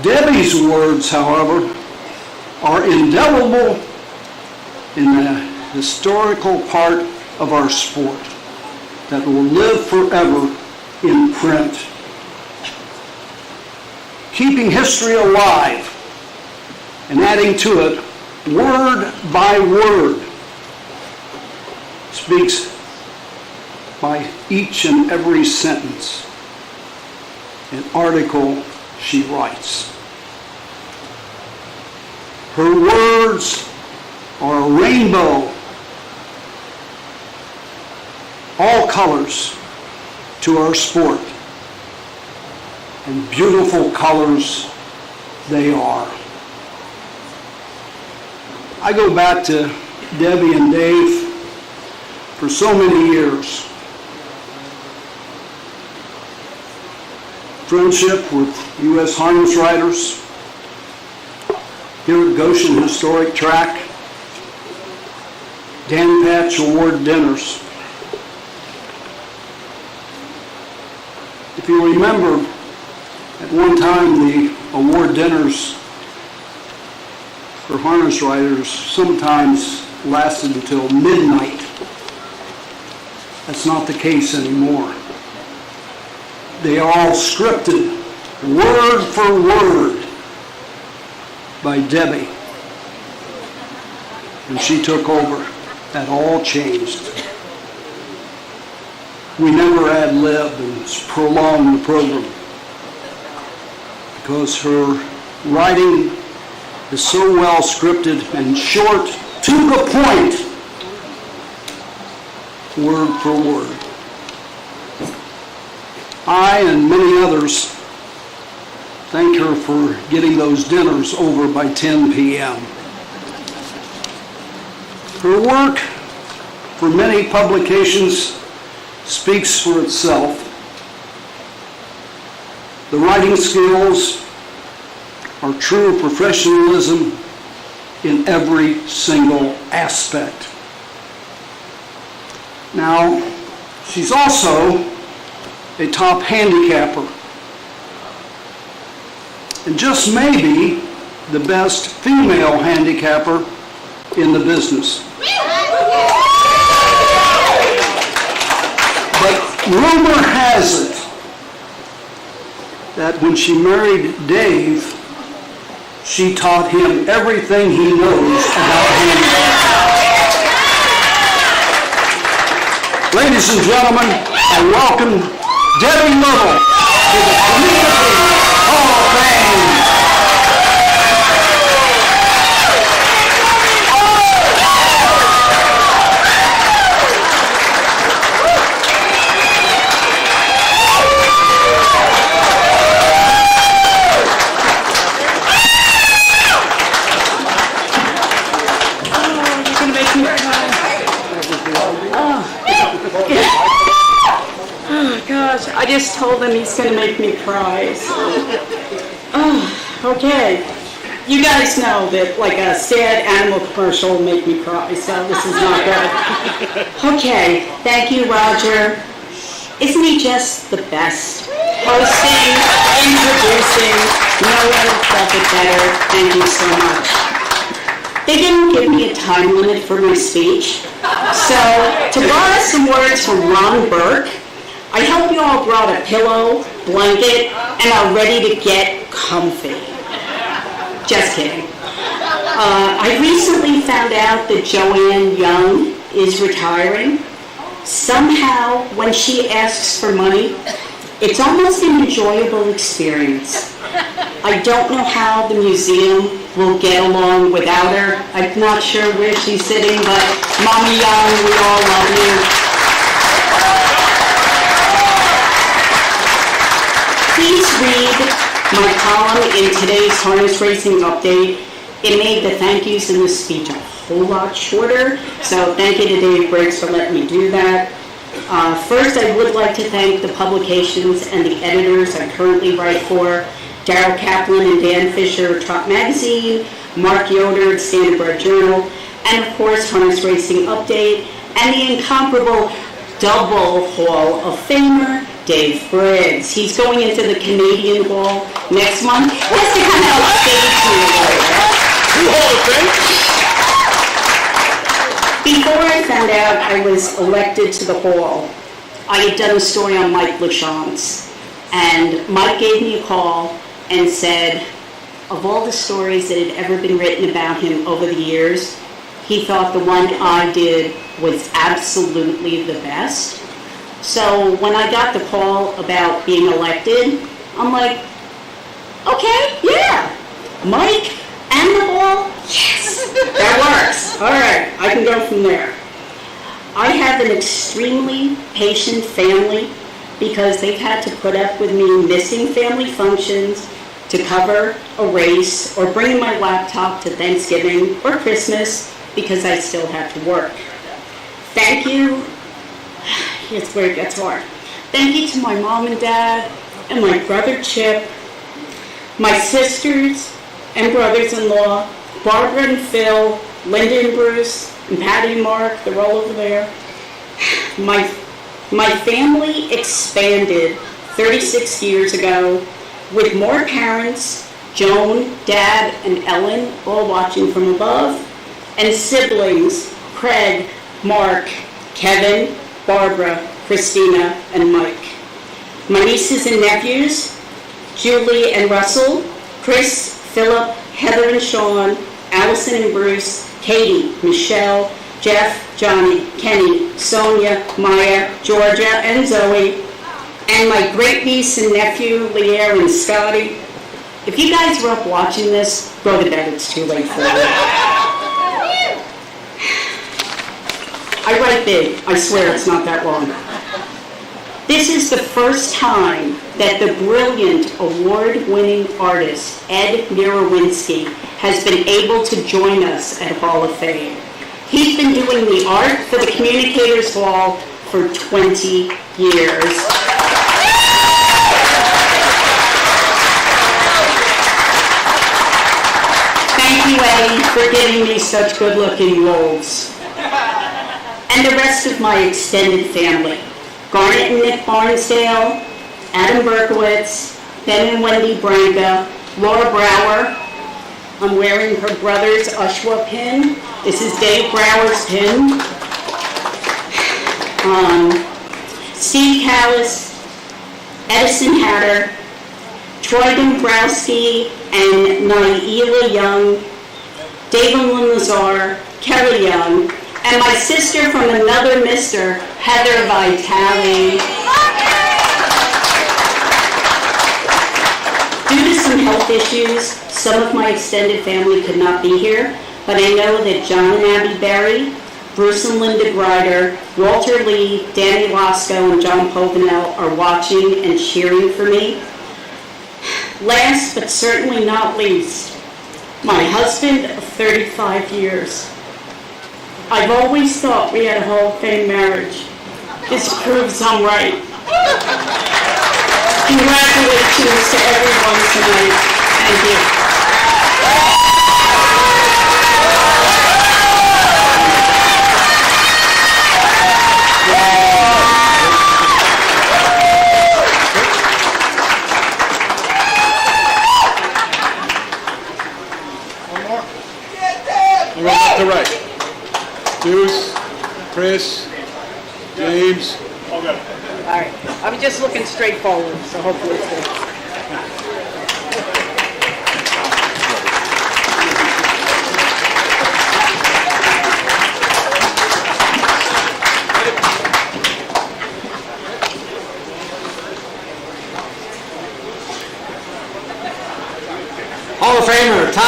Debbie's words, however, are indelible in the historical part of our sport that will live forever in print. Keeping history alive and adding to it word by word speaks by each and every sentence and article she writes. Her words are a rainbow, all colors to our sport, and beautiful colors they are. I go back to Debbie and Dave for so many years. Friendship with U.S. harness riders, here at Goshen Historic Track, Dan Patch Award dinners. If you remember, at one time the award dinners for harness riders sometimes lasted until midnight. That's not the case anymore. They are all scripted, word for word, by Debbie. When she took over, that all changed. We never ad-libbed and prolonged the program because her writing is so well scripted and short, to the point, word for word. I and many others thank her for getting those dinners over by 10 p.m. Her work for many publications speaks for itself. The writing skills are true professionalism in every single aspect. Now, she's also a top handicapper, and just maybe the best female handicapper in the business. But rumor has it that when she married Dave, she taught him everything he knows about handicapping. Ladies and gentlemen, I welcome Debbie Little to the Communicator Hall of Fame. You're going to make me cry. Oh, gosh, I just told him he's going to make me cry. So. Oh, okay. You guys know that like a sad animal commercial will make me cry, so this is not good. Okay, thank you, Roger. Isn't he just the best? Hosting, introducing, no one does it better. Thank you so much. They didn't give me a time limit for my speech, so to borrow some words from Ron Burke, I hope you all brought a pillow, blanket, and are ready to get comfy. Just kidding. I recently found out that Joanne Young is retiring. Somehow, when she asks for money, it's almost an enjoyable experience. I don't know how the museum will get along without her. I'm not sure where she's sitting, but Mommy Young, we all love you. Please read my column in today's harness racing update. It made the thank yous in the speech a whole lot shorter, so thank you to Dave Briggs for letting me do that. First, I would like to thank the publications and the editors I currently write for, Darryl Kaplan and Dan Fisher of Trot Magazine, Mark Yoder at Standardbred Journal, and of course Harness Racing Update, and the incomparable double Hall of Famer, Dave Briggs. He's going into the Canadian Hall next month. He has to come out stage later. Hall of Fame? Before I found out I was elected to the Hall, I had done a story on Mike LaChance. And Mike gave me a call and said, of all the stories that had ever been written about him over the years, he thought the one I did was absolutely the best. So when I got the call about being elected, I'm like, okay, yeah, Mike and the Hall, yes, that works. All right, I can go from there. I have an extremely patient family because they've had to put up with me missing family functions to cover a race or bringing my laptop to Thanksgiving or Christmas because I still have to work. Thank you. Here's where it gets hard. Thank you to my mom and dad and my brother Chip, my sisters and brothers-in-law, Barbara and Phil, Linda and Bruce, and Patty and Mark, they're all over there. My family expanded 36 years ago with more parents, Joan, Dad, and Ellen, all watching from above, and siblings, Craig, Mark, Kevin, Barbara, Christina, and Mike. My nieces and nephews, Julie and Russell, Chris, Philip, Heather and Sean, Allison and Bruce, Katie, Michelle, Jeff, Johnny, Kenny, Sonia, Maya, Georgia, and Zoe, and my great niece and nephew, Leanne and Scotty. If you guys were up watching this, go to bed, it's too late for you. I write big, I swear it's not that long. This is the first time that the brilliant award-winning artist, Ed Mirowinski, has been able to join us at Hall of Fame. He's been doing the art for the Communicators Hall for 20 years. Thank you, Eddie, for giving me such good-looking roles. And the rest of my extended family, Garnet and Nick Barnsdale, Adam Berkowitz, Ben and Wendy Branca, Laura Brower. I'm wearing her brother's Ushwa pin. This is Dave Brower's pin. Steve Callis, Edison Hatter, Troy Dombrowski, and Naila Young, David Lazar, Kelly Young, and my sister from another mister, Heather Vitale. Due to some health issues, some of my extended family could not be here, but I know that John and Abby Berry, Bruce and Linda Ryder, Walter Lee, Danny Lasco, and John Povenel are watching and cheering for me. Last but certainly not least, my husband of 35 years. I've always thought we had a Hall of Fame marriage. This proves I'm right. Congratulations to everyone tonight. Thank you. We're left to right. Deuce, Chris, James. All right. I'm just looking straight forward, so hopefully it's good.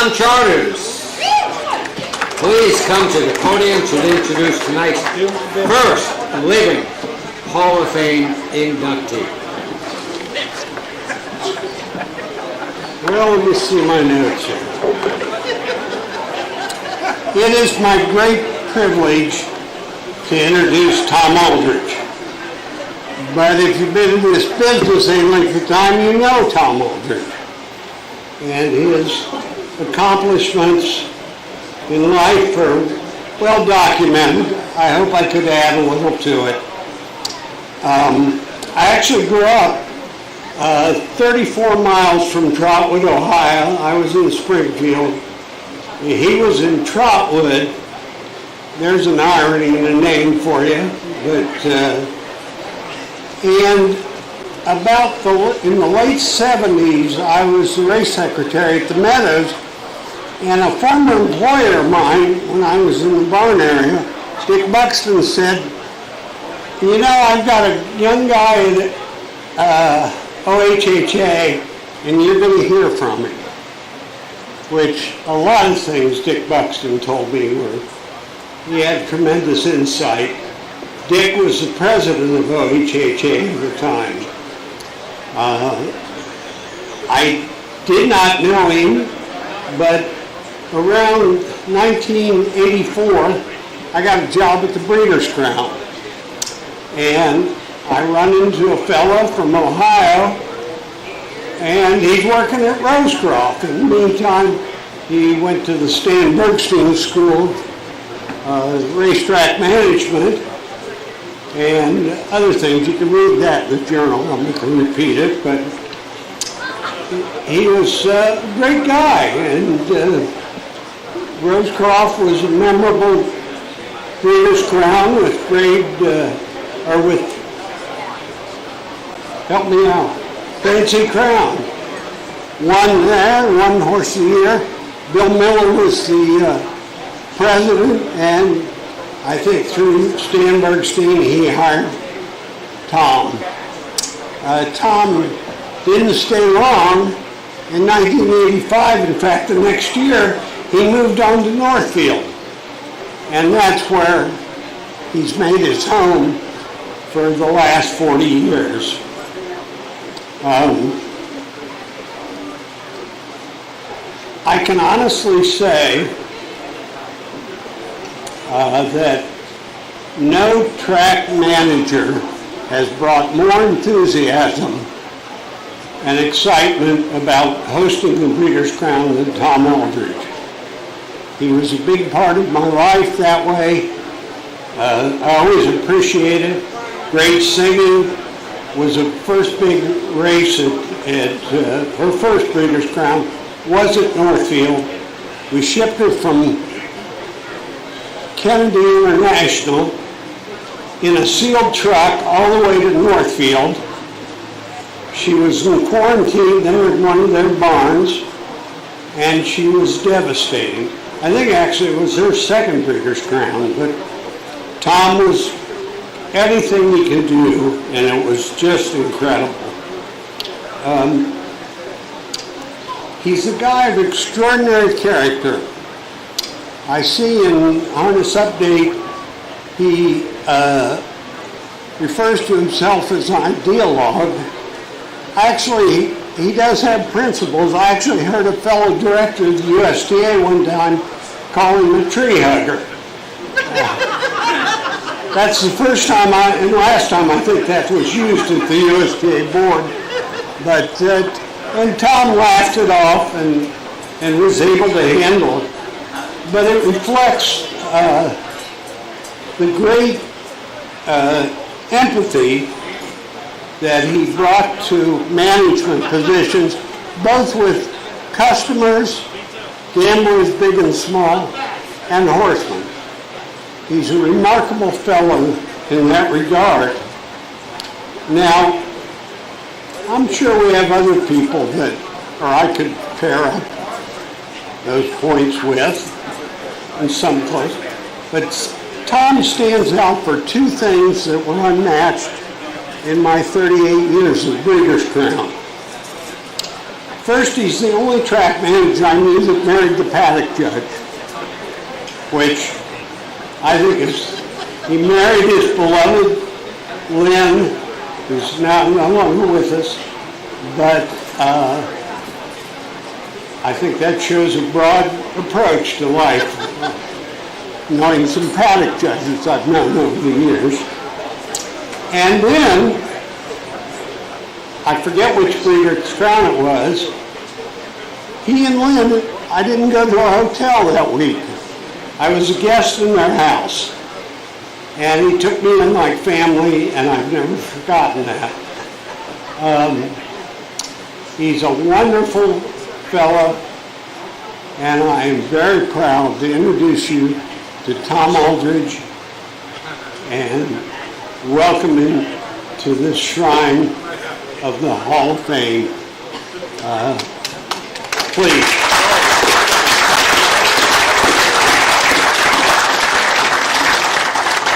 Tom Charters, please come to the podium to introduce tonight's first living Hall of Fame inductee. Well, let me see my notes here. It is my great privilege to introduce Tom Aldridge. But if you've been in this business any length of time, you know Tom Aldridge. And his accomplishments in life are well documented. I hope I could add a little to it. I actually grew up 34 miles from Trotwood, Ohio. I was in Springfield. He was in Trotwood. There's an irony in the name for you. But and in the late 70s, I was the race secretary at the Meadows, and a former employer of mine, when I was in the barn area, Dick Buxton, said, you know, I've got a young guy at OHHA, and you're going to hear from him. Which a lot of things Dick Buxton told me were, he had tremendous insight. Dick was the president of OHHA at the time. I did not know him, but around 1984, I got a job at the Breeders' Crown. And I run into a fellow from Ohio, and he's working at Rosecroft. In the meantime, he went to the Stan Bergstein School, Racetrack Management, and other things. You can read that in the journal. I'm not going to repeat it, but he was a great guy, and Rosecroft was a memorable Breeders' Crown with help me out, Fancy Crown. Won there, won Horse of the Year. Bill Miller was the president, and I think through Stan Bergstein, he hired Tom. Tom didn't stay long. In 1985, in fact, the next year, he moved on to Northfield. And that's where he's made his home for the last 40 years. I can honestly say that no track manager has brought more enthusiasm and excitement about hosting the Breeders' Crown than Tom Aldridge. He was a big part of my life that way. I always appreciated it. Great singing. Was the first big race at her first Breeders' Crown was at Northfield. We shipped her from Kennedy International in a sealed truck all the way to Northfield. She was in quarantine there at one of their barns, and she was devastating. I think actually it was her second Breeders' Crown, but Tom was everything he could do, and it was just incredible. He's a guy of extraordinary character. I see in Harness Update, he refers to himself as an ideologue. Actually, he does have principles. I actually heard a fellow director of the USTA one time call him a tree hugger. That's the first time and last time I think that was used at the USTA board. But, and Tom laughed it off and was able to handle it. But it reflects the great empathy that he brought to management positions, both with customers, gamblers big and small, and horsemen. He's a remarkable fellow in that regard. Now, I'm sure we have other people that, or I could pair up those points with in some place, but Tom stands out for two things that were unmatched in my 38 years of Breeders' Crown. First, he's the only track manager I knew that married the paddock judge, which I think is, he married his beloved Lynn, who's now no longer with us, but I think that shows a broad approach to life, knowing some paddock judges I've known over the years. And then, I forget which Breeders' Crown it was, he and Lynn, I didn't go to a hotel that week. I was a guest in their house. And he took me in like family, and I've never forgotten that. He's a wonderful fellow, and I am very proud to introduce you to Tom Aldridge and welcome him to this shrine of the Hall of Fame. Please.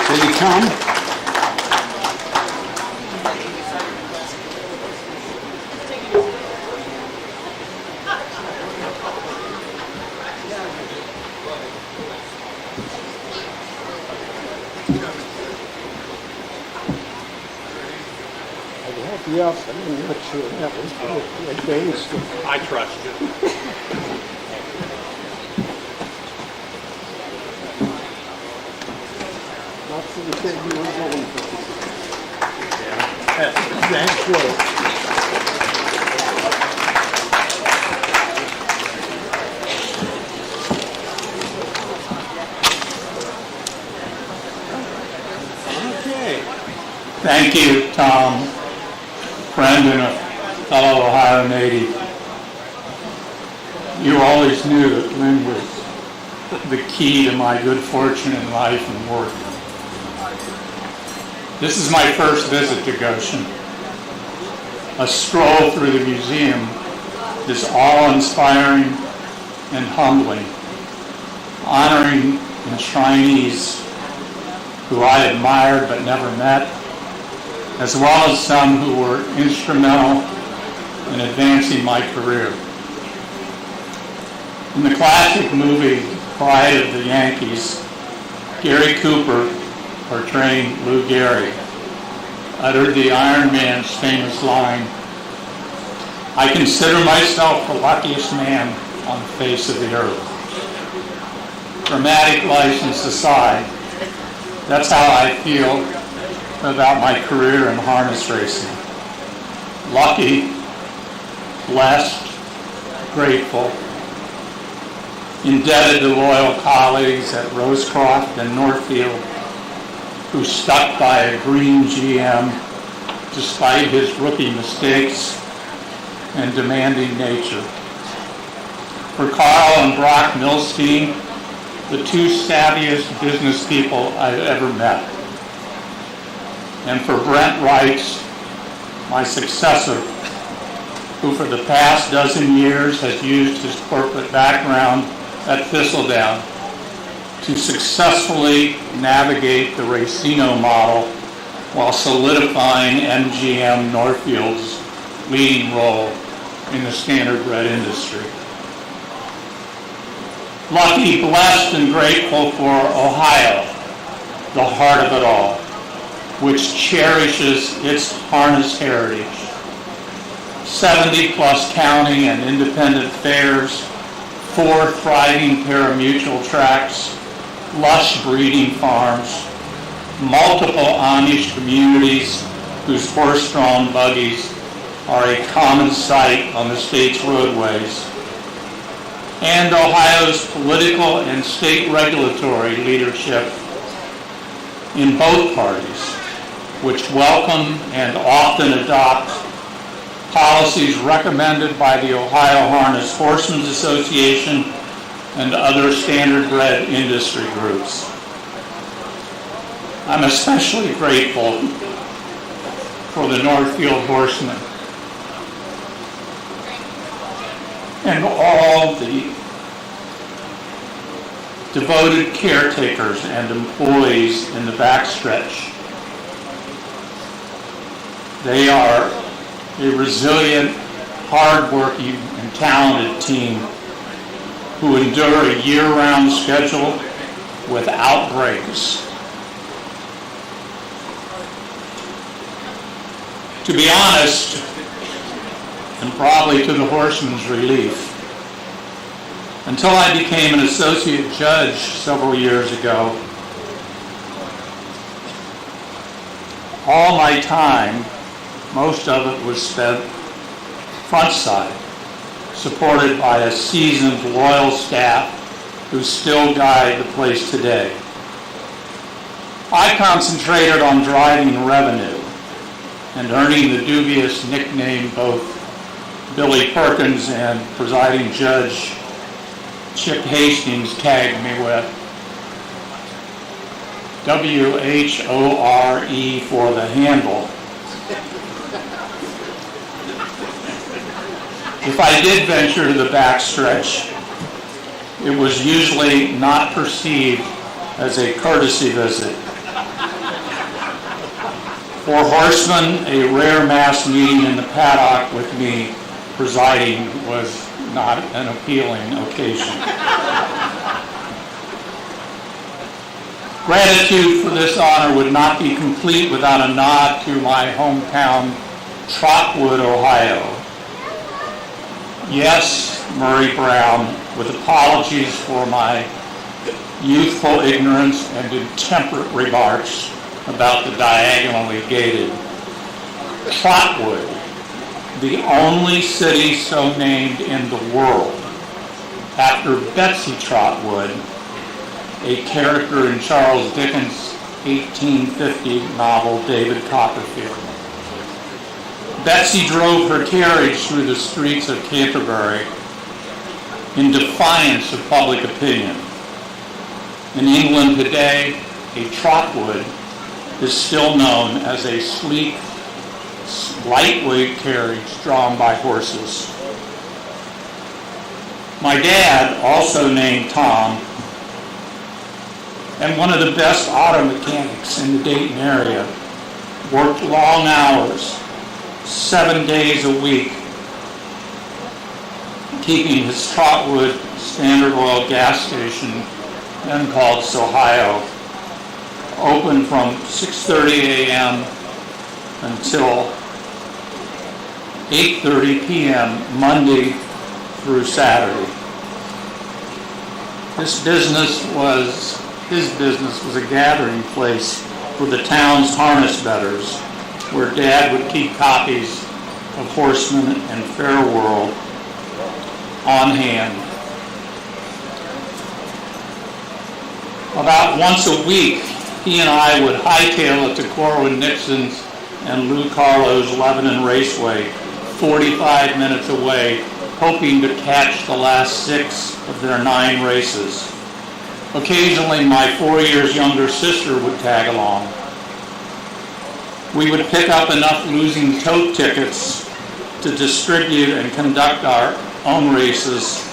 Will you come? Yes, I'm not sure that was advanced. I trust you. That's the thing you were going for. Yeah. That's good. Okay. Thank you, Tom. Friend and a fellow Ohio native. You always knew that Lynn was the key to my good fortune in life and work. This is my first visit to Goshen. A stroll through the museum is awe-inspiring and humbling, honoring enshrinees who I admired but never met, as well as some who were instrumental in advancing my career. In the classic movie Pride of the Yankees, Gary Cooper, portraying Lou Gehrig, uttered the Iron Man's famous line, "I consider myself the luckiest man on the face of the earth." Dramatic license aside, that's how I feel about my career in harness racing. Lucky, blessed, grateful, indebted to loyal colleagues at Rosecroft and Northfield who stuck by a green GM despite his rookie mistakes and demanding nature. For Carl and Brock Milstein, the two savviest business people I've ever met. And for Brent Wrights, my successor, who for the past dozen years has used his corporate background at Thistledown to successfully navigate the Racino model while solidifying MGM Northfield's leading role in the standardbred industry. Lucky, blessed, and grateful for Ohio, the heart of it all, which cherishes its harness heritage. 70 plus counting and independent fairs, 4 thriving pari-mutuel tracks, lush breeding farms, multiple Amish communities whose horse-drawn buggies are a common sight on the state's roadways, and Ohio's political and state regulatory leadership in both parties, which welcome and often adopt policies recommended by the Ohio Harness Horsemen's Association and other standardbred industry groups. I'm especially grateful for the Northfield Horsemen and all the devoted caretakers and employees in the backstretch. They are a resilient, hardworking and talented team who endure a year-round schedule without breaks. To be honest, and probably to the horseman's relief, until I became an associate judge several years ago, all my time, most of it was spent front side, supported by a seasoned, loyal staff who still guide the place today. I concentrated on driving revenue and earning the dubious nickname both Billy Perkins and presiding judge Chip Hastings tagged me with. W-H-O-R-E for the handle. If I did venture to the backstretch, it was usually not perceived as a courtesy visit. For horsemen, a rare mass meeting in the paddock with me presiding was not an appealing occasion. Gratitude for this honor would not be complete without a nod to my hometown, Trotwood, Ohio. Yes, Murray Brown, with apologies for my youthful ignorance and intemperate remarks about the diagonally gated. Trotwood, the only city so named in the world, after Betsy Trotwood, a character in Charles Dickens' 1850 novel David Copperfield. Betsy drove her carriage through the streets of Canterbury in defiance of public opinion. In England today, a Trotwood is still known as a sleek, lightweight carriage drawn by horses. My dad, also named Tom, and one of the best auto mechanics in the Dayton area, worked long hours, 7 days a week, keeping his Trotwood Standard Oil gas station, then called Ohio, open from 6:30 a.m. until 8:30 p.m. Monday through Saturday. His business was a gathering place for the town's harness bettors, where Dad would keep copies of Horseman and Fair World on hand. About once a week, he and I would hightail it to Corwin Nixon's and Lou Carlo's Lebanon Raceway, 45 minutes away, hoping to catch the last 6 of their 9 races. Occasionally, my 4 years younger sister would tag along. We would pick up enough losing tote tickets to distribute and conduct our own races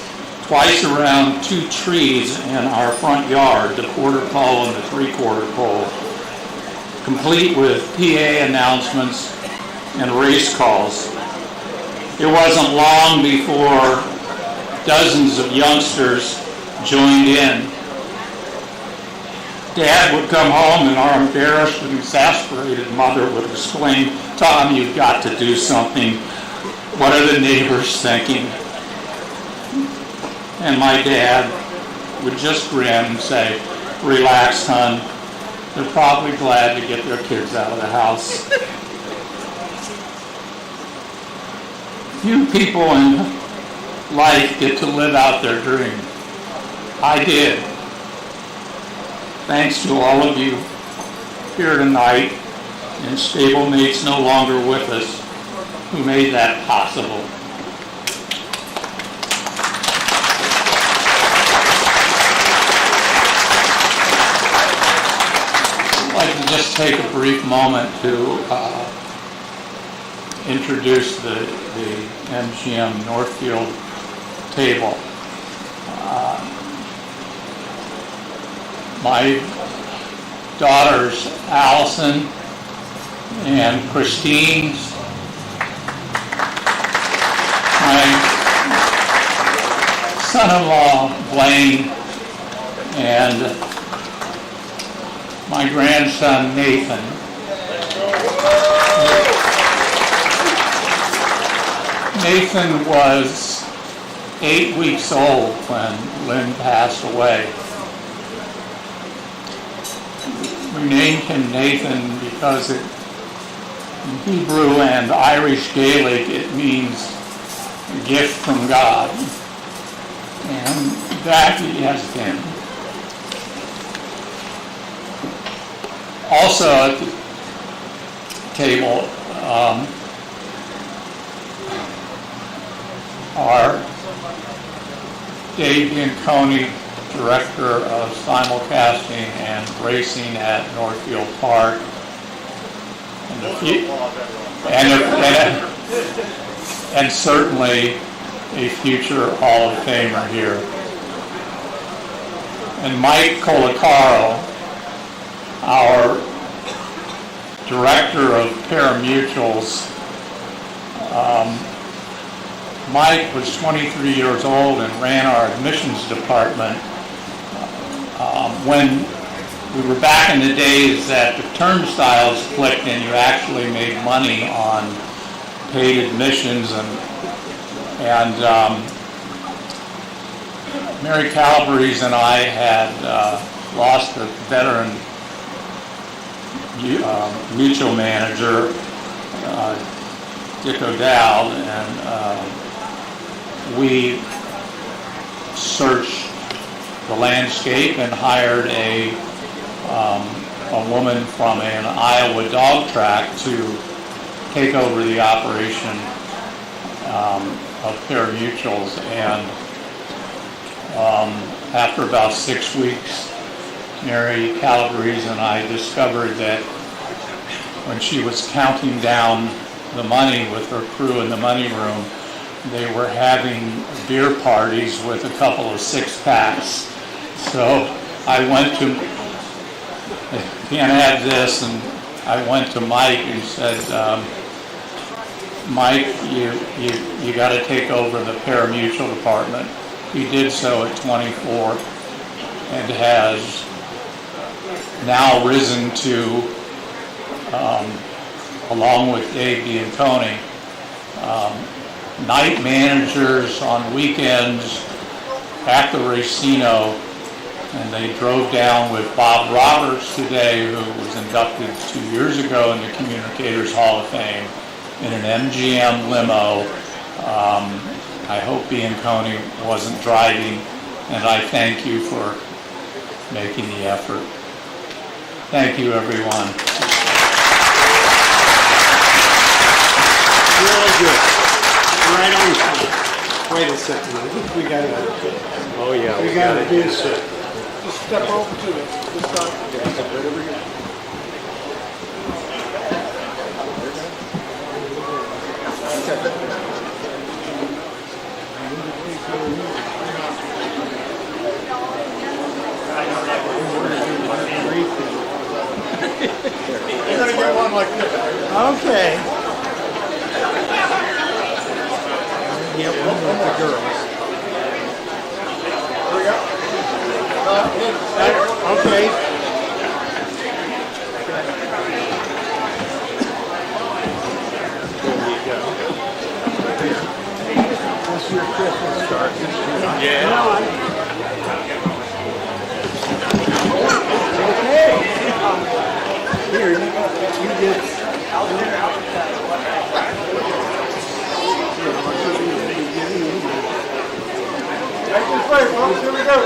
twice around 2 trees in our front yard, the quarter pole and the 3/4 pole, complete with PA announcements and race calls. It wasn't long before dozens of youngsters joined in. Dad would come home and our embarrassed and exasperated mother would exclaim, "Tom, you've got to do something. What are the neighbors thinking?" And my dad would just grin and say, "Relax, hon. They're probably glad to get their kids out of the house." Few people in life get to live out their dream. I did. Thanks to all of you here tonight and stablemates no longer with us who made that possible. I'd like to just take a brief moment to introduce the MGM Northfield table. My daughters, Allison and Christine, my son-in-law, Blaine, and my grandson, Nathan. Nathan was 8 weeks old when Lynn passed away. We named him Nathan because in Hebrew and Irish Gaelic it means gift from God. And that he has been. Also at the table are Dave Bianconi, Director of Simulcasting and Racing at Northfield Park, and certainly a future Hall of Famer here. And Mike Colicaro, our Director of Pari-Mutuals. Mike was 23 years old and ran our admissions department. When we were back in the days that the turnstiles clicked and you actually made money on paid admissions, and Mary Calabrese and I had lost a veteran mutual manager, Dick O'Dowd, and we searched the landscape and hired a woman from an Iowa dog track to take over the operation of Pari-Mutuals. And after about 6 weeks, Mary Calabrese and I discovered that when she was counting down the money with her crew in the money room, they were having beer parties with a couple of six-packs. So I went to, can't have this, and I went to Mike and said, Mike, you got to take over the Pari-Mutual department. He did so at 24 and has now risen to, along with Dave Bianconi, night managers on weekends at the Racino, and they drove down with Bob Roberts today, who was inducted 2 years ago in the Communicators Hall of Fame, in an MGM limo. I hope Bianconi wasn't driving, and I thank you for making the effort. Thank you, everyone. Really good. Right on time. Wait a second. I think we got to. Oh yeah, We got to do so. Just step over to it. Just stop. Right over here. You're gonna get one like this. Okay. Get one with the girls. Here we go. Okay. There you go. That's your Christmas start. Yeah. Okay. Here, you get. Take this way, folks. Here we go.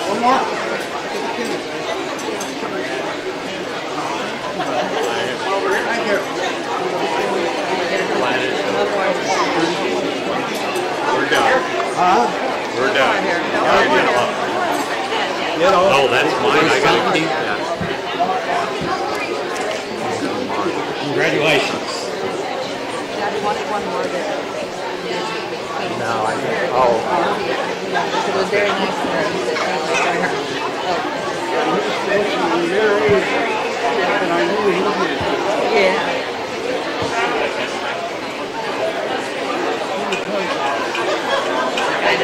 One more. Thank you. We're done. Huh? We're done. Oh, that's mine. I gotta keep that. Congratulations. No, I think. Oh. It was very nice of her. He said thank you for her. And I knew he did. Yeah. Be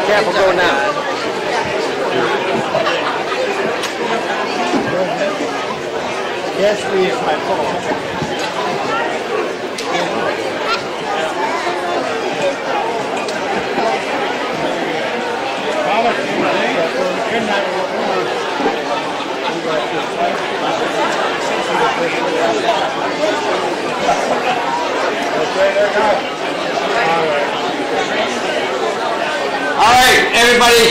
careful going down. Yes, please, my phone. All right, everybody.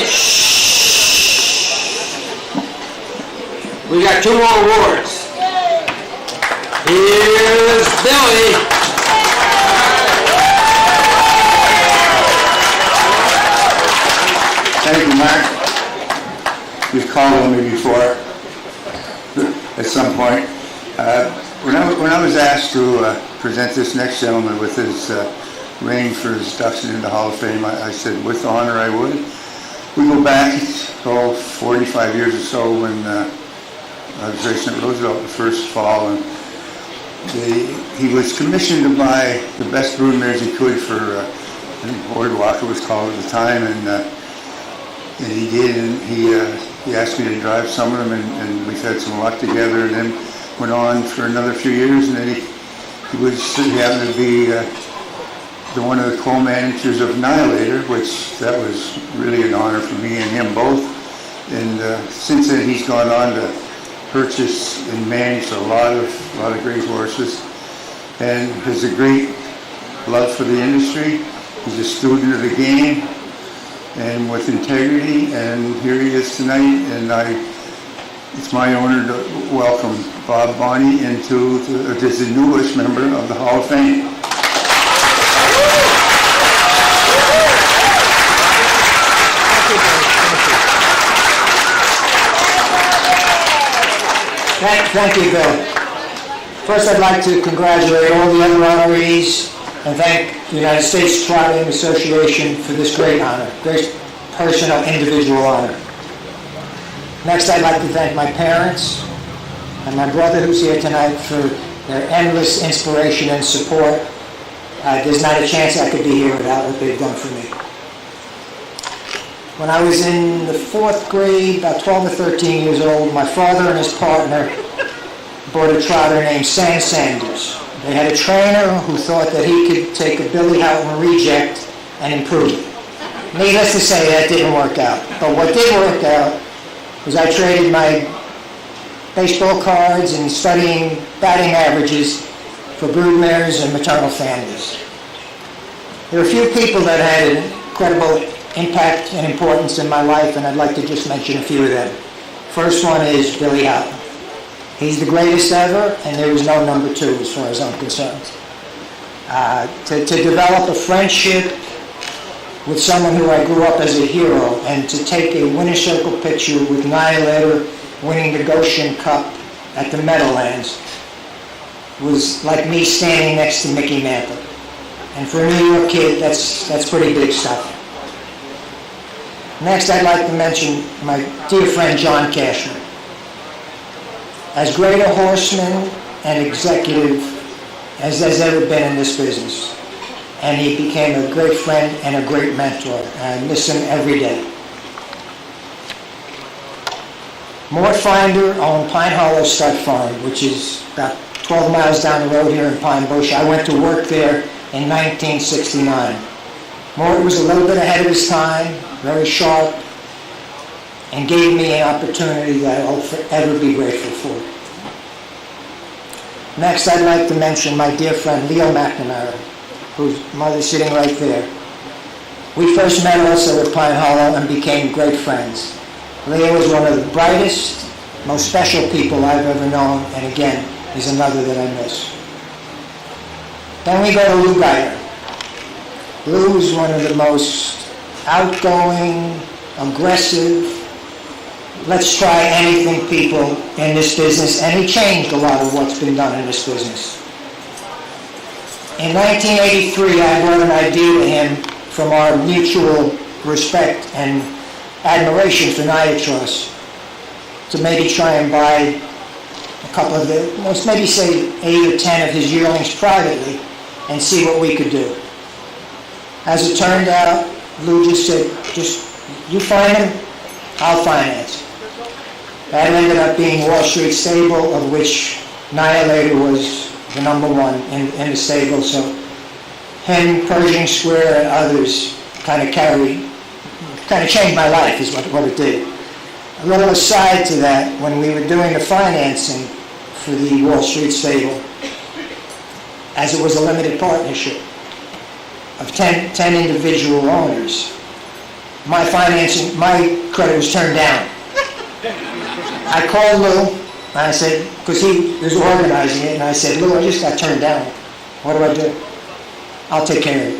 We got 2 more awards. Here's Billy. Thank you, Mark. You've called on me before at some point. When I was asked to present this next gentleman with his reign for his induction into the Hall of Fame, I said with honor I would. We go back 45 years or so when I was racing at Roosevelt the first fall, and he was commissioned to buy the best broodmares he could for I think Boardwalk it was called at the time, and he did, and he asked me to drive some of them, and we've had some luck together, and then went on for another few years, and then he happened to be one of the co-managers of Annihilator, which that was really an honor for me and him both. And since then, he's gone on to purchase and manage a lot of great horses, and has a great love for the industry. He's a student of the game, and with integrity. And here he is tonight, and it's my honor to welcome Bob Bonney as the newest member of the Hall of Fame. Thank you, Bill. First, I'd like to congratulate all the other honorees and thank the United States Trotting Association for this great honor, great personal, individual honor. Next, I'd like to thank my parents and my brother who's here tonight for their endless inspiration and support. There's not a chance I could be here without what they've done for me. When I was in the 4th grade, about 12 or 13 years old, my father and his partner bought a trotter named Sam Sanders. They had a trainer who thought that he could take a Billy Houghton reject and improve it. Needless to say, that didn't work out. But what did work out was I traded my baseball cards and studying batting averages for broodmares and maternal families. There are a few people that had an incredible impact and importance in my life, and I'd like to just mention a few of them. First one is Billy Houghton. He's the greatest ever, and there was no number 2 as far as I'm concerned. To develop a friendship with someone who I grew up as a hero, and to take a winner's circle picture with Annihilator winning the Goshen Cup at the Meadowlands was like me standing next to Mickey Mantle. And for a New York kid, that's pretty big stuff. Next, I'd like to mention my dear friend John Cashman. As great a horseman and executive as there's ever been in this business. And he became a great friend and a great mentor. And I miss him every day. Mort Finder owned Pine Hollow Stud Farm, which is about 12 miles down the road here in Pine Bush. I went to work there in 1969. Mort was a little bit ahead of his time, very sharp, and gave me an opportunity that I'll forever be grateful for. Next, I'd like to mention my dear friend Leo McNamara, whose mother's sitting right there. We first met also at Pine Hollow and became great friends. Leo is one of the brightest, most special people I've ever known, and again, is another that I miss. Then we go to Lou Geiger. Lou is one of the most outgoing, aggressive, let's try anything people in this business, and he changed a lot of what's been done in this business. In 1983, I brought an idea to him from our mutual respect and admiration for Niatros to maybe try and buy a couple of maybe say 8 or 10 of his yearlings privately and see what we could do. As it turned out, Lou just said, you find him, I'll finance. That ended up being Wall Street Stable, of which Annihilator was the number one in the stable. So him, Pershing Square, and others kind of changed my life, is what it did. A little aside to that, when we were doing the financing for the Wall Street Stable, as it was a limited partnership of 10 individual owners, my credit was turned down. I called Lou, and I said, because he was organizing it, and I said, Lou, I just got turned down. What do I do? I'll take care of it.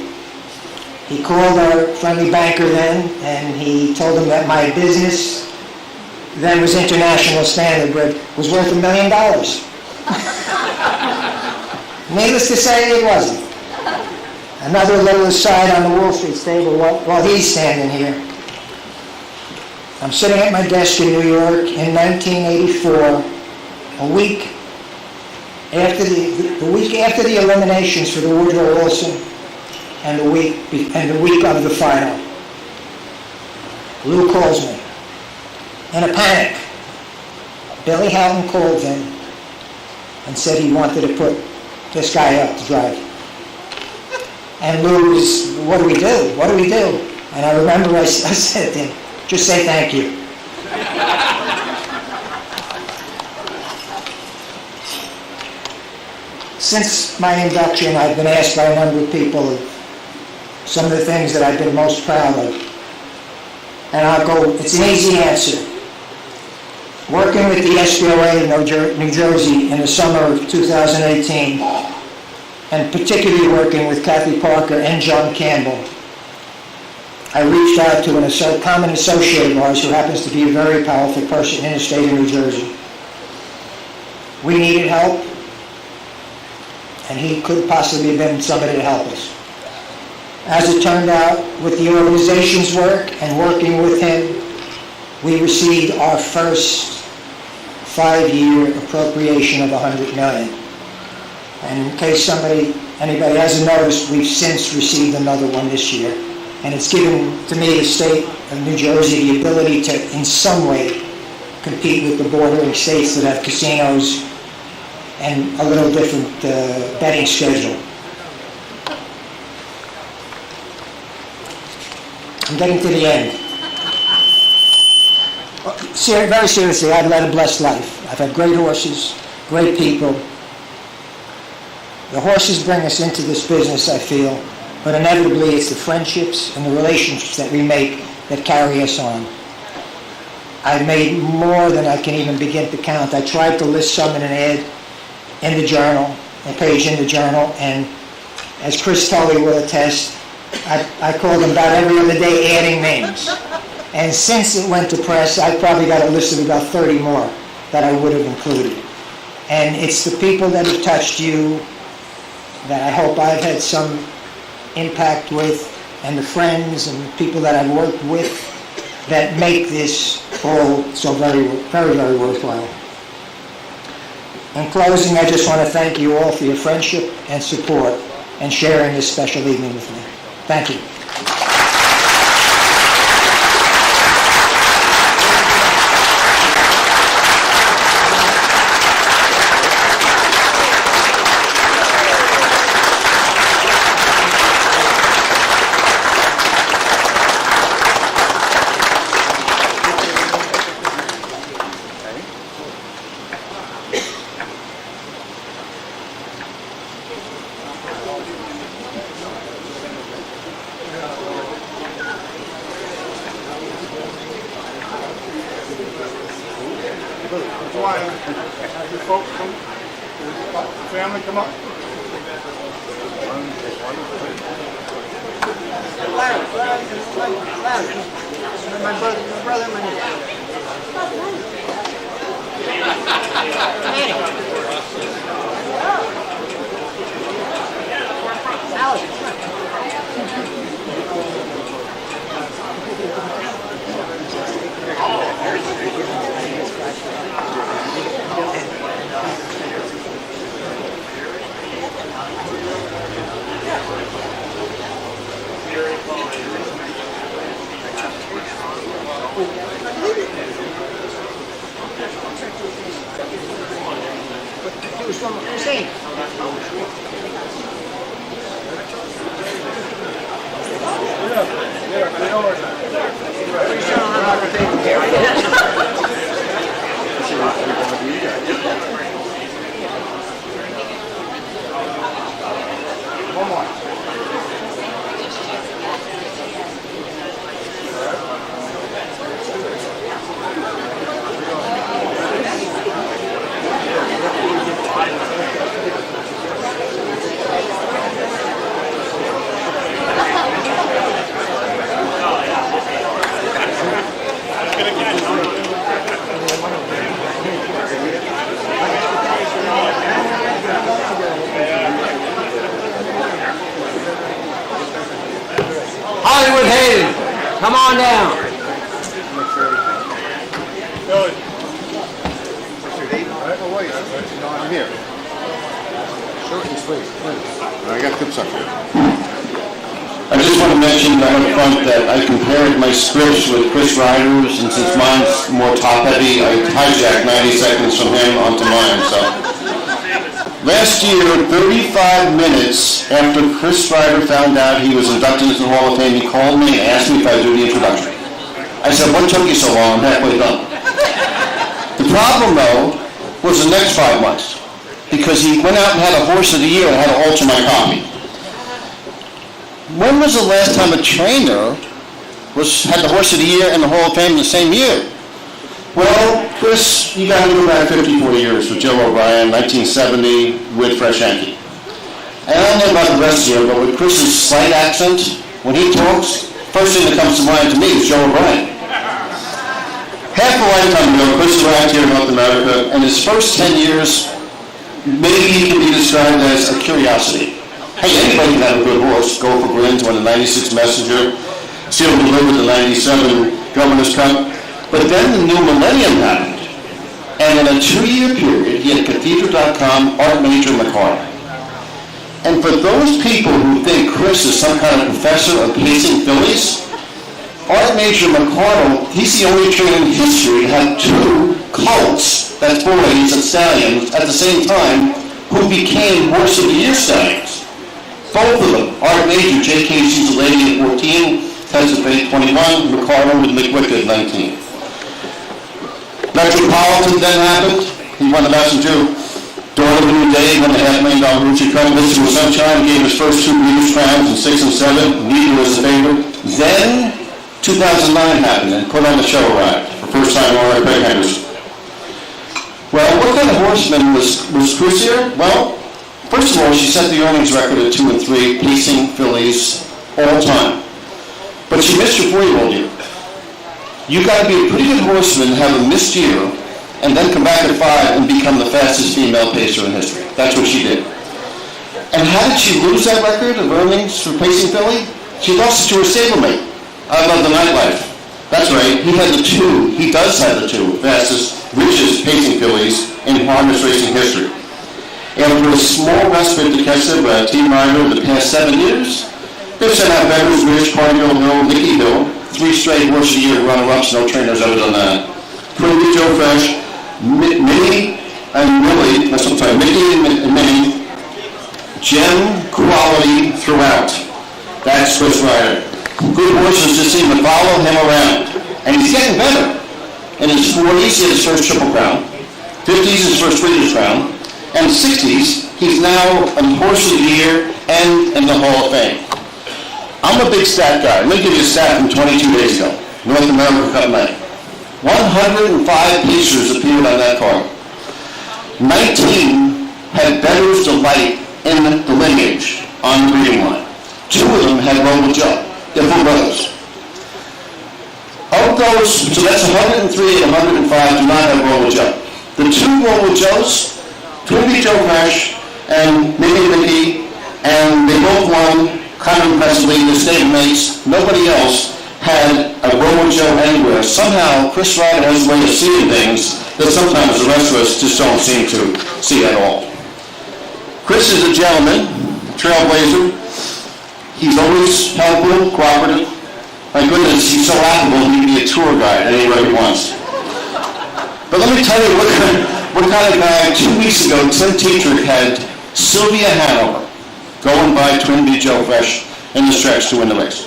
He called our friendly banker then, and he told him that my business, then was International Standard, but was worth $1 million. Needless to say, it wasn't. Another little aside on the Wall Street Stable while he's standing here. I'm sitting at my desk in New York in 1984, a week after the eliminations for the Woodrow Wilson, and the week of the final. Lou calls me in a panic. Billy Houghton called him and said he wanted to put this guy up to drive. And Lou was, what do we do? What do we do? And I remember I said to him, just say thank you. Since my induction, I've been asked by a number of people some of the things that I've been most proud of. And I'll go, it's an easy answer. Working with the SBOA in New Jersey in the summer of 2018, and particularly working with Kathy Parker and John Campbell, I reached out to a common associate of ours who happens to be a very powerful person in the state of New Jersey. We needed help, and he could possibly have been somebody to help us. As it turned out, with the organization's work and working with him, we received our first 5-year appropriation of $100 million. And in case anybody hasn't noticed, we've since received another one this year. And it's given, to me, the state of New Jersey the ability to, in some way, compete with the bordering states that have casinos and a little different betting schedule. I'm getting to the end. Very seriously, I've led a blessed life. I've had great horses, great people. The horses bring us into this business, I feel, but inevitably it's the friendships and the relationships that we make that carry us on. I've made more than I can even begin to count. I tried to list some in an ad in the journal, a page in the journal, and as Chris Tully will attest, I called them about every other day adding names. And since it went to press, I've probably got a list of about 30 more that I would have included. And it's the people that have touched you that I hope I've had some impact with, and the friends and people that I've worked with that make this all so very, very, very worthwhile. In closing, I just want to thank you all for your friendship and support and sharing this special evening with me. Thank you. Have your folks come, family come up. My brother, Christine. One more. Hollywood Hayden, come on down. I'm here. Short and sweet, please. I got tips up here. I just want to mention right up front that I compared my scripts with Chris Ryder's, and since mine's more top-heavy, I hijacked 90 seconds from him onto mine, so. Last year, 35 minutes after Chris Ryder found out he was inducted into the Hall of Fame, he called me and asked me if I'd do the introduction. I said, what took you so long? I'm halfway done. The problem, though, was the next 5 months, because he went out and had a horse of the year and had to alter my copy. When was the last time a trainer had the horse of the year and the Hall of Fame in the same year? Well, Chris, you got to go back 54 years with Joe O'Brien, 1970 with Fresh Yankee. And I don't know about the rest of you, but with Chris's slight accent, when he talks, first thing that comes to mind to me is Joe O'Brien. Half a lifetime ago, Chris arrived here in North America, and his first 10 years, maybe he can be described as a curiosity. Hey, anybody can have a good horse. Go for Grins won the 96 Messenger, Seal delivered the 97 Governor's Cup. But then the new millennium happened. And in a 2-year period, he had Cathedral.com art major McCarty. And for those people who think Chris is some kind of professor of pacing fillies, art major McCardle, he's the only trainer in history to have 2 colts, that's boys and stallions, at the same time, who became horse of the year stallions. Both of them, art major, J.K. She's a lady at 14, Tesla at 21, McCardle with McWick at 19. Metropolitan then happened. He won the Mountain Dew. Dawn of a New Day won the $500,000 Ruchi Cup. Mr. Sunshine gave his first 2 Breeders' Crowns in 6 and 7. Neither was the favorite. Then 2009 happened and put on the show arrived. For first time on Craig Henderson. Well, what kind of horseman was Chris here? Well, first of all, she set the earnings record at 2 and 3, pacing fillies all time. But she missed her 4-year-old year. You've got to be a pretty good horseman, have a missed year, and then come back at 5 and become the fastest female pacer in history. That's what she did. And how did she lose that record of earnings for pacing filly? She lost it to her stablemate. I love the nightlife. That's right, he had the 2. He does have the 2 fastest, richest pacing fillies in harness racing history. After a small respite to catch them by Team Ryder in the past 7 years, they've sent out Beggars Ridge, Cargill Hill, Nicky Hill, 3 straight horse of the year runner-ups, no trainers ever done that. Quinby, Joe Fresh, Minnie and Willie, Mickey and Minnie, gem quality throughout. That's Chris Ryder. Good horses just seem to follow him around. And he's getting better. In his 40s, he had his first Triple Crown. 50s, his first Breeders' Crown. And 60s, he's now a horse of the year and in the Hall of Fame. I'm a big stat guy. Let me give you a stat from 22 days ago. North America Cup night. 105 pacers appeared on that card. 19 had Bettor's Delight in the lineage on the breeding line. 2 of them had Roll with Joe. They're full brothers. Of those, so that's 103 and 105 do not have Roll with Joe. The 2 Roll with Joes, Quinby, Joe Fresh, and Mickey, and they both won kind of impressively, the stablemates. Nobody else had a Roll with Joe anywhere. Somehow, Chris Ryder has a way of seeing things that sometimes the rest of us just don't seem to see at all. Chris is a gentleman, trailblazer. He's always helpful, cooperative. My goodness, he's so affable, he can be a tour guide anywhere he wants. But let me tell you What kind of guy? 2 weeks ago, Tim Tetrick had Sylvia Hanover going by Twin Beach Joe Fresh in the stretch to win the race.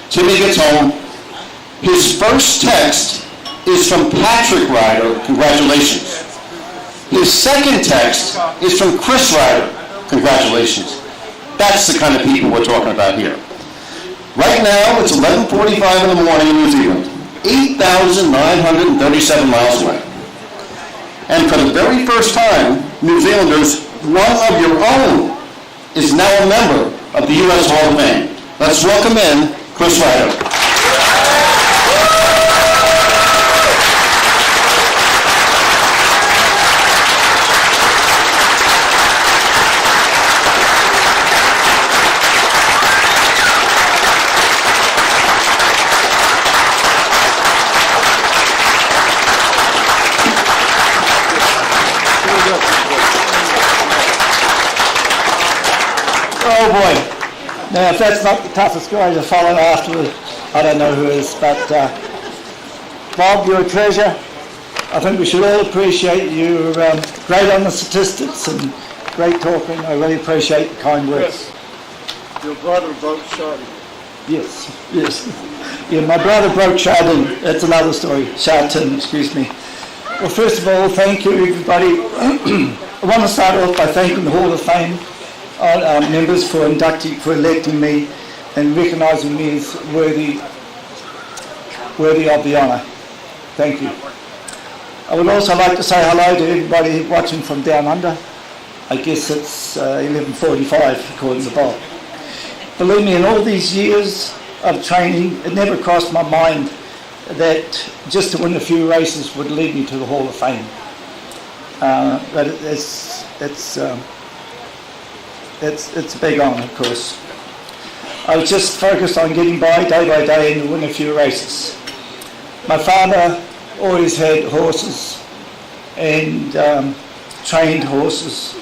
Timmy gets home. His first text is from Patrick Ryder, congratulations. His second text is from Chris Ryder, congratulations. That's the kind of people we're talking about here. Right now, it's 11:45 in the morning in New Zealand, 8,937 miles away. And for the very first time, New Zealanders, one of your own is now a member of the U.S. Hall of Fame. Let's welcome in Chris Ryder. Oh boy. Now, if that's not the toughest guy to follow afterwards, I don't know who is. But Bob, you're a treasure. I think we should all appreciate you. Great on the statistics and great talking. I really appreciate the kind words. Your brother broke Chardon. Yes, yes. Yeah, my brother broke Chardon. That's another story. Chardon, excuse me. Well, first of all, thank you, everybody. I want to start off by thanking the Hall of Fame members for electing me and recognising me as worthy of the honour. Thank you. I would also like to say hello to everybody watching from down under. I guess it's 11:45 according to Bob. Believe me, in all these years of training, it never crossed my mind that just to win a few races would lead me to the Hall of Fame. But it's a big honour, of course. I was just focused on getting by day and to win a few races. My father always had horses and trained horses.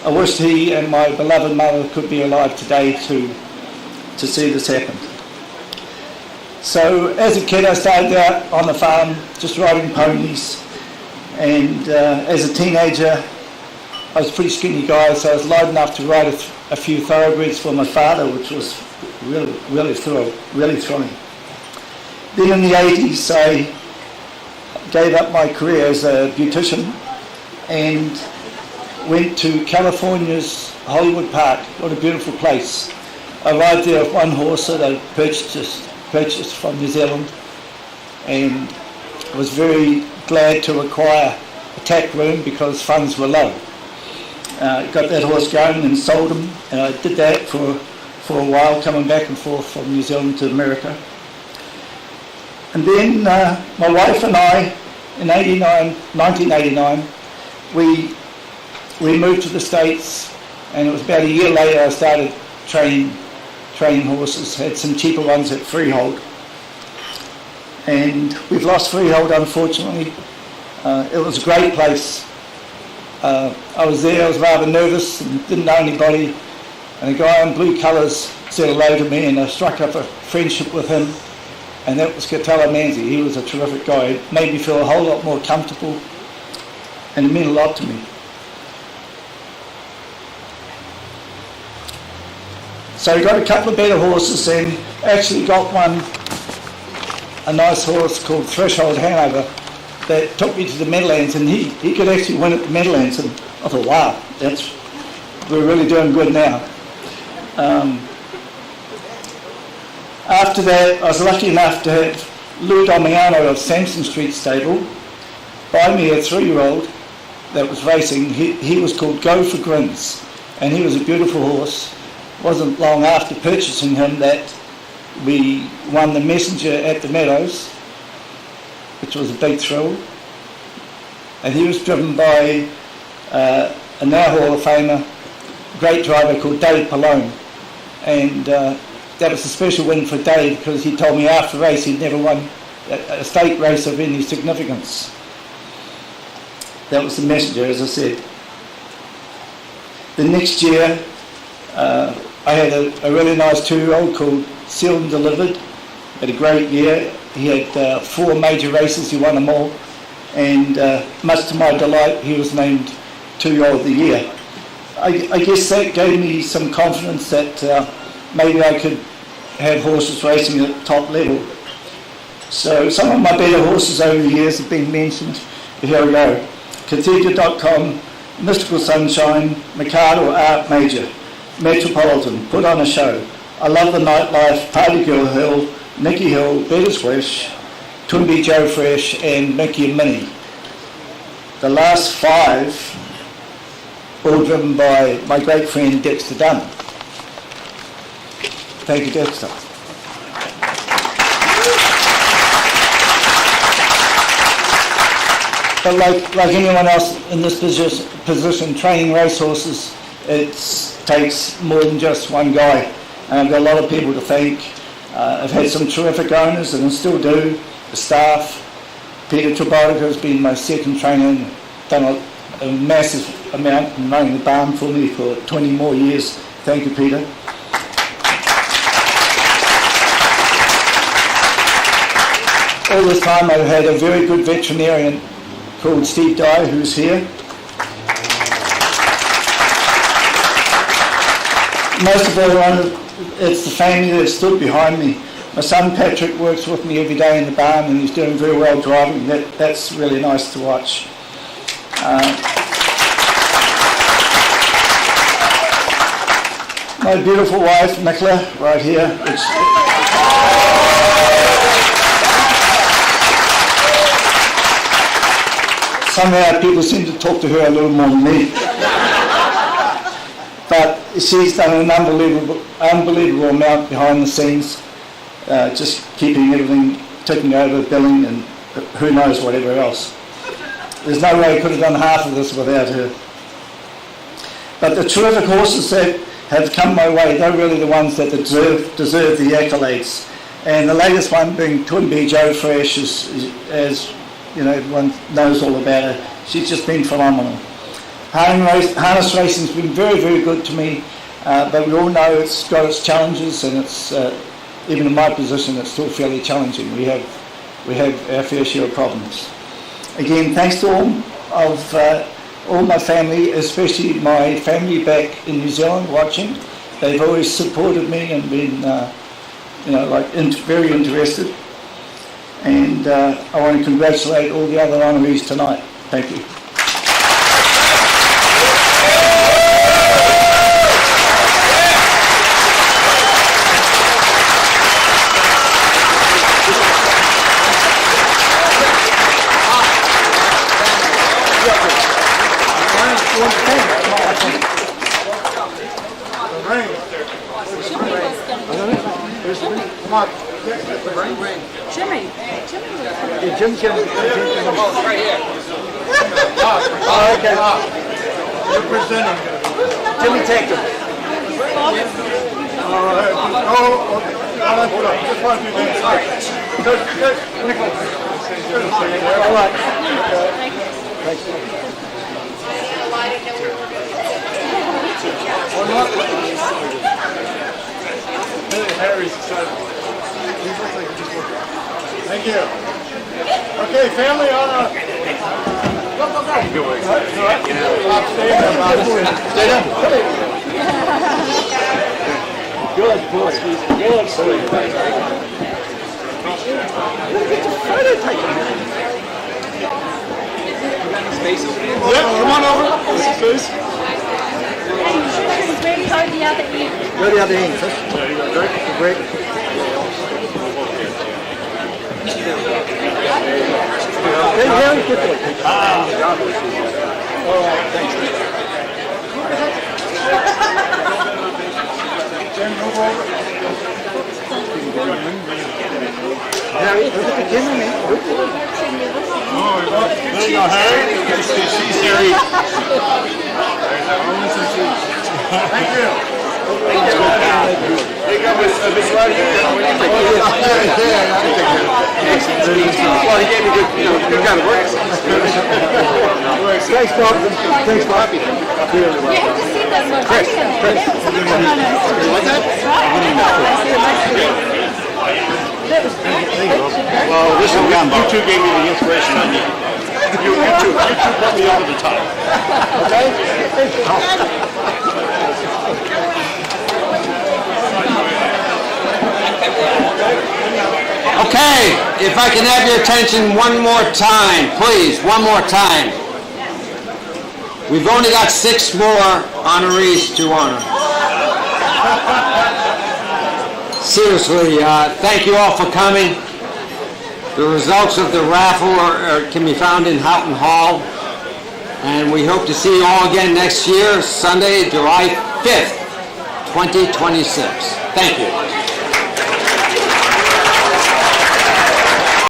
I wished he and my beloved mother could be alive today to see this happen. So as a kid I started out on the farm just riding ponies, and as a teenager I was a pretty skinny guy, so I was light enough to ride a few thoroughbreds for my father, which was really thrilling. Then in the 80s I gave up my career as a beautician and went to California's Hollywood Park. What a beautiful place. I arrived there with one horse that I purchased from New Zealand, and was very glad to acquire a tack room because funds were low. Got that horse going and sold him, and I did that for a while, coming back and forth from New Zealand to America. And then my wife and I, in 1989, we moved to the States, and it was about a year later I started training horses. Had some cheaper ones at Freehold, and we've lost Freehold, unfortunately. It was a great place. I was there, I was rather nervous and didn't know anybody, and a guy in blue colours said hello to me, and I struck up a friendship with him, and that was Catella Manzi. He was a terrific guy. It made me feel a whole lot more comfortable, and it meant a lot to me. So I got a couple of better horses, and actually got a nice horse called Threshold Hanover that took me to the Meadowlands, and he could actually win at the Meadowlands, and I thought, wow, we're really doing good now. After that, I was lucky enough to have Lou Damiano of Sampson Street Stable buy me a 3-year-old that was racing. He was called Go for Grins, and he was a beautiful horse. Wasn't long after purchasing him that we won the Messenger at the Meadows, which was a big thrill. And he was driven by a now Hall of Famer, great driver called Dave Pallone. And that was a special win for Dave because he told me after the race he'd never won a state race of any significance. That was the Messenger, as I said. The next year, I had a really nice 2-year-old called Sealed and Delivered. Had a great year. He had 4 major races, he won them all, and much to my delight, he was named 2-year-old of the year. I guess that gave me some confidence that maybe I could have horses racing at top level. So some of my better horses over the years have been mentioned. Here we go. Cathedra.com, Mystical Sunshine, Mikado Art Major, Metropolitan, Put on a Show, I Love the Nightlife, Party Girl Hill, Nicky Hill, Better's Wish, Twinbee Joe Fresh, and Mickey and Minnie. The last 5 all driven by my great friend Dexter Dunn. Thank you, Dexter. But like anyone else in this position, training racehorses, it takes more than just one guy. And I've got a lot of people to thank. I've had some terrific owners, and I still do. The staff. Peter Trabodica has been my second trainer and done a massive amount in running the barn for me for 20 more years. Thank you, Peter. All this time I've had a very good veterinarian called Steve Dye, who's here. Most of all, it's the family that stood behind me. My son Patrick works with me every day in the barn, and he's doing very well driving. That's really nice to watch. My beautiful wife, Nicola, right here. Somehow people seem to talk to her a little more than me. But she's done an unbelievable amount behind the scenes, just keeping everything ticking over, billing, and who knows whatever else. There's no way I could have done half of this without her. But the terrific horses that have come my way, they're really the ones that deserve the accolades. And the latest one being Twinbee Joe Fresh, as you know, everyone knows all about her. She's just been phenomenal. Harness racing's been very, very good to me, but we all know it's got its challenges, and it's even in my position, it's still fairly challenging. We have our fair share of problems. Again, thanks to all my family, especially my family back in New Zealand watching. They've always supported me and been, very interested. And I want to congratulate all the other honorees tonight. Thank you. Come on. Jimmy. Yeah, Jim can. Right here. Oh, okay. You're presenting. Jimmy, take them. All right. Just one few minutes. All right. All right. Thank you. Harry's excited. Thank you. Okay, family on a... Go. Stay down. Good boy. Good boy. Get your photo taken. Space over here? Yep, come on over. This is space. Go the other end. Go the other end. Great. Very quickly. All right, thanks. Harry, look at the camera, man. There you go, Harry. She's Harry. Thank you. There you go, Miss Ryder. Well, he gave me good kind of work. Thanks, Bob. Thanks, Bob. You have to see that one. Chris. What's that? Well, this one, you two gave me the inspiration I need. You two put me over the top. Okay, if I can have your attention one more time, please, one more time. We've only got 6 more honorees to honor. Seriously, thank you all for coming. The results of the raffle can be found in Houghton Hall. And we hope to see you all again next year, Sunday, July 5th, 2026. Thank you.